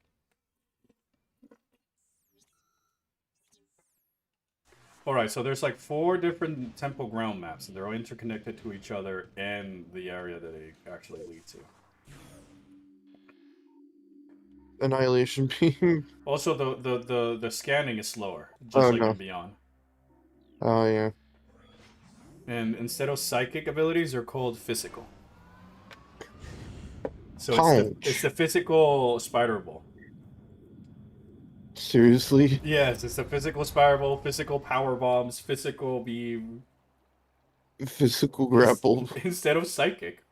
Alright, so there's like 4 different temple ground maps, and they're all interconnected to each other and the area that they actually lead to. Annihilation beam. Also, the scanning is slower, just Oh, like no. in Beyond. Oh, yeah. And instead of psychic abilities, they're called physical. So it's Punch. the physical spider ball. Seriously? Yes, it's the physical spider ball, physical power bombs, physical beam. Physical grapple. Instead of psychic.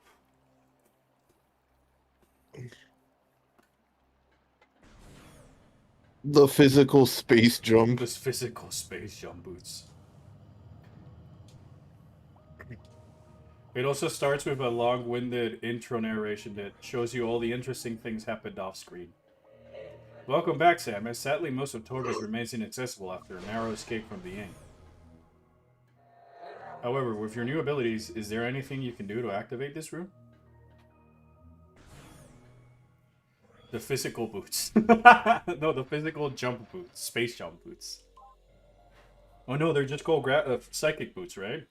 The physical space jump. This physical space jump boots. It also starts with a long-winded intro narration that shows you all the interesting things happened off-screen. Welcome back, Sam. As sadly, most of Torvus remains inaccessible after a narrow escape from the inn. However, with your new abilities, is there anything you can do to activate this room? The physical boots. No, the physical jump boots. Space jump boots. Oh no, they're just called psychic boots, right?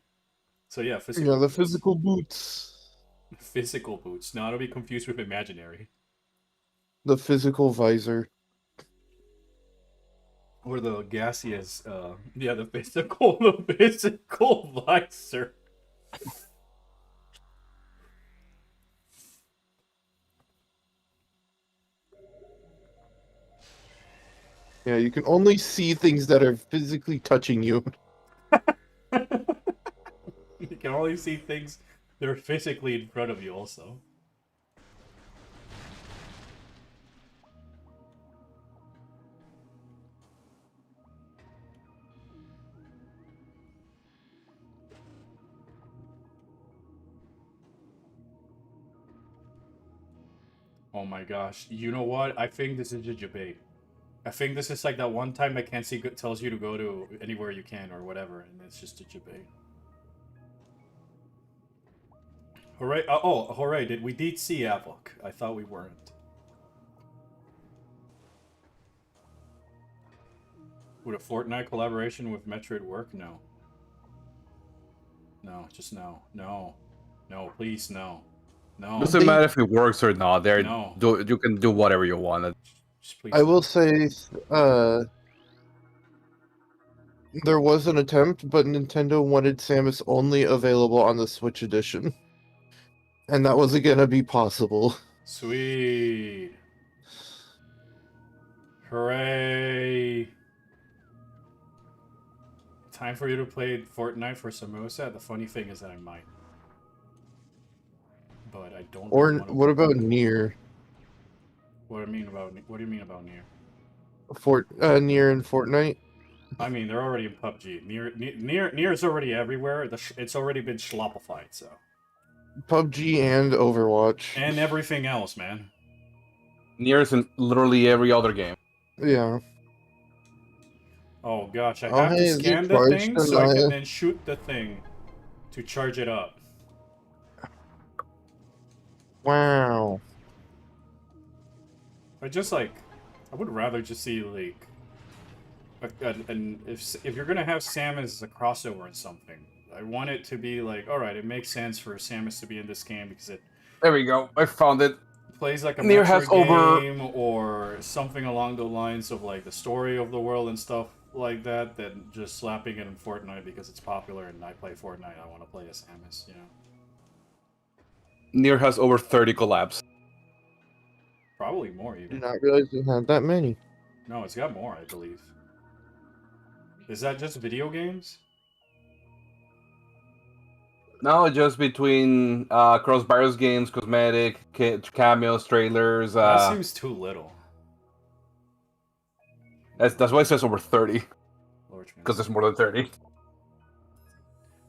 So yeah, physical Yeah, the boots. physical boots. Physical boots. Not to be confused with imaginary. The physical visor. Or the gaseous, yeah, the physical visor. Yeah, you can only see things that are physically touching you. You can only see things that are physically in front of you also. Oh my gosh. You know what? I think this is a debate. I think this is like that one time that Kenzie tells you to go to anywhere you can or whatever, and it's just a debate. Hooray. Oh, hooray. We did see Avok. I thought we weren't. Would a Fortnite collaboration with Metroid work? No. No, just no. No. No, please, no. No. Doesn't matter if it works or not. There, No. you can do whatever you want. Just please. I will say, there was an attempt, but Nintendo wanted Samus only available on the Switch edition. And that wasn't gonna be possible. Sweet. Hooray. Time for you to play Fortnite for Samosa? The funny thing is that I might. But I don't Or really want to. what about Nier? What do you mean about Nier? Nier and Fortnite? I mean, they're already in PUBG. Nier is already everywhere. It's already been schloppified, so. PUBG and Overwatch. And everything else, man. Near's in literally every other game. Yeah. Oh gosh, I Oh, have hey, to is it scan the charged thing so I can tonight? then shoot the thing to charge it up. Wow. I would rather just see like, if you're gonna have Samus as a crossover in something, I want it to be like, all right, it makes sense for Samus to be in this game because it There we go. I found it. plays like a Nier Metro has over- game or something along the lines of like the story of the world and stuff like that, than just slapping it in Fortnite because it's popular and I play Fortnite. I want to play as Samus, you know. Nier has over 30 collabs. Probably more even. Did not realize it had that many. No, it's got more, I believe. Is that just video games? No, just between cross various games, cosmetic, cameos, trailers. That seems too little. That's why it says over 30. Lord, Because there's more than 30.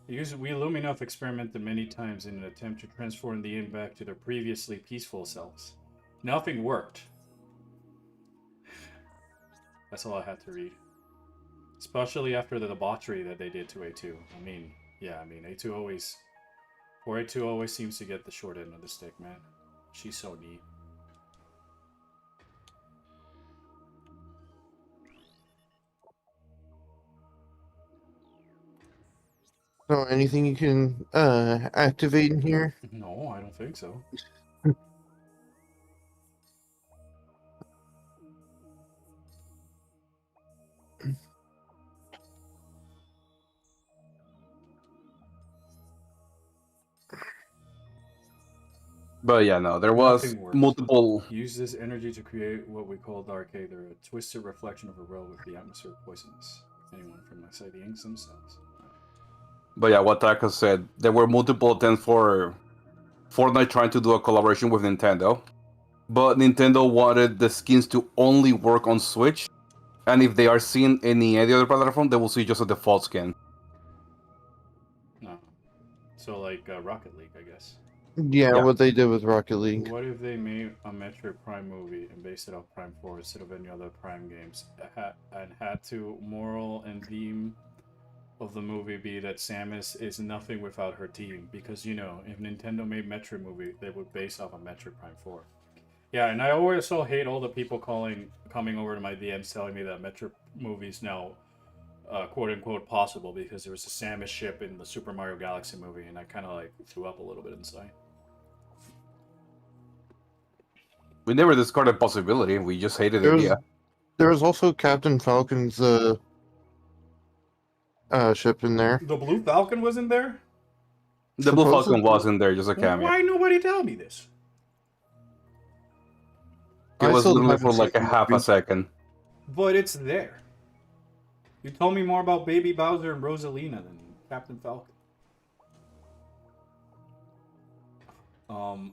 We Luminov experimented many times in an attempt to transform the inn back to their previously peaceful selves. Nothing worked. That's all I had to read. Especially after the debauchery that they did to A2. I mean, A2 always... 4A2 always seems to get the short end of the stick, man. She's so neat. So anything you can activate in here? No, I don't think so. But yeah, no, there was Nothing works. multiple. Use this energy to create what we call dark aether, a twisted reflection of a realm with the atmosphere poisonous. Anyone from the side the inks themselves. But yeah, what Taka said, there were multiple attempts for Fortnite trying to do a collaboration with Nintendo, but Nintendo wanted the skins to only work on Switch, and if they are seen any other platform, they will see just a default skin. No. So like Rocket League, I guess. Yeah, Yeah. what they did with Rocket League. What if they made a Metroid Prime movie and based it off Prime 4 instead of any other Prime games, and had to moral and theme of the movie be that Samus is nothing without her team? Because you know, if Nintendo made Metroid movie, they would base off of Metroid Prime 4. Yeah, and I also hate all the people coming over to my DMs telling me that Metroid movies now quote unquote possible because there was a Samus ship in the Super Mario Galaxy movie, and I kind of like threw up a little bit inside. We never discarded possibility. We just hated the There's idea. there was also Captain Falcon's ship in there. The Blue Falcon wasn't there? The Blue Falcon Supposedly- was in there, just a cameo. Why nobody tell me this? It I was still literally haven't for like a seen the half a movie. second. But it's there. You told me more about Baby Bowser and Rosalina than Captain Falcon.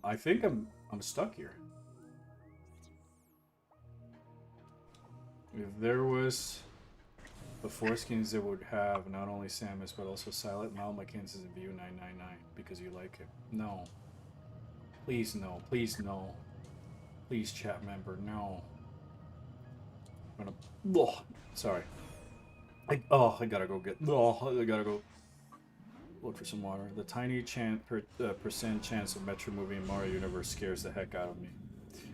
I think I'm stuck here. If there was the four skins that would have not only Samus but also Silent Mal, Mackenzie, and View 999 because you like it. No. Please no. Please no. Please chat member, no. I'm gonna. Oh, sorry. I gotta go get. I gotta go look for some water. The tiny percent chance of Metro movie in Mario Universe scares the heck out of me.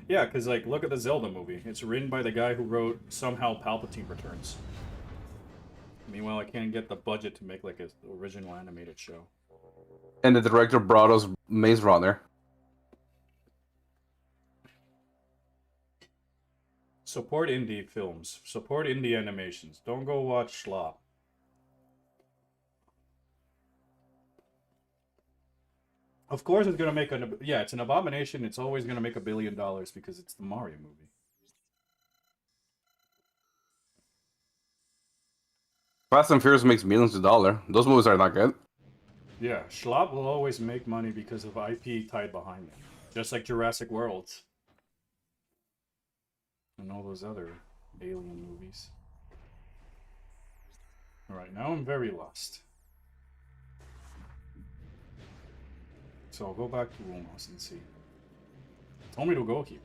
Yeah, because, like, look at the Zelda movie. It's written by the guy who wrote Somehow Palpatine Returns. Meanwhile, I can't get the budget to make, like, an original animated show. And the director brought us Maze Runner. Support indie films. Support indie animations. Don't go watch slop. Of course it's gonna make yeah, it's an abomination. It's always gonna make $1 billion because it's the Mario movie. Fast and Furious makes millions of dollars. Those movies are not good. Yeah, Schlop will always make money because of IP tied behind them. Just like Jurassic World. And all those other alien movies. Alright, now I'm very lost. So I'll go back to Lumos and see. Told me to go here.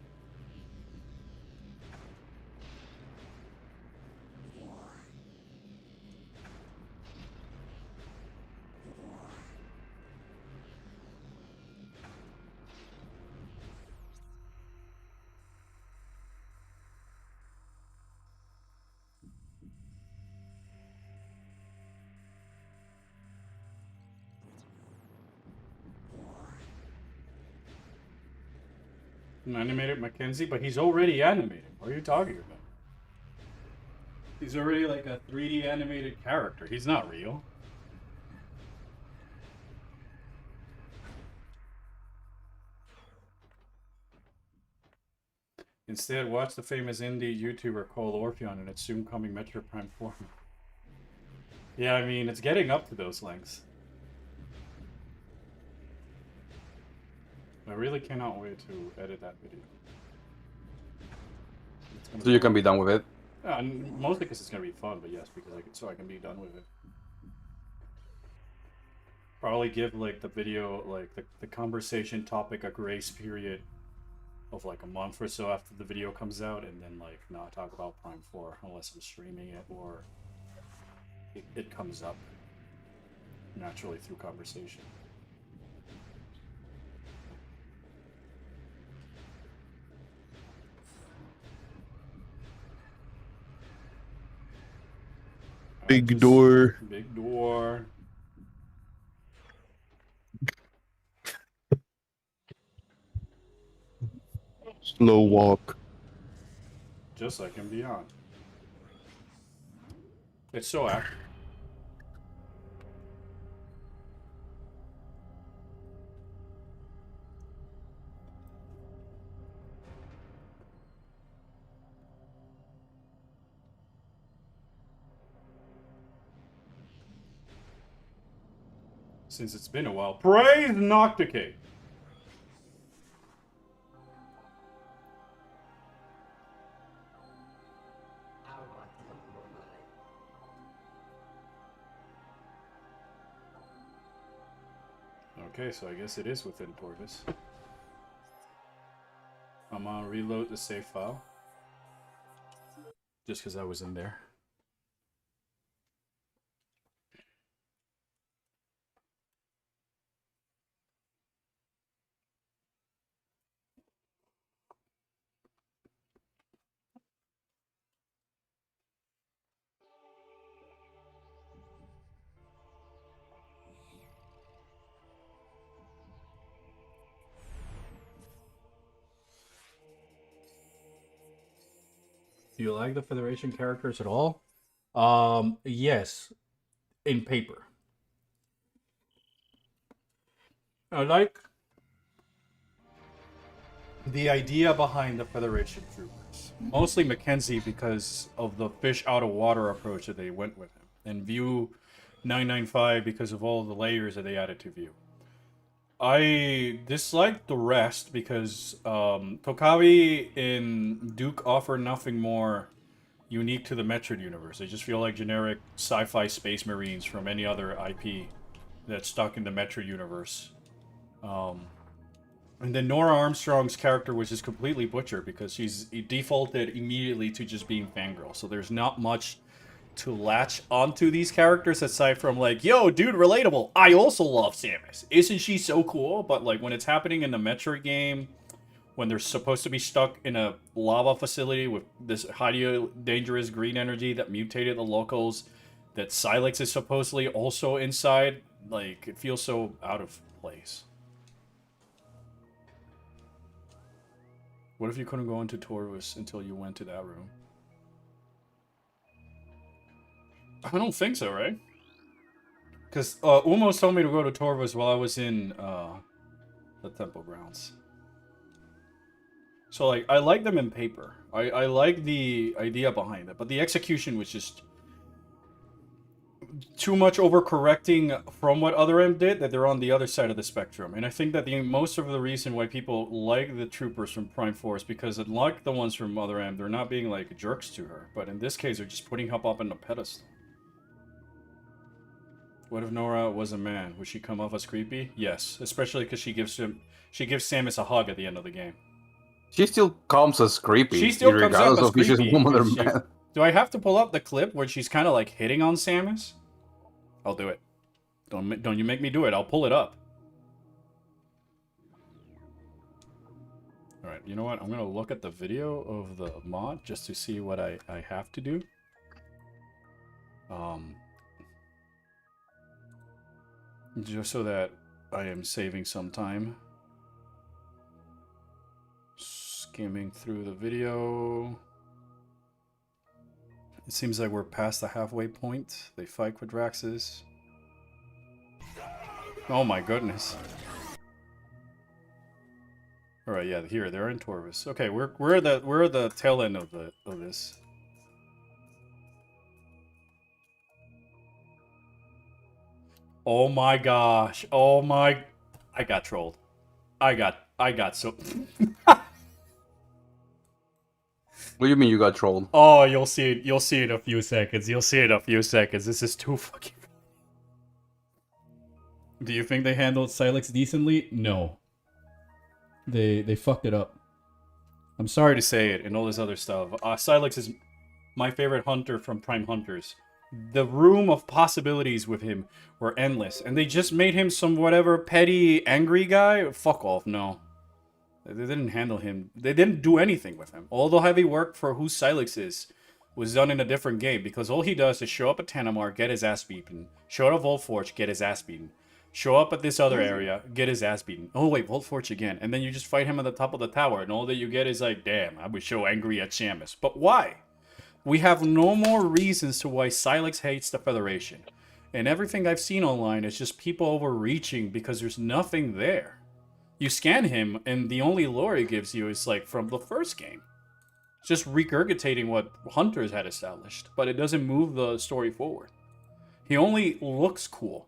An animated Mackenzie, but he's already animated. What are you talking about? He's already like a 3D animated character. He's not real. Instead, watch the famous indie YouTuber called Orpheon in its soon coming Metro Prime form. Yeah, I mean, it's getting up to those lengths. I really cannot wait to edit that video. So you can be done with it. Mostly because it's gonna be fun, but yes, because I can be done with it. Probably give like the video, like the conversation topic, a grace period of like a month or so after the video comes out, and then like not talk about Prime 4 unless I'm streaming it or it comes up naturally through conversation. Big door. Big door. Slow walk. Just like in Beyond. It's so active. Since it's been a while. Praise Nocticate! Okay, so I guess it is within Torvis. I'm gonna reload the save file. Just because I was in there. Do you like the Federation characters at all? Yes, in paper. I like the idea behind the Federation troopers. Mostly Mackenzie because of the fish out of water approach that they went with him. And View 995 because of all the layers that they added to View. I dislike the rest because Tokawi and Duke offer nothing more unique to the Metroid universe. They just feel like generic sci-fi space marines from any other IP that's stuck in the Metroid universe. And then Nora Armstrong's character was just completely butchered because she's defaulted immediately to just being fangirl. So there's not much to latch onto these characters aside from like, yo, dude, relatable. I also love Samus. Isn't she so cool? But like when it's happening in the Metroid game, when they're supposed to be stuck in a lava facility with this highly dangerous green energy that mutated the locals, that Silex is supposedly also inside, like it feels so out of place. What if you couldn't go into Torvus until you went to that room? I don't think so, right? Because Umos told me to go to Torvus while I was in the Temple Grounds. So, like, I like them in paper. I like the idea behind it, but the execution was just too much overcorrecting from what Other M did, that they're on the other side of the spectrum. And I think that most of the reason why people like the troopers from Prime Force, because unlike the ones from Other M, they're not being, like, jerks to her. But in this case, they're just putting her up on a pedestal. What if Nora was a man? Would she come off as creepy? Yes, especially because she gives Samus a hug at the end of the game. She still comes as creepy. She still comes up as if she's creepy. woman or man. Do I have to pull up the clip where she's kind of like hitting on Samus? I'll do it. Don't you make me do it. I'll pull it up. All right. You know what? I'm gonna look at the video of the mod just to see what I have to do. Just so that I am saving some time. Skimming through the video. It seems like we're past the halfway point. They fight Quadraxis. Oh my goodness. Alright, yeah, here, they're in Torvus. Okay, we're at the tail end of this. Oh my gosh. Oh my, I got trolled. I got so What do you mean you got trolled? Oh, you'll see it. You'll see it in a few seconds. You'll see it in a few seconds. This is too fucking. Do you think they handled Silex decently? No. They fucked it up. I'm sorry to say it and all this other stuff. Silex is my favorite hunter from Prime Hunters. The room of possibilities with him were endless, and they just made him some whatever petty angry guy. Fuck off. No. They didn't handle him. They didn't do anything with him. All the heavy work for who Silex is was done in a different game, because all he does is show up at Tanamar, get his ass beaten. Show up at Volforge, get his ass beaten. show up at this other area, get his ass beaten. Oh wait, Volt Forge again. And then you just fight him at the top of the tower, and all that you get is like, damn, I was so angry at Samus. But why? We have no more reasons to why Silex hates the Federation. And everything I've seen online is just people overreaching because there's nothing there. You scan him, and the only lore he gives you is like from the first game. It's just regurgitating what Hunters had established, but it doesn't move the story forward. He only looks cool,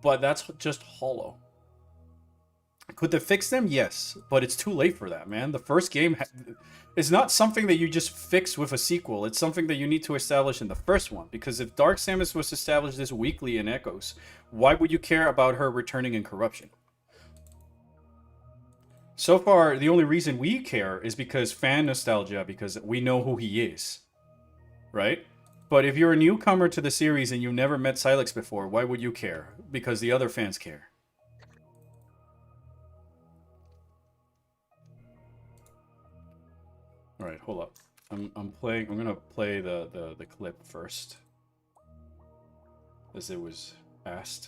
but that's just hollow. Could they fix them? Yes, but it's too late for that, man. The first game is not something that you just fix with a sequel. It's something that you need to establish in the first one, because if Dark Samus was established this weekly in Echoes, why would you care about her returning in Corruption? So far, the only reason we care is because fan nostalgia, because we know who he is, right? But if you're a newcomer to the series and you've never met Silex before, why would you care? Because the other fans care. All right, hold up. I'm gonna play the clip first, as it was asked.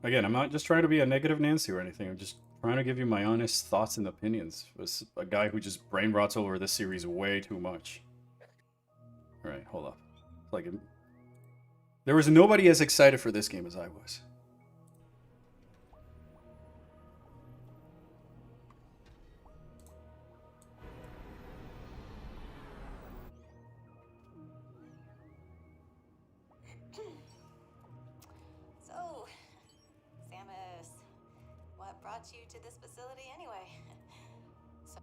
Again, I'm not just trying to be a negative Nancy or anything. I'm just trying to give you my honest thoughts and opinions. As a guy who just brain rots over this series way too much. All right, hold up. Like, there was nobody as excited for this game as I was. You to this facility anyway. So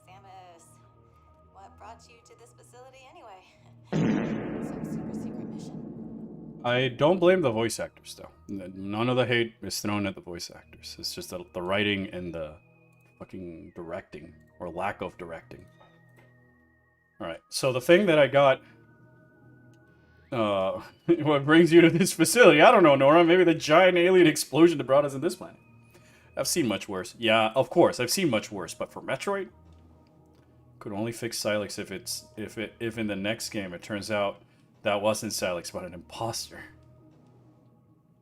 Samus, what brought you to this facility anyway? Some super secret mission. I don't blame the voice actors, though. None of the hate is thrown at the voice actors. It's just the writing and the fucking directing, or lack of directing. Alright, so the thing that I got... what brings you to this facility? I don't know, Nora. Maybe the giant alien explosion that brought us in this planet. I've seen much worse. Yeah, of course, I've seen much worse. But for Metroid... Could only fix Silex if in the next game it turns out that wasn't Silex but an imposter.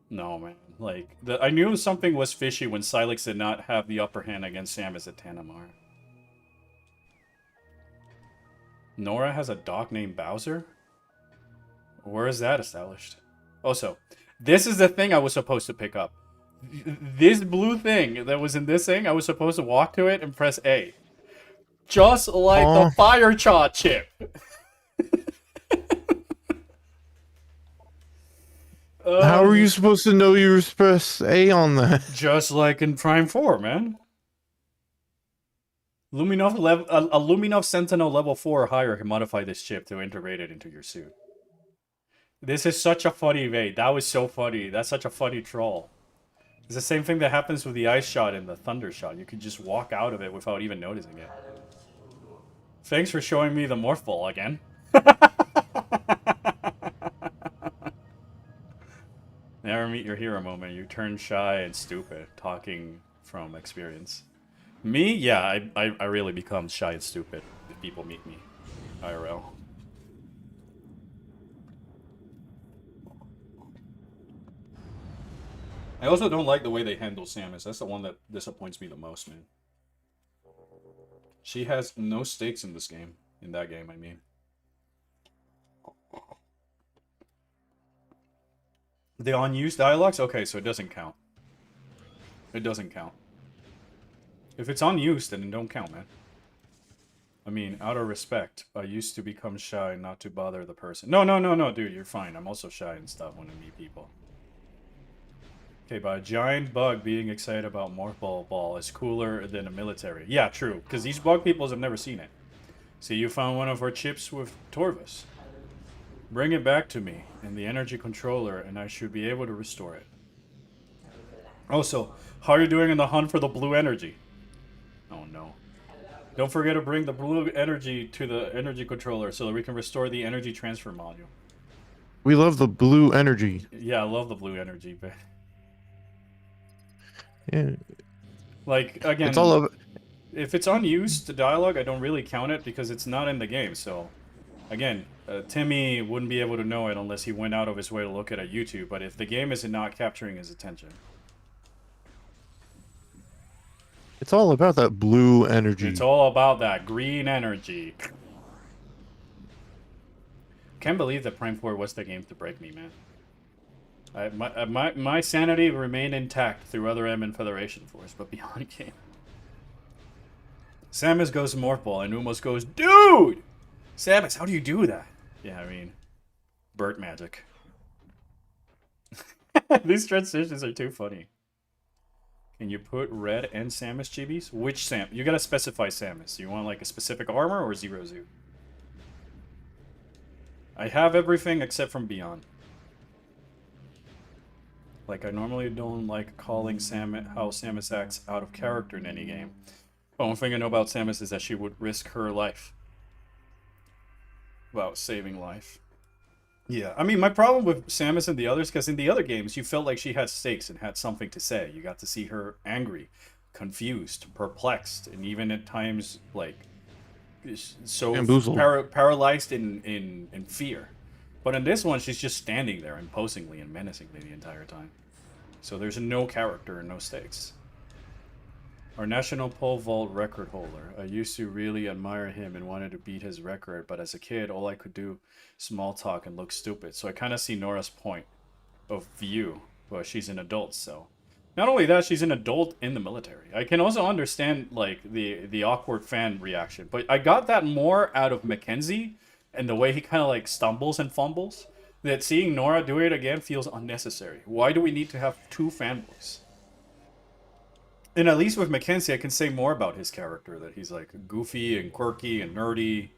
No, man. Like, I knew something was fishy when Silex did not have the upper hand against Samus at Tanamar. Nora has a dog named Bowser? Where is that established? Also, this is the thing I was supposed to pick up. This blue thing that was in this thing, I was supposed to walk to it and press A. Just like the fire chaw chip. How are you supposed to know you press A on that? Just like in Prime 4, man. A Luminov Sentinel level 4 or higher can modify this chip to integrate it into your suit. This is such a funny evade. That was so funny. That's such a funny troll. It's the same thing that happens with the ice shot and the thunder shot. You can just walk out of it without even noticing it. Thanks for showing me the morph ball again. Never meet your hero moment. You turn shy and stupid, talking from experience. Me? Yeah, I really become shy and stupid if people meet me. IRL. I also don't like the way they handle Samus. That's the one that disappoints me the most, man. She has no stakes in this game. In that game, I mean. The unused dialogues? Okay, so it doesn't count. It doesn't count. If it's unused, then it don't count, man. I mean, out of respect, I used to become shy not to bother the person. No, dude, you're fine. I'm also shy and stuff when I meet people. Okay, but a giant bug being excited about Morph Ball is cooler than a military. Yeah, true, because these bug peoples have never seen it. See, you found one of our chips with Torvus. Bring it back to me in the energy controller, and I should be able to restore it. Also, how are you doing in the hunt for the blue energy? Oh no. Don't forget to bring the blue energy to the energy controller so that we can restore the energy transfer module. We love the blue energy. Yeah, I love the blue energy, but Yeah, like it's again, all of if it's unused, the dialogue, I don't really count it because it's not in the game. So, again, Timmy wouldn't be able to know it unless he went out of his way to look at a YouTube. But if the game is not capturing his attention, it's all about that blue energy. it's all about that green energy. Can't believe that Prime 4 was the game to break me, man. My sanity remained intact through other M and Federation Force, but beyond game. Samus goes Morph Ball and Umos goes, dude! Samus, how do you do that? Yeah, I mean, Burt magic. These transitions are too funny. Can you put Red and Samus chibis? Which Sam? You gotta specify Samus. You want like a specific armor or Zero Zoo? I have everything except from Beyond. Like, I normally don't like calling how Samus acts out of character in any game. The only thing I know about Samus is that she would risk her life. About saving life. Yeah, I mean, my problem with Samus and the others, because in the other games, you felt like she had stakes and had something to say. You got to see her angry, confused, perplexed, and even at times, like, so paralyzed in fear. But in this one, she's just standing there imposingly and menacingly the entire time. So there's no character and no stakes. Our national pole vault record holder. I used to really admire him and wanted to beat his record, but as a kid, all I could do small talk and look stupid. So I kind of see Nora's point of view, but she's an adult, so. Not only that, she's an adult in the military. I can also understand, like, the awkward fan reaction, but I got that more out of Mackenzie and the way he kind of, like, stumbles and fumbles, that seeing Nora do it again feels unnecessary. Why do we need to have two fanboys? And at least with Mackenzie, I can say more about his character, that he's, like, goofy and quirky and nerdy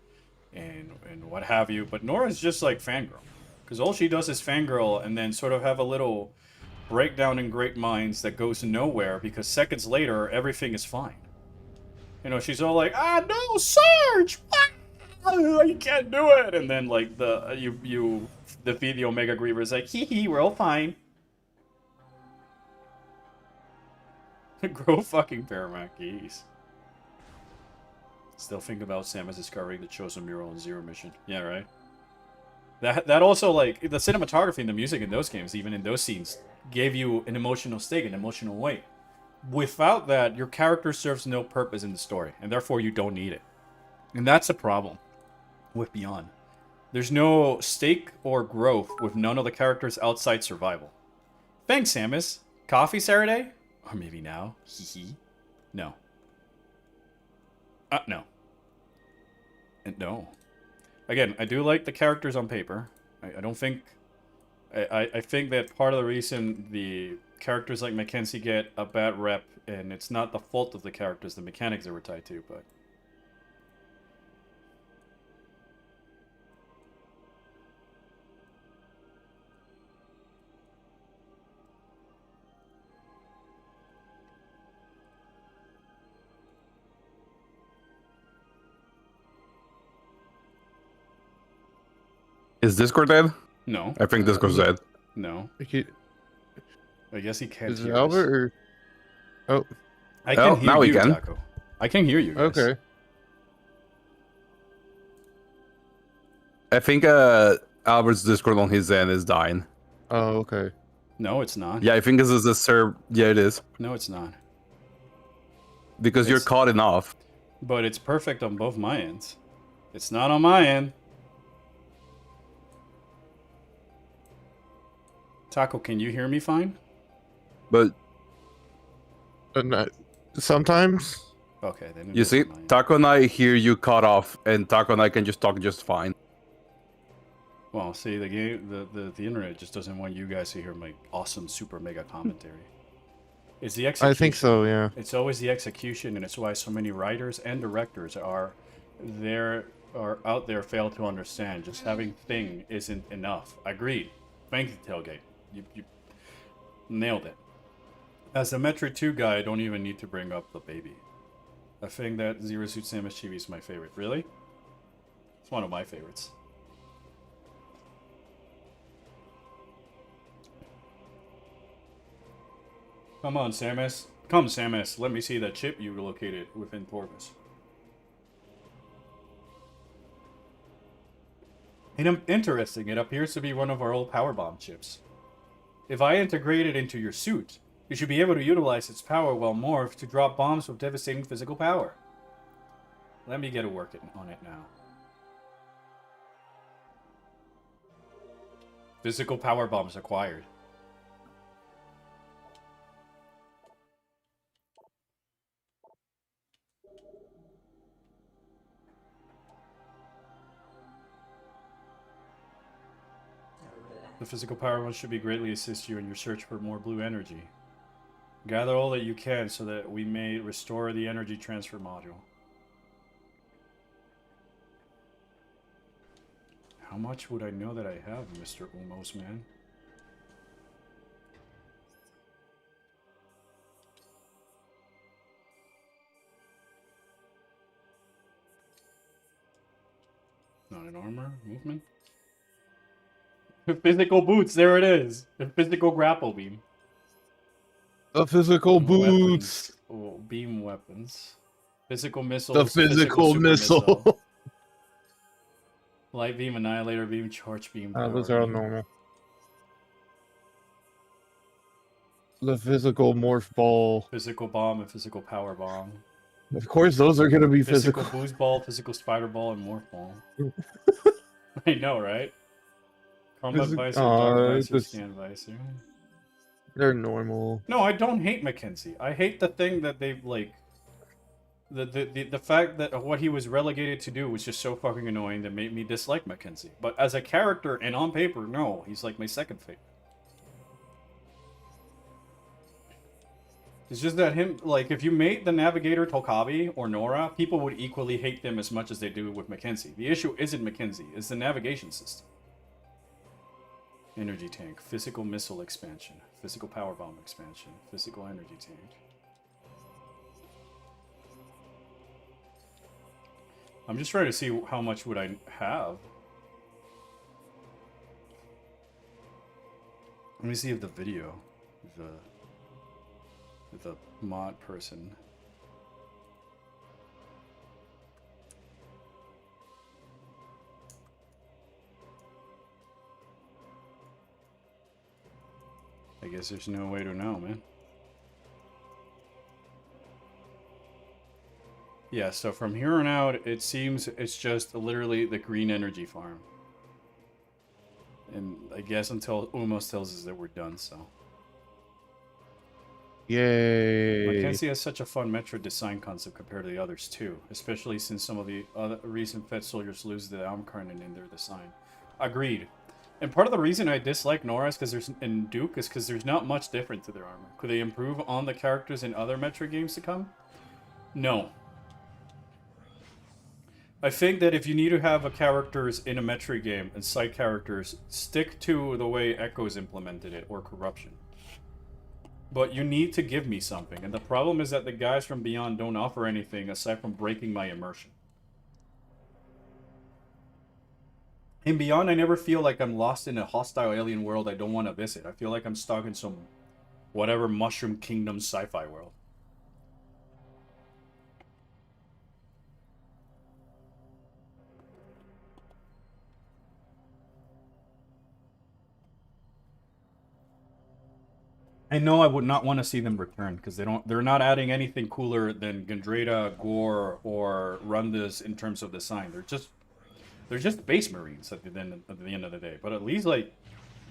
and what have you, but Nora's just, like, fangirl. Because all she does is fangirl and then sort of have a little breakdown in great minds that goes nowhere because seconds later, everything is fine. You know, she's all like, ah, no, Sarge! You can't do it! And then, like, you defeat the Omega Grievers, like, hee hee, we're all fine. Grow fucking Paramount geese. Still think about Samus discovering the Chosen mural in Zero Mission. Yeah, right? That also, like, the cinematography and the music in those games, even in those scenes, gave you an emotional stake, an emotional weight. Without that, your character serves no purpose in the story, and therefore you don't need it. And that's a problem with Beyond. There's no stake or growth with none of the characters outside survival. Thanks, Samus. Coffee Saturday? Or maybe now. Hee hee. No. No. And no. Again, I do like the characters on paper. I don't think... I think that part of the reason the characters like Mackenzie get a bad rep, and it's not the fault of the characters, the mechanics they were tied to, but... Is Discord dead? No. I think Discord's dead. No. Okay. I guess he can't Is it hear us. Albert or? Oh, I can hear now you, he can. Taco. I can hear you guys. okay. I think Albert's Discord on his end is dying. Oh, okay. No, it's not. Yeah, I think this is a serve. Yeah, it is. No, it's not. Because you're It's- caught enough. But it's perfect on both my ends. It's not on my end. Taco, can you hear me fine? But Sometimes. Okay, then. it you is see, on my end. Taco and I hear you cut off, and Taco and I can just talk just fine. Well, see, the game, the internet just doesn't want you guys to hear my awesome, super mega commentary. It's the execution. I think so. Yeah. It's always the execution, and it's why so many writers and directors are out there fail to understand. Just having Thing isn't enough. Agreed. Thank you, Tailgate. You nailed it. As a Metroid 2 guy, I don't even need to bring up the baby. I think that Zero Suit Samus Chibi is my favorite. Really? It's one of my favorites. Come on, Samus. Come, Samus. Let me see that chip you located within Torvus. Interesting. It appears to be one of our old power bomb chips. If I integrate it into your suit, you should be able to utilize its power while morphed to drop bombs with devastating physical power. Let me get to work on it now. Physical power bombs acquired. The physical power ones should be greatly assist you in your search for more blue energy. Gather all that you can so that we may restore the energy transfer module. How much would I know that I have, Mr. Umos man? Not an armor, movement. Physical boots, there it is. The physical grapple beam. The physical boots. Oh, beam weapons. Physical missiles. The physical super missile. Light beam, annihilator beam, charge beam. Those power are all beam. normal. The physical morph ball. Physical bomb and physical power bomb. Of course, those are gonna be Physical physical. boost ball, physical spider ball, and morph ball. I know, right? Combat visor, dark visor, scan visor. They're normal. No, I don't hate Mackenzie. I hate the thing that they've like. The fact that what he was relegated to do was just so fucking annoying that made me dislike Mackenzie. But as a character and on paper, no, he's like my second favorite. It's just that him, like, if you made the Navigator Tokabi or Nora, people would equally hate them as much as they do with Mackenzie. The issue isn't Mackenzie, it's the navigation system. Energy tank, physical missile expansion, physical power bomb expansion, physical energy tank. I'm just trying to see how much would I have. Let me see if the video, the mod person. I guess there's no way to know, man. Yeah, so from here on out, it seems it's just literally the green energy farm. And I guess until Umos tells us that we're done, so. Yay. Mackenzie has such a fun Metro design concept compared to the others too, especially since some of the other recent Fed soldiers lose the arm carton in their design. Agreed. And part of the reason I dislike Nora and Duke is because there's not much different to their armor. Could they improve on the characters in other Metro games to come? No. I think that if you need to have a characters in a Metro game and side characters, stick to the way Echo's implemented it, or Corruption. But you need to give me something, and the problem is that the guys from Beyond don't offer anything aside from breaking my immersion. In Beyond, I never feel like I'm lost in a hostile alien world I don't want to visit. I feel like I'm stuck in some whatever Mushroom Kingdom sci-fi world. I know I would not want to see them return because they're not adding anything cooler than Gandrada, Gore, or Rundas in terms of design. They're just base marines at the end of the day. But at least, like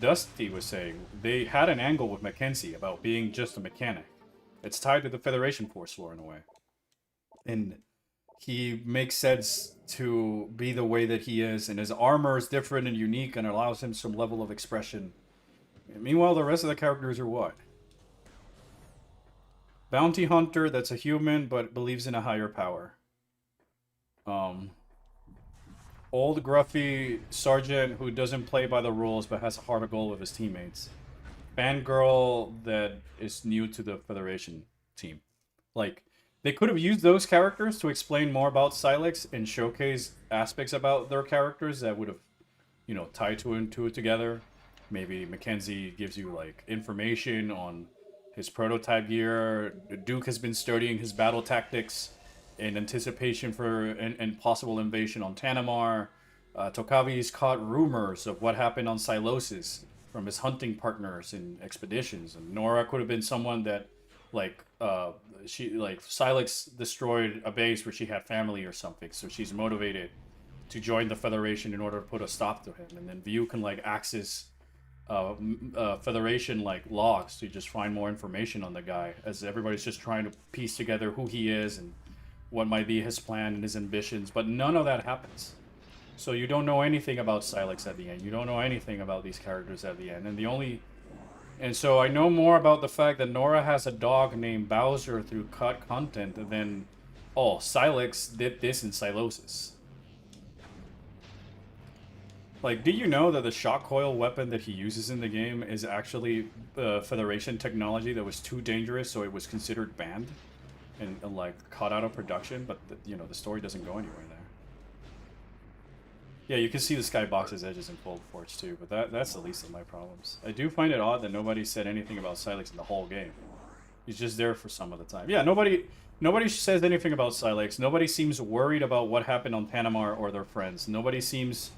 Dusty was saying, they had an angle with Mackenzie about being just a mechanic. It's tied to the Federation Force lore in a way. And he makes sense to be the way that he is, and his armor is different and unique and allows him some level of expression. And meanwhile, the rest of the characters are what? Bounty Hunter that's a human but believes in a higher power. Old gruffy sergeant who doesn't play by the rules but has a heart of gold with his teammates. fangirl that is new to the Federation team. Like, they could have used those characters to explain more about Silex and showcase aspects about their characters that would have, you know, tied two and two together. Maybe Mackenzie gives you like information on his prototype gear. Duke has been studying his battle tactics in anticipation for an possible invasion on Tanamar. Tokavi's caught rumors of what happened on Silosis from his hunting partners in expeditions, and Nora could have been someone that, like, Silex destroyed a base where she had family or something, so she's motivated to join the Federation in order to put a stop to him. And then View can like access Federation like logs to just find more information on the guy, as everybody's just trying to piece together who he is and what might be his plan and his ambitions. But none of that happens. So you don't know anything about Silex at the end. You don't know anything about these characters at the end. And so I know more about the fact that Nora has a dog named Bowser through cut content than, oh, Silex did this in Silosis. Like, did you know that the shock coil weapon that he uses in the game is actually Federation technology that was too dangerous, so it was considered banned and like cut out of production? But you know, the story doesn't go anywhere there. Yeah, you can see the Skybox's edges in Cold Forge too, but that's the least of my problems. I do find it odd that nobody said anything about Silex in the whole game. He's just there for some of the time. Yeah, nobody says anything about Silex. Nobody seems worried about what happened on Panamar or their friends. Nobody seems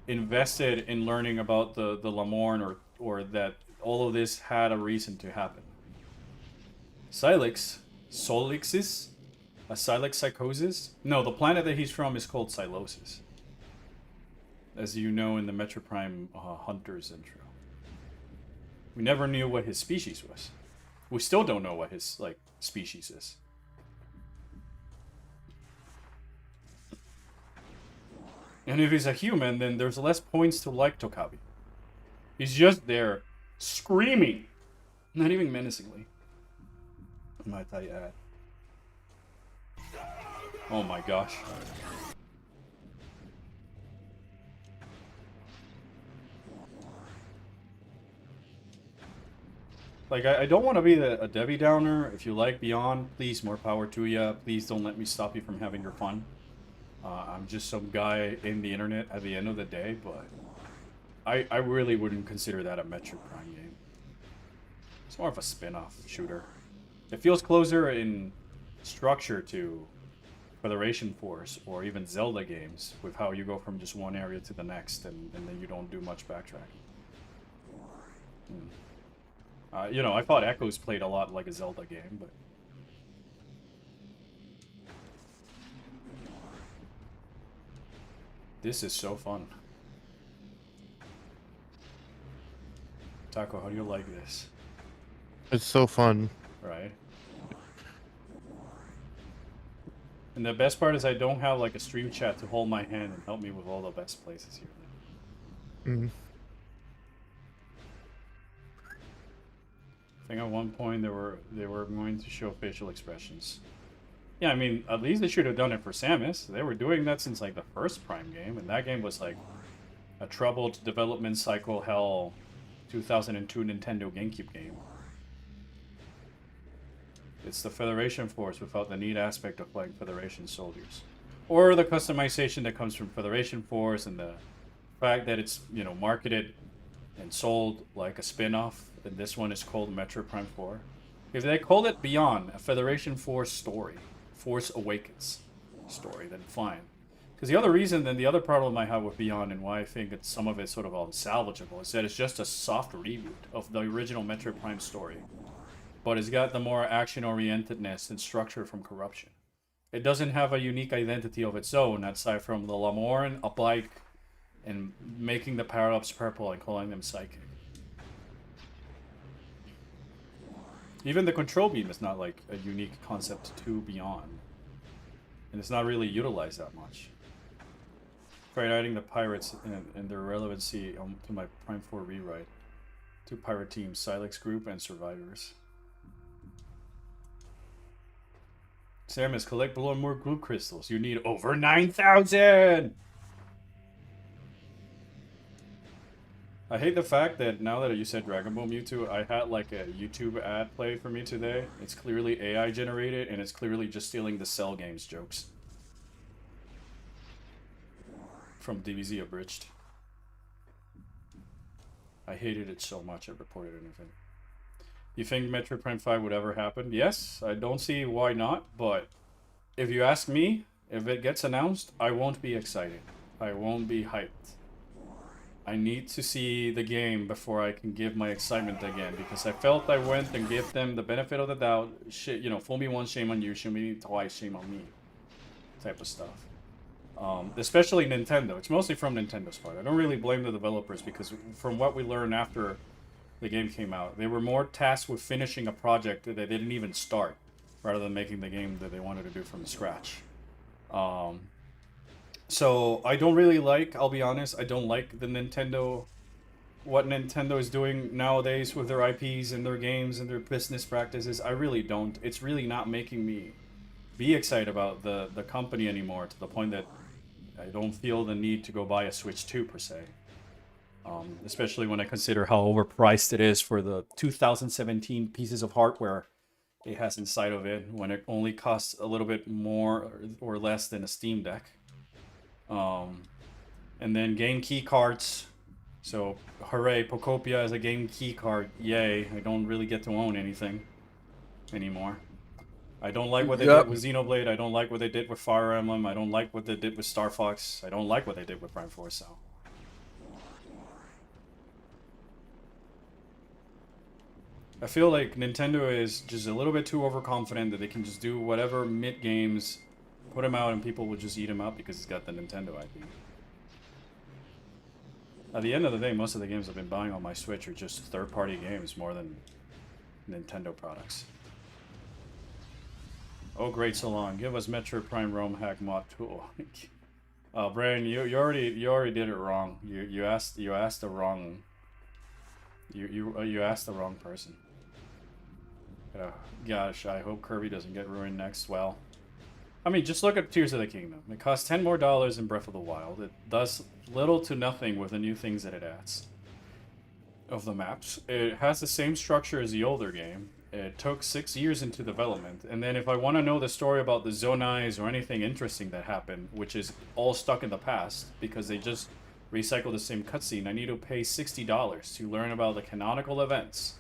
invested in learning about the Lamorne or that all of this had a reason to happen. Silex? Solixis? A Silex psychosis? No, the planet that he's from is called Silosis, as you know in the Metro Prime Hunters intro. We never knew what his species was. We still don't know what his like species is. And if he's a human, then there's less points to like Tokavi. He's just there, screaming. Not even menacingly. Might I add. Oh my gosh. Like, I don't want to be a Debbie Downer. If you like Beyond, please, more power to you. Please don't let me stop you from having your fun. I'm just some guy in the internet at the end of the day, but I really wouldn't consider that a Metro Prime game. It's more of a spin-off shooter. It feels closer in structure to Federation Force or even Zelda games, with how you go from just one area to the next and then you don't do much backtracking. You know, I thought Echoes played a lot like a Zelda game, but... This is so fun. Taco, how do you like this? It's so fun. Right? And the best part is I don't have like a stream chat to hold my hand and help me with all the best places here. Mm. I think at one point they were going to show facial expressions. Yeah, I mean, at least they should have done it for Samus. They were doing that since like the first Prime game, and that game was like a troubled development cycle hell 2002 Nintendo GameCube game. It's the Federation Force without the neat aspect of playing Federation soldiers. Or the customization that comes from Federation Force and the fact that it's, you know, marketed and sold like a spin-off, and this one is called Metro Prime 4. If they called it Beyond, a Federation Force story, Force Awakens story, then fine. Because the other problem I have with Beyond and why I think it's some of it's sort of unsalvageable is that it's just a soft reboot of the original Metro Prime story. But it's got the more action-orientedness and structure from Corruption. It doesn't have a unique identity of its own, aside from the Lamorne, a bike, and making the power-ups purple and calling them psychic. Even the control beam is not like a unique concept to Beyond. And it's not really utilized that much. Tried adding the pirates and their relevancy to my Prime 4 rewrite. 2 pirate teams, Silex Group and Survivors. Samus, collect below more group crystals. You need over 9,000! I hate the fact that now that you said Dragon Ball Mewtwo, I had like a YouTube ad play for me today. It's clearly AI generated, and it's clearly just stealing the Cell Games jokes from DBZ Abridged. I hated it so much I reported anything. You think Metroid Prime 5 would ever happen? Yes, I don't see why not, but if you ask me, if it gets announced, I won't be excited. I won't be hyped. I need to see the game before I can give my excitement again, because I felt I went and gave them the benefit of the doubt. Shit, you know, fool me once, shame on you. Shame me twice, shame on me. Type of stuff. Especially Nintendo. It's mostly from Nintendo's part. I don't really blame the developers, because from what we learned after the game came out, they were more tasked with finishing a project that they didn't even start, rather than making the game that they wanted to do from scratch. So I don't really like, I'll be honest, I don't like the what Nintendo is doing nowadays with their IPs and their games and their business practices. I really don't. It's really not making me be excited about the company anymore, to the point that I don't feel the need to go buy a Switch 2 per se. Especially when I consider how overpriced it is for the 2017 pieces of hardware it has inside of it, when it only costs a little bit more or less than a Steam Deck. And then game key cards. So, hooray, Pocopia is a game key card. Yay, I don't really get to own anything anymore. I don't like what they did with Xenoblade. I don't like what they did with Fire Emblem. I don't like what they did with Star Fox. I don't like what they did with Prime 4, so. I feel like Nintendo is just a little bit too overconfident that they can just do whatever mid games, put them out, and people will just eat them up because it's got the Nintendo IP. At the end of the day, most of the games I've been buying on my Switch are just third-party games more than Nintendo products. Oh, great Salon, give us Metroid Prime ROM hack mod tool. Brian, you already did it wrong. You asked the wrong. You asked the wrong person. Gosh, I hope Kirby doesn't get ruined next. Well, I mean, just look at Tears of the Kingdom. It costs $10 more in Breath of the Wild. It does little to nothing with the new things that it adds of the maps. It has the same structure as the older game. It took 6 years into development. And then if I want to know the story about the Zonais or anything interesting that happened, which is all stuck in the past because they just recycle the same cutscene, I need to pay $60 to learn about the canonical events.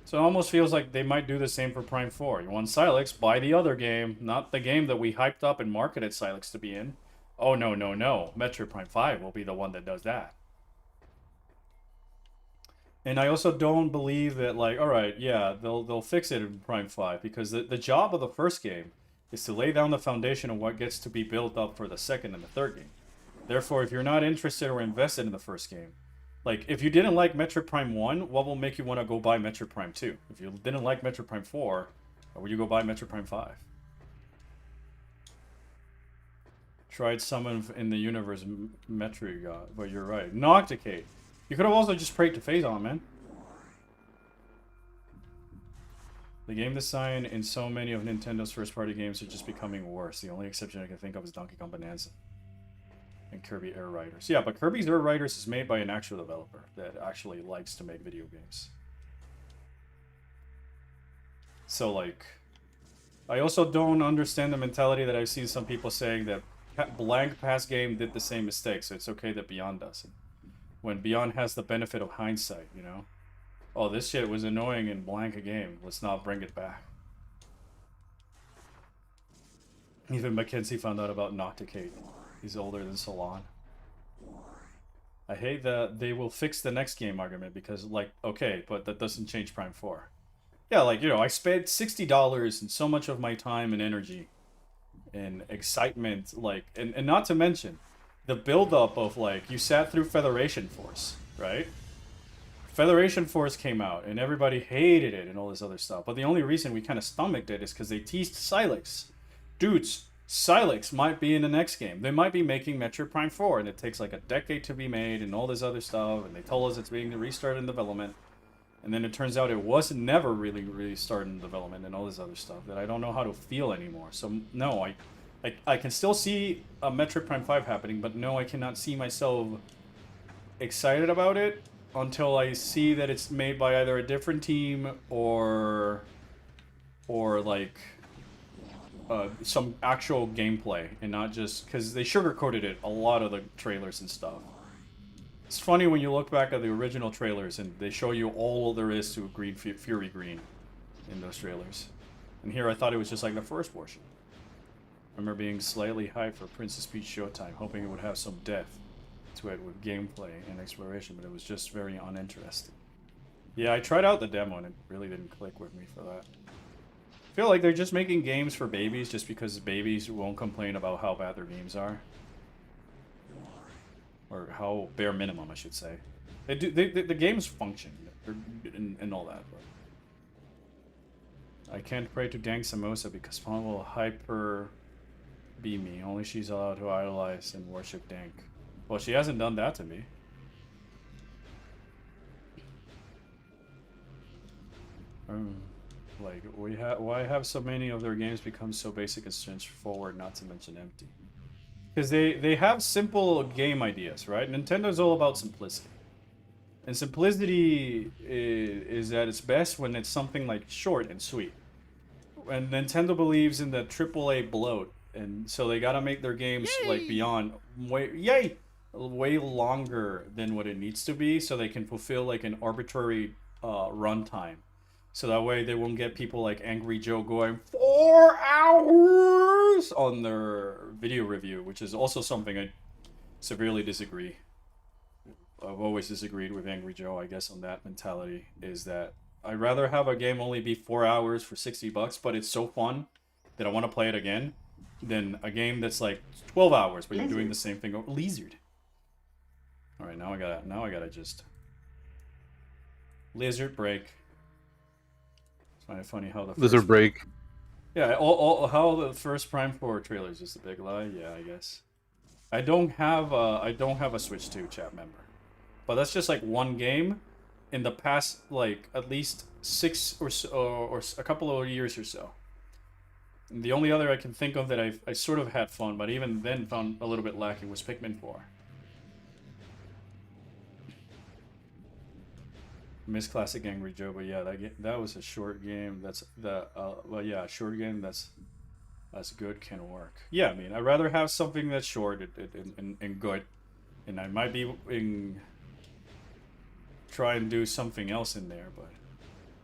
So it almost feels like they might do the same for Prime 4. You want Silex, buy the other game, not the game that we hyped up and marketed Silex to be in. Oh, no. Metroid Prime 5 will be the one that does that. And I also don't believe that, like, alright, yeah, they'll fix it in Prime 5, because the job of the first game is to lay down the foundation of what gets to be built up for the second and the third game. Therefore, if you're not interested or invested in the first game, like, if you didn't like Metroid Prime 1, what will make you want to go buy Metroid Prime 2? If you didn't like Metroid Prime 4, will you go buy Metroid Prime 5? Tried Summon in the Universe Metroid God, but you're right. Nocticate. You could have also just prayed to Phazon, man. The game design in so many of Nintendo's first-party games are just becoming worse. The only exception I can think of is Donkey Kong Bonanza and Kirby Air Riders. Yeah, but Kirby's Air Riders is made by an actual developer that actually likes to make video games. So, like, I also don't understand the mentality that I've seen some people saying that blank past game did the same mistake, so it's okay that Beyond doesn't. When Beyond has the benefit of hindsight, you know? Oh, this shit was annoying in blank a game. Let's not bring it back. Even Mackenzie found out about Nocticate. He's older than Salon. I hate that they will fix the next game argument because, like, okay, but that doesn't change Prime 4. Yeah, like, you know, I spent $60 and so much of my time and energy and excitement, like, and not to mention the build-up of, like, you sat through Federation Force, right? Federation Force came out, and everybody hated it and all this other stuff. But the only reason we kind of stomached it is because they teased Silex. Dudes, Silex might be in the next game. They might be making Metroid Prime 4, and it takes like a decade to be made and all this other stuff. And they told us it's being restarted in development. And then it turns out it was never really started in development and all this other stuff that I don't know how to feel anymore. So, no, I can still see a Metroid Prime 5 happening, but no, I cannot see myself excited about it until I see that it's made by either a different team or like some actual gameplay, and not just because they sugarcoated it a lot of the trailers and stuff. It's funny when you look back at the original trailers and they show you all there is to Green Fury Green in those trailers. And here I thought it was just like the first portion. I remember being slightly hyped for Princess Peach Showtime, hoping it would have some depth to it with gameplay and exploration, but it was just very uninteresting. Yeah, I tried out the demo and it really didn't click with me for that. I feel like they're just making games for babies just because babies won't complain about how bad their games are. Or how bare minimum, I should say. The games function and all that. But I can't pray to Dank Samosa because Mom will hyper be me. Only she's allowed to idolize and worship Dank. Well, she hasn't done that to me. Like, why have so many of their games become so basic and straightforward, not to mention empty? Because they have simple game ideas, right? Nintendo's all about simplicity. And simplicity is at its best when it's something like short and sweet. And Nintendo believes in the AAA bloat, and so they gotta make their games like beyond way longer than what it needs to be, so they can fulfill like an arbitrary runtime. So that way they won't get people like Angry Joe going 4 hours on their video review, which is also something I severely disagree. I've always disagreed with Angry Joe, I guess, on that mentality, is that I'd rather have a game only be 4 hours for $60, but it's so fun that I want to play it again, than a game that's like 12 hours, but you're doing the same thing over. Lizard. All right, now I gotta just Lizard break. It's kind of funny how the Lizard break. Yeah, how the first Prime 4 trailer is just a big lie. Yeah, I guess. I don't have a Switch 2 chat member, but that's just like one game in the past, like at least 6 or so, or a couple of years or so. And the only other I can think of that I sort of had fun, but even then found a little bit lacking, was Pikmin 4. Miss Classic Angry Joe, but yeah, that was a short game. That's well, yeah, a short game that's good can work. Yeah, I mean, I'd rather have something that's short and good, and I might be try and do something else in there, but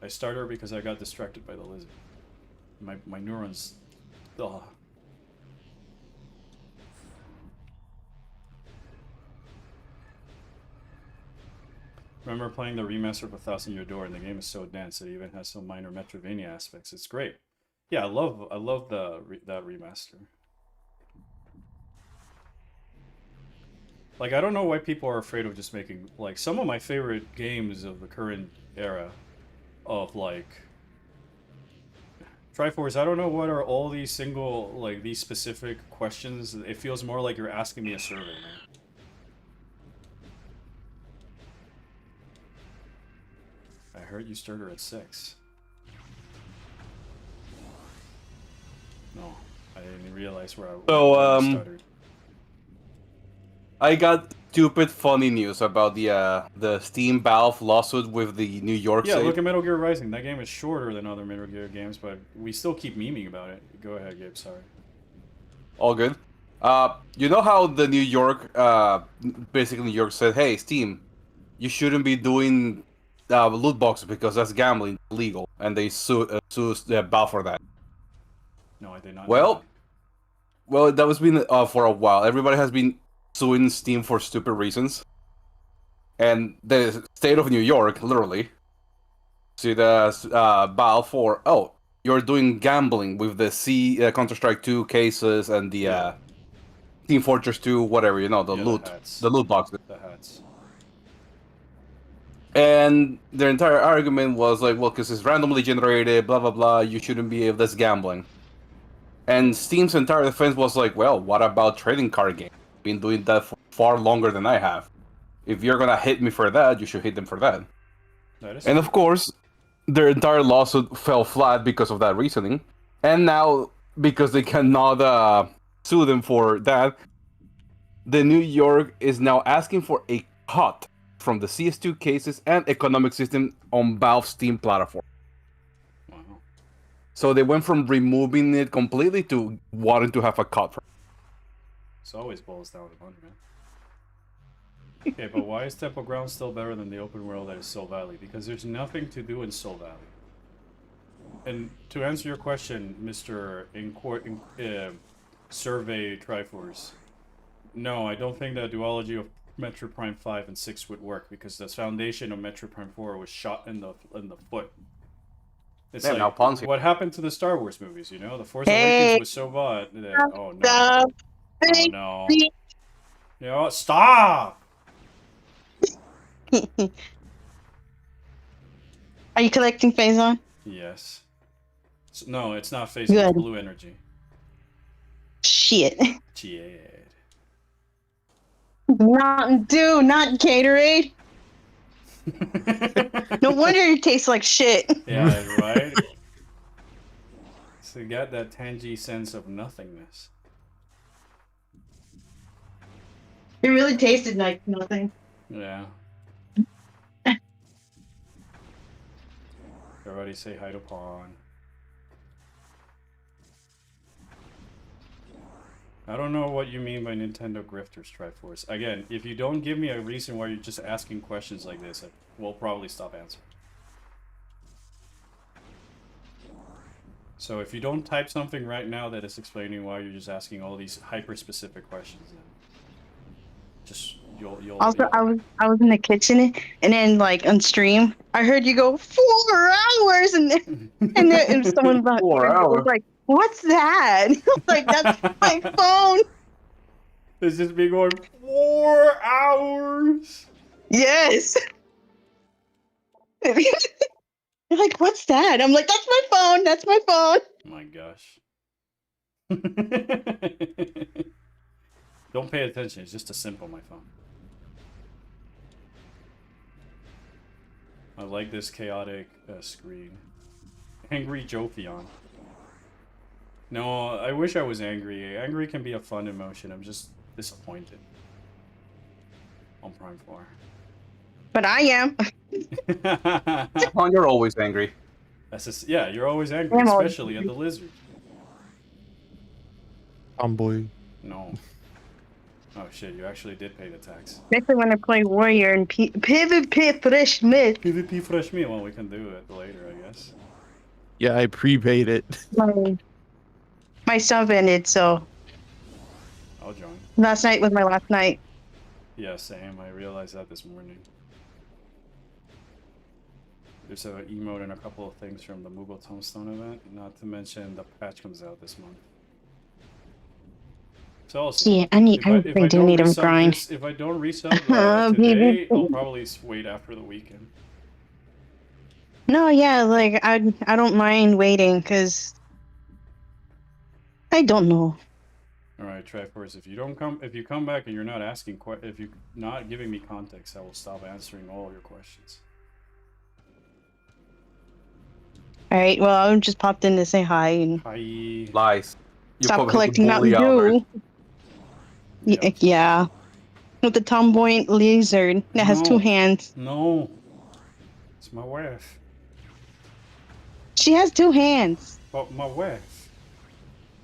I started because I got distracted by the lizard. My neurons. Ugh. Remember playing the remaster of 1,000 Year Door, and the game is so dense it even has some minor Metroidvania aspects. It's great. Yeah, I love that remaster. Like, I don't know why people are afraid of just making, like, some of my favorite games of the current era of, like, Triforce. I don't know what are all these single, like, these specific questions. It feels more like you're asking me a survey, man. I heard you started at 6. No, I didn't realize where I started. I got stupid funny news about the Steam Valve lawsuit with the New York Yeah, save. look at Metal Gear Rising. That game is shorter than other Metal Gear games, but we still keep memeing about it. Go ahead, Gabe, sorry. All good. You know how the New York, basically New York said, hey, Steam, you shouldn't be doing loot boxes because that's gambling legal, and they sued Valve for that. No, I did not. Well, that was been for a while. Everybody has been suing Steam for stupid reasons, and the state of New York literally sued Valve for you're doing gambling with the Counter-Strike 2 cases and the Team Fortress 2, whatever, the loot boxes. The hats. And their entire argument was like, well, because it's randomly generated, blah blah blah, you shouldn't be this gambling. And Steam's entire defense was like, well, what about trading card games? Been doing that for far longer than I have. If you're gonna hit me for that, you should hit them for that. And of course, their entire lawsuit fell flat because of that reasoning. And now, because they cannot sue them for that, the New York is now asking for a cut from the CS2 cases and economic system on Valve's Steam platform. Wow. So they went from removing it completely to wanting to have a cut from This always boils down to money, man. Okay, but why is Temple Ground still better than the open world that is Soul Valley? Because there's nothing to do in Soul Valley. And to answer your question, Mr. Survey Triforce, no, I don't think the duology of Metroid Prime 5 and 6 would work because the foundation of Metroid Prime 4 was shot in the foot. It's Damn, like now Ponzi. what happened to the Star Wars movies, you know? The Force Hey. Awakens was so bad that oh no. Stop. Oh no. You know, stop! Are you collecting Phazon? Yes. No, it's not phasing, it's Good. blue energy. Shit. Jade. Mountain Dew, not Gatorade. No wonder it tastes like shit. Yeah, right? So you got that tangy sense of nothingness. It really tasted like nothing. Yeah. Everybody say hi to Pawn. I don't know what you mean by Nintendo grifters, Triforce. Again, if you don't give me a reason why you're just asking questions like this, we'll probably stop answering. So if you don't type something right now that is explaining why you're just asking all these hyper-specific questions, then just you'll. Also, I was in the kitchen, and then like on stream, I heard you go 4 hours, and then someone 4 hours. was like, "What's that?" Like, that's my phone. It's just me going 4 hours. Yes. You're like, "What's that?" I'm like, "That's my phone. That's my phone." My gosh. Don't pay attention. It's just a simple my phone. I like this chaotic screen. Angry Jophion. No, I wish I was angry. Angry can be a fun emotion. I'm just disappointed. On Prime 4. But I am. Oh, you're always angry. That's just, yeah, you're always angry, I'm always especially at the lizard. Tomboy. No. Oh shit, you actually did pay the tax. Especially when I play Warrior and PvP Fresh Myth. PvP Fresh Me, well, we can do it later, I guess. Yeah, I prepaid it. My sub ended, so I'll join. last night was my last night. Yeah, same. I realized that this morning. There's an emote and a couple of things from the Moogle Tombstone event, not to mention the patch comes out this month. So I'll see. Yeah, I do don't need a resub grind. if I don't resub today, I'll probably wait after the weekend. No, yeah, like I don't mind waiting because I don't know. All right, Triforce. If you come back and you're not asking if you're not giving me context, I will stop answering all your questions. All right, well, I just popped in to say hi and Hi. Lies. You stop probably collecting bully Mountain Albert. Dew. Yeah, with the tomboy lizard that has 2 No. hands. No. It's my wife. She has 2 hands. But my wife.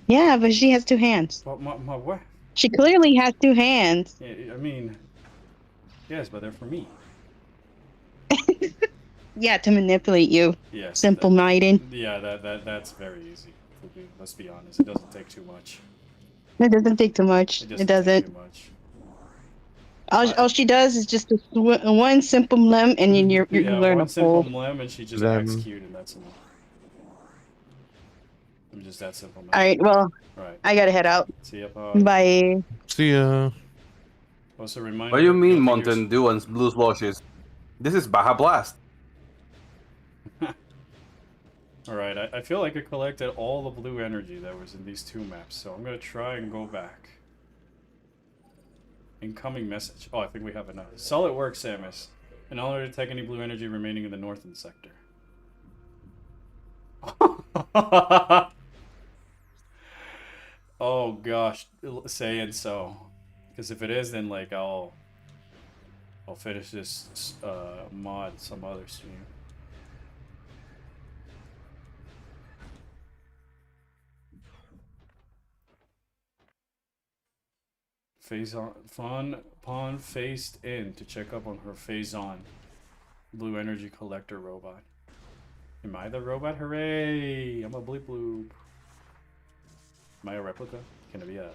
Yeah, but she has 2 hands. But my wife. She clearly has 2 hands. I mean, yes, but they're for me. Yeah, to manipulate you. Yes. Simple minded. Yeah, that's very easy. Let's be honest. It doesn't take too much. It doesn't take too much. It It doesn't. Take doesn't. too much. All she does is just one simple limb, and then you Yeah, learn one a simple whole. mlem and she just Them. acts cute and that's enough. I'm just that simple, man. All right, well, Right. I gotta head out. See ya, Bye. See ya. Also, reminder. What do you mean, Guilty Mountain Dew and Blue Slushes? This is Baja Blast. Alright, I feel like I collected all the blue energy that was in these 2 maps, so I'm gonna try and go back. Incoming message. Oh, I think we have enough. Solid work, Samus. In order to take any blue energy remaining in the northern sector. Oh gosh, saying so. Because if it is, then like I'll I'll finish this mod some other stream. Phase on Fawn Pawn faced in to check up on her phase on blue energy collector robot. Am I the robot? Hooray! I'm a bleep bloop. Am I a replica? Can it be a...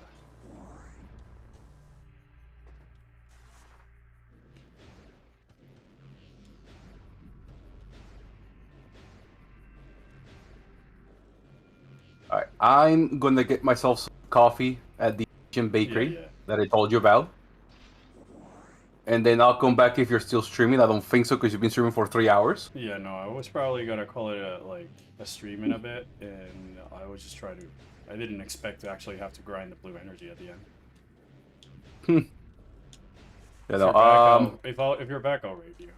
Alright, I'm gonna get myself some coffee at the Asian bakery Yeah. that I told you about. And then I'll come back if you're still streaming. I don't think so, because you've been streaming for 3 hours. Yeah, no, I was probably gonna call it a stream in a bit, and I was just trying to... I didn't expect to actually have to grind the blue energy at the end. You If know, you're back, if you're back, I'll raid you.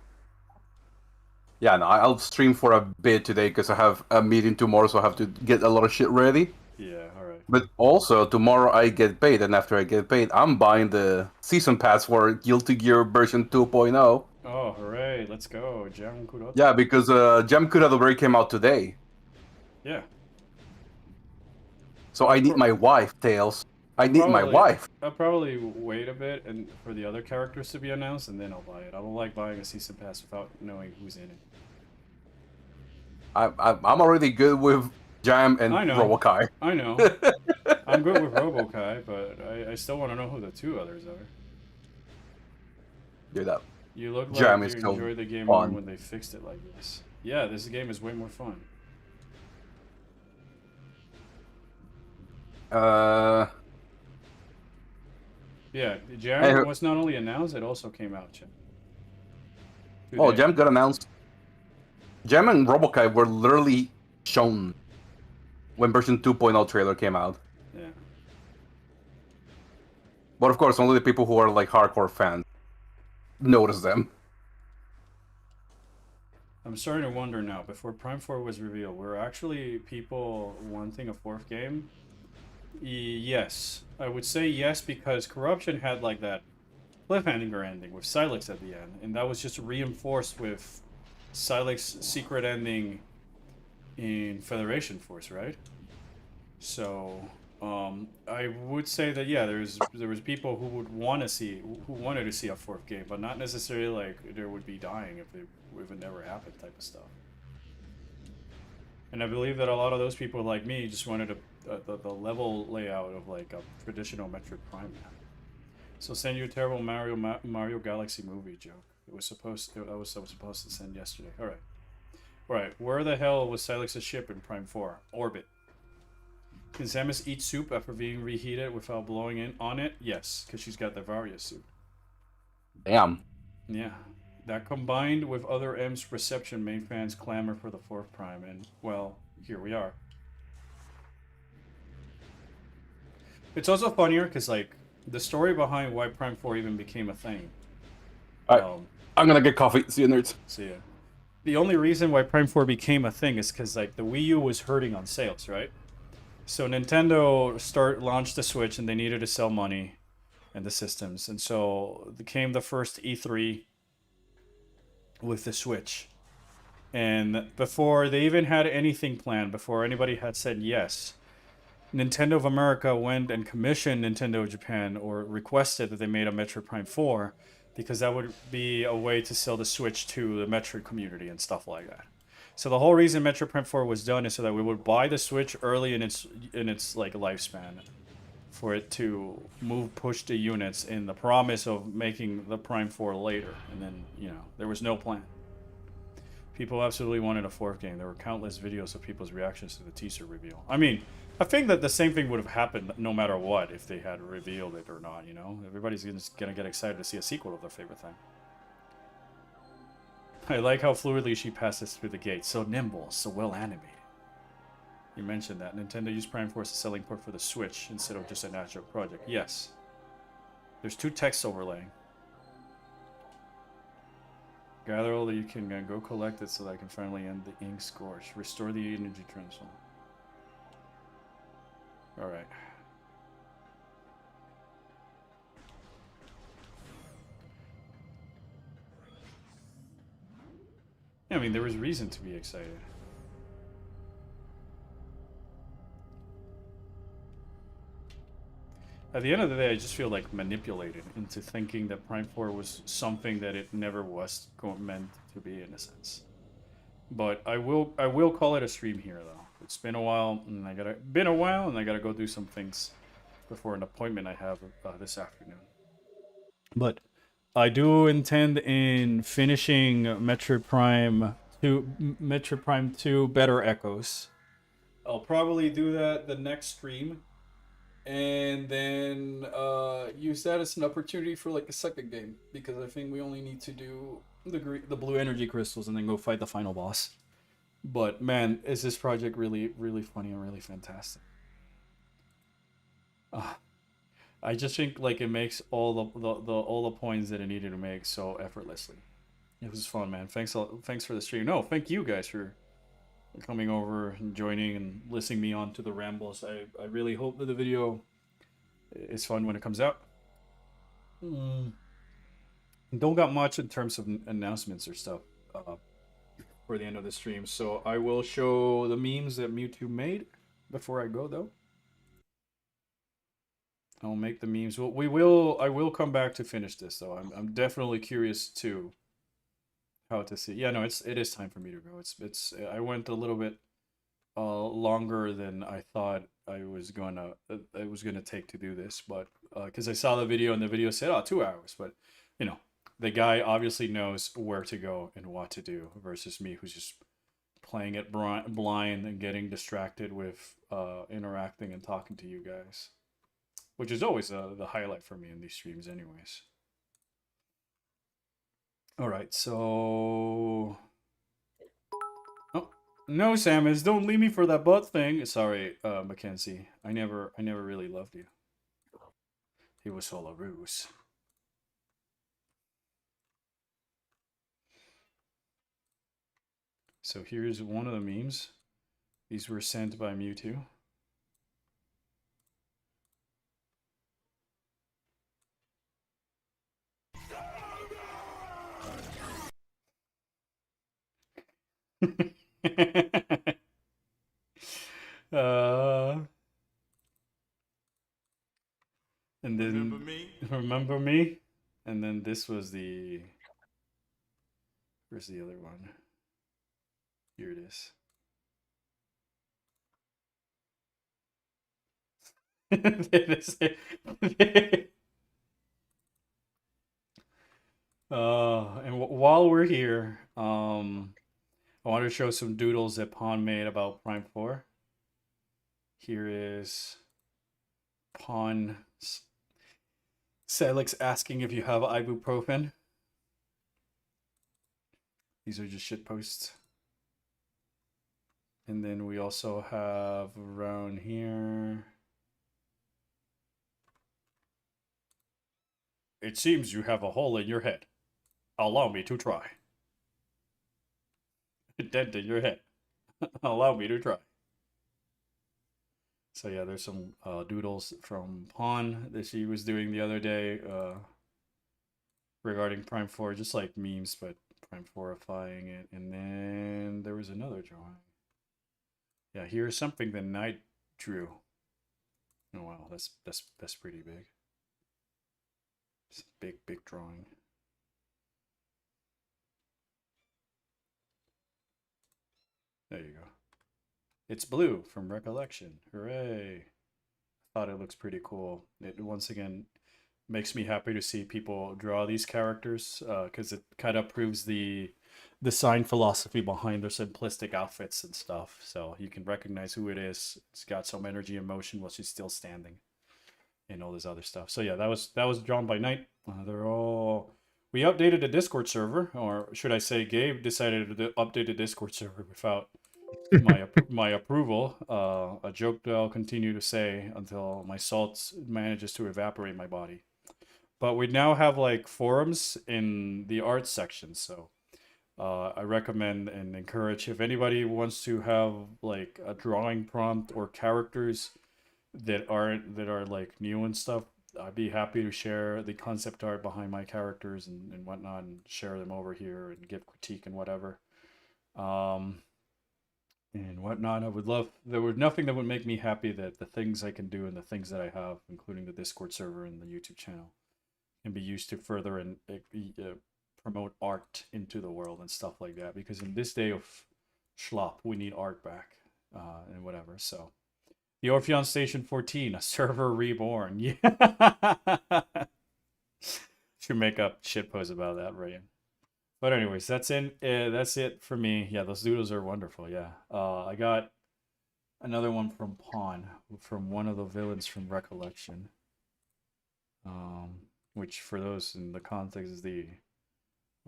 Yeah, no, I'll stream for a bit today because I have a meeting tomorrow, so I have to get a lot of shit ready. Yeah, alright. But also, tomorrow I get paid, and after I get paid, I'm buying the season pass for Guilty Gear version 2.0. Oh, hooray, let's go. Jam Kurota. Yeah, because Jam Kuradoberi came out today. Yeah. So I need my wife, Tails. I need my wife. I'll probably wait a bit and for the other characters to be announced, and then I'll buy it. I don't like buying a season pass without knowing who's in it. I'm already good with Jam and I know. Robokai. I know. I'm good with Robokai, but I still want to know who the two others are. Dude, that You look like Jam you is so enjoyed the game fun. more when they fixed it like this. Yeah, this game is way more fun. Yeah, Jam was not only announced, it also came out, Jim. Oh, Jam got announced. Jam and Robokai were literally shown when version 2.0 trailer came out. Yeah. But of course, only the people who are like hardcore fans notice them. I'm starting to wonder now, before Prime 4 was revealed, were actually people wanting a fourth game? Yes. I would say yes, because Corruption had like that cliffhanger ending with Silex at the end, and that was just reinforced with Silex's secret ending in Federation Force, right? So, I would say that yeah, there was people who would want to see, who wanted to see a fourth game, but not necessarily like there would be dying if it never happened type of stuff. And I believe that a lot of those people like me just wanted the level layout of like a traditional Metroid Prime map. So send you a terrible Mario Galaxy movie joke. I was supposed to send yesterday. All right. Where the hell was Silex's ship in Prime 4? Orbit. Can Samus eat soup after being reheated without blowing in on it? Yes, because she's got the Varia soup. Damn. Yeah. That combined with other M's reception made fans clamor for the fourth Prime, and, well, here we are. It's also funnier because, like, the story behind why Prime 4 even became a thing. Alright, I'm gonna get coffee. See you, nerds. See ya. The only reason why Prime 4 became a thing is because, like, the Wii U was hurting on sales, right? So Nintendo launched the Switch, and they needed to sell money and the systems. And so came the first E3 with the Switch. And before they even had anything planned, before anybody had said yes, Nintendo of America went and commissioned Nintendo of Japan, or requested that they made a Metroid Prime 4, because that would be a way to sell the Switch to the Metroid community and stuff like that. So the whole reason Metroid Prime 4 was done is so that we would buy the Switch early in its like lifespan, for it to push the units in the promise of making the Prime 4 later. And then, you know, there was no plan. People absolutely wanted a fourth game. There were countless videos of people's reactions to the teaser reveal. I mean, I think that the same thing would have happened no matter what if they had revealed it or not, you know? Everybody's gonna get excited to see a sequel of their favorite thing. I like how fluidly she passes through the gate. So nimble, so well animated. You mentioned that. Nintendo used Prime 4 as a selling point for the Switch instead of just a natural project. Yes. There's 2 texts overlaying. Gather all that you can and go collect it so that I can finally end the ink scorch. Restore the energy transform. Alright. I mean, there was reason to be excited. At the end of the day, I just feel like manipulated into thinking that Prime 4 was something that it never was meant to be, in a sense. But I will call it a stream here though. It's been a while, and I gotta go do some things before an appointment I have this afternoon. But I do intend in finishing Metroid Prime 2 Better Echoes. I'll probably do that the next stream, and then use that as an opportunity for like a second game, because I think we only need to do the blue energy crystals and then go fight the final boss. But man, is this project really, really funny and really fantastic? I just think like it makes all all the points that it needed to make so effortlessly. It was fun, man. Thanks for the stream. No, thank you guys for coming over and joining and listening me on to the rambles. I really hope that the video is fun when it comes out. Don't got much in terms of announcements or stuff for the end of the stream, so I will show the memes that Mewtwo made before I go though. I'll make the memes. Well, I will come back to finish this though. I'm definitely curious too how to see. Yeah, no, it is time for me to go. I went a little bit longer than I thought I was gonna take to do this, but because I saw the video and the video said 2 hours, but you know, the guy obviously knows where to go and what to do versus me, who's just playing it blind and getting distracted with interacting and talking to you guys, which is always the highlight for me in these streams anyways. All right, so... Oh, no, Samus, don't leave me for that butt thing. Sorry, Mackenzie. I never really loved you. It was all a ruse. So here's one of the memes. These were sent by Mewtwo. And then remember me, and then this was the. Where's the other one? Here it is. And while we're here, I want to show some doodles that Pawn made about Prime 4. Here is Pawn Celix asking if you have ibuprofen. These are just shit posts. And then we also have around here. It seems you have a hole in your head. Allow me to try. A dent in your head. Allow me to try. So yeah, there's some doodles from Pawn that she was doing the other day regarding Prime 4, just like memes, but Prime 4ifying it. And then there was another drawing. Yeah, here's something that Knight drew. Oh wow, that's pretty big. It's a big drawing. There you go. It's blue from Recollection. Hooray! I thought it looks pretty cool. It once again makes me happy to see people draw these characters because it kind of proves the design philosophy behind their simplistic outfits and stuff. So you can recognize who it is. It's got some energy and motion while she's still standing, and all this other stuff. So yeah, that was drawn by Knight. They're all. We updated the Discord server, or should I say, Gabe decided to update the Discord server without my approval. A joke that I'll continue to say until my salt manages to evaporate my body. But we now have like forums in the arts section, so I recommend and encourage if anybody wants to have like a drawing prompt or characters that are like new and stuff. I'd be happy to share the concept art behind my characters and whatnot, and share them over here and give critique and whatever. And whatnot. I would love. There would nothing that would make me happy that the things I can do and the things that I have, including the Discord server and the YouTube channel, can be used to further and promote art into the world and stuff like that. Because in this day of schlop, we need art back and whatever. So, the Orpheon Station 14, a server reborn. Yeah. Should make up shitposts about that, right? But anyways, that's in. That's it for me. Yeah, those doodles are wonderful. Yeah. I got another one from Pawn, from one of the villains from Recollection. Which for those in the context is the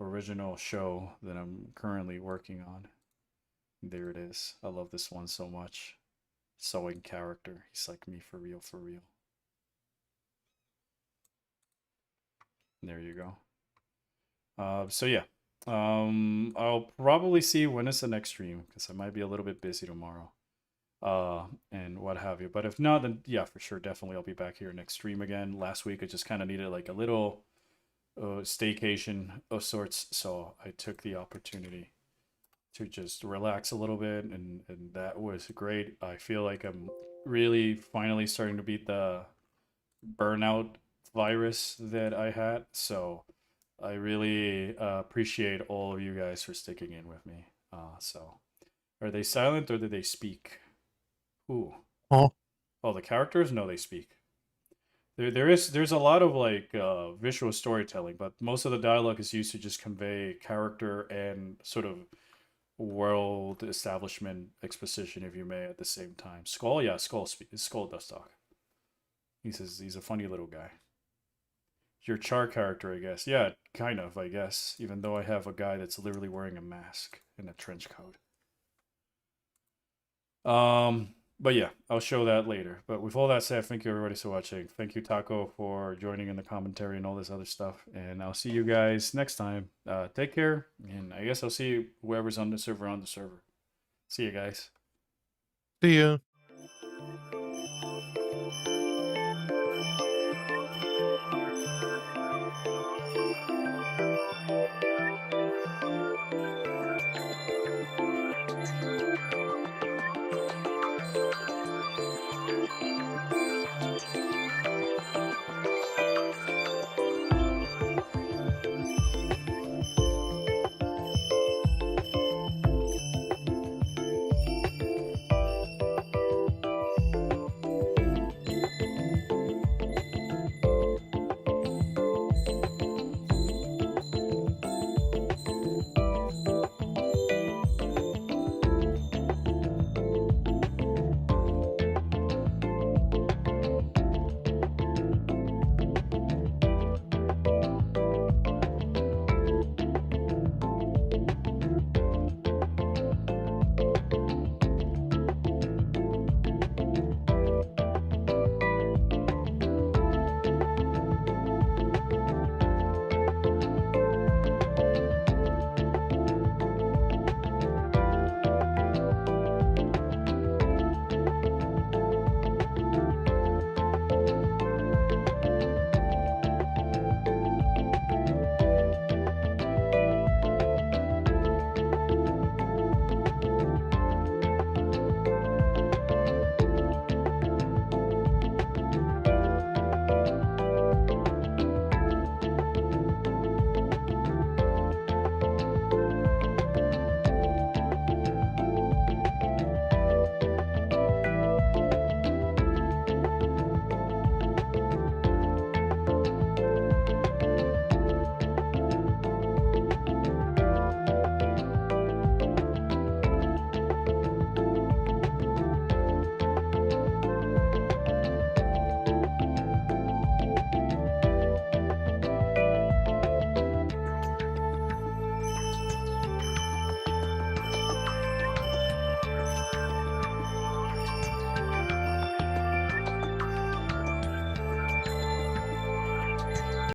original show that I'm currently working on. There it is. I love this one so much. So in character. He's like me for real, for real. There you go. So yeah. I'll probably see when is the next stream because I might be a little bit busy tomorrow. And what have you. But if not, then yeah, for sure, definitely I'll be back here next stream again. Last week I just kind of needed like a little staycation of sorts, so I took the opportunity to just relax a little bit, and that was great. I feel like I'm really finally starting to beat the burnout virus that I had, so I really appreciate all of you guys for sticking in with me. So, are they silent or do they speak? Ooh. Huh? Oh, the characters? No, they speak. There's a lot of like visual storytelling, but most of the dialogue is used to just convey character and sort of world establishment exposition, if you may, at the same time. Skull, yeah, Skull does talk. He's a funny little guy. Your Char character, I guess. Yeah, kind of, I guess. Even though I have a guy that's literally wearing a mask and a trench coat. But yeah, I'll show that later. But with all that said, thank you everybody for watching. Thank you, Taco, for joining in the commentary and all this other stuff. And I'll see you guys next time. Take care, and I guess I'll see whoever's on the server. See you guys. See ya.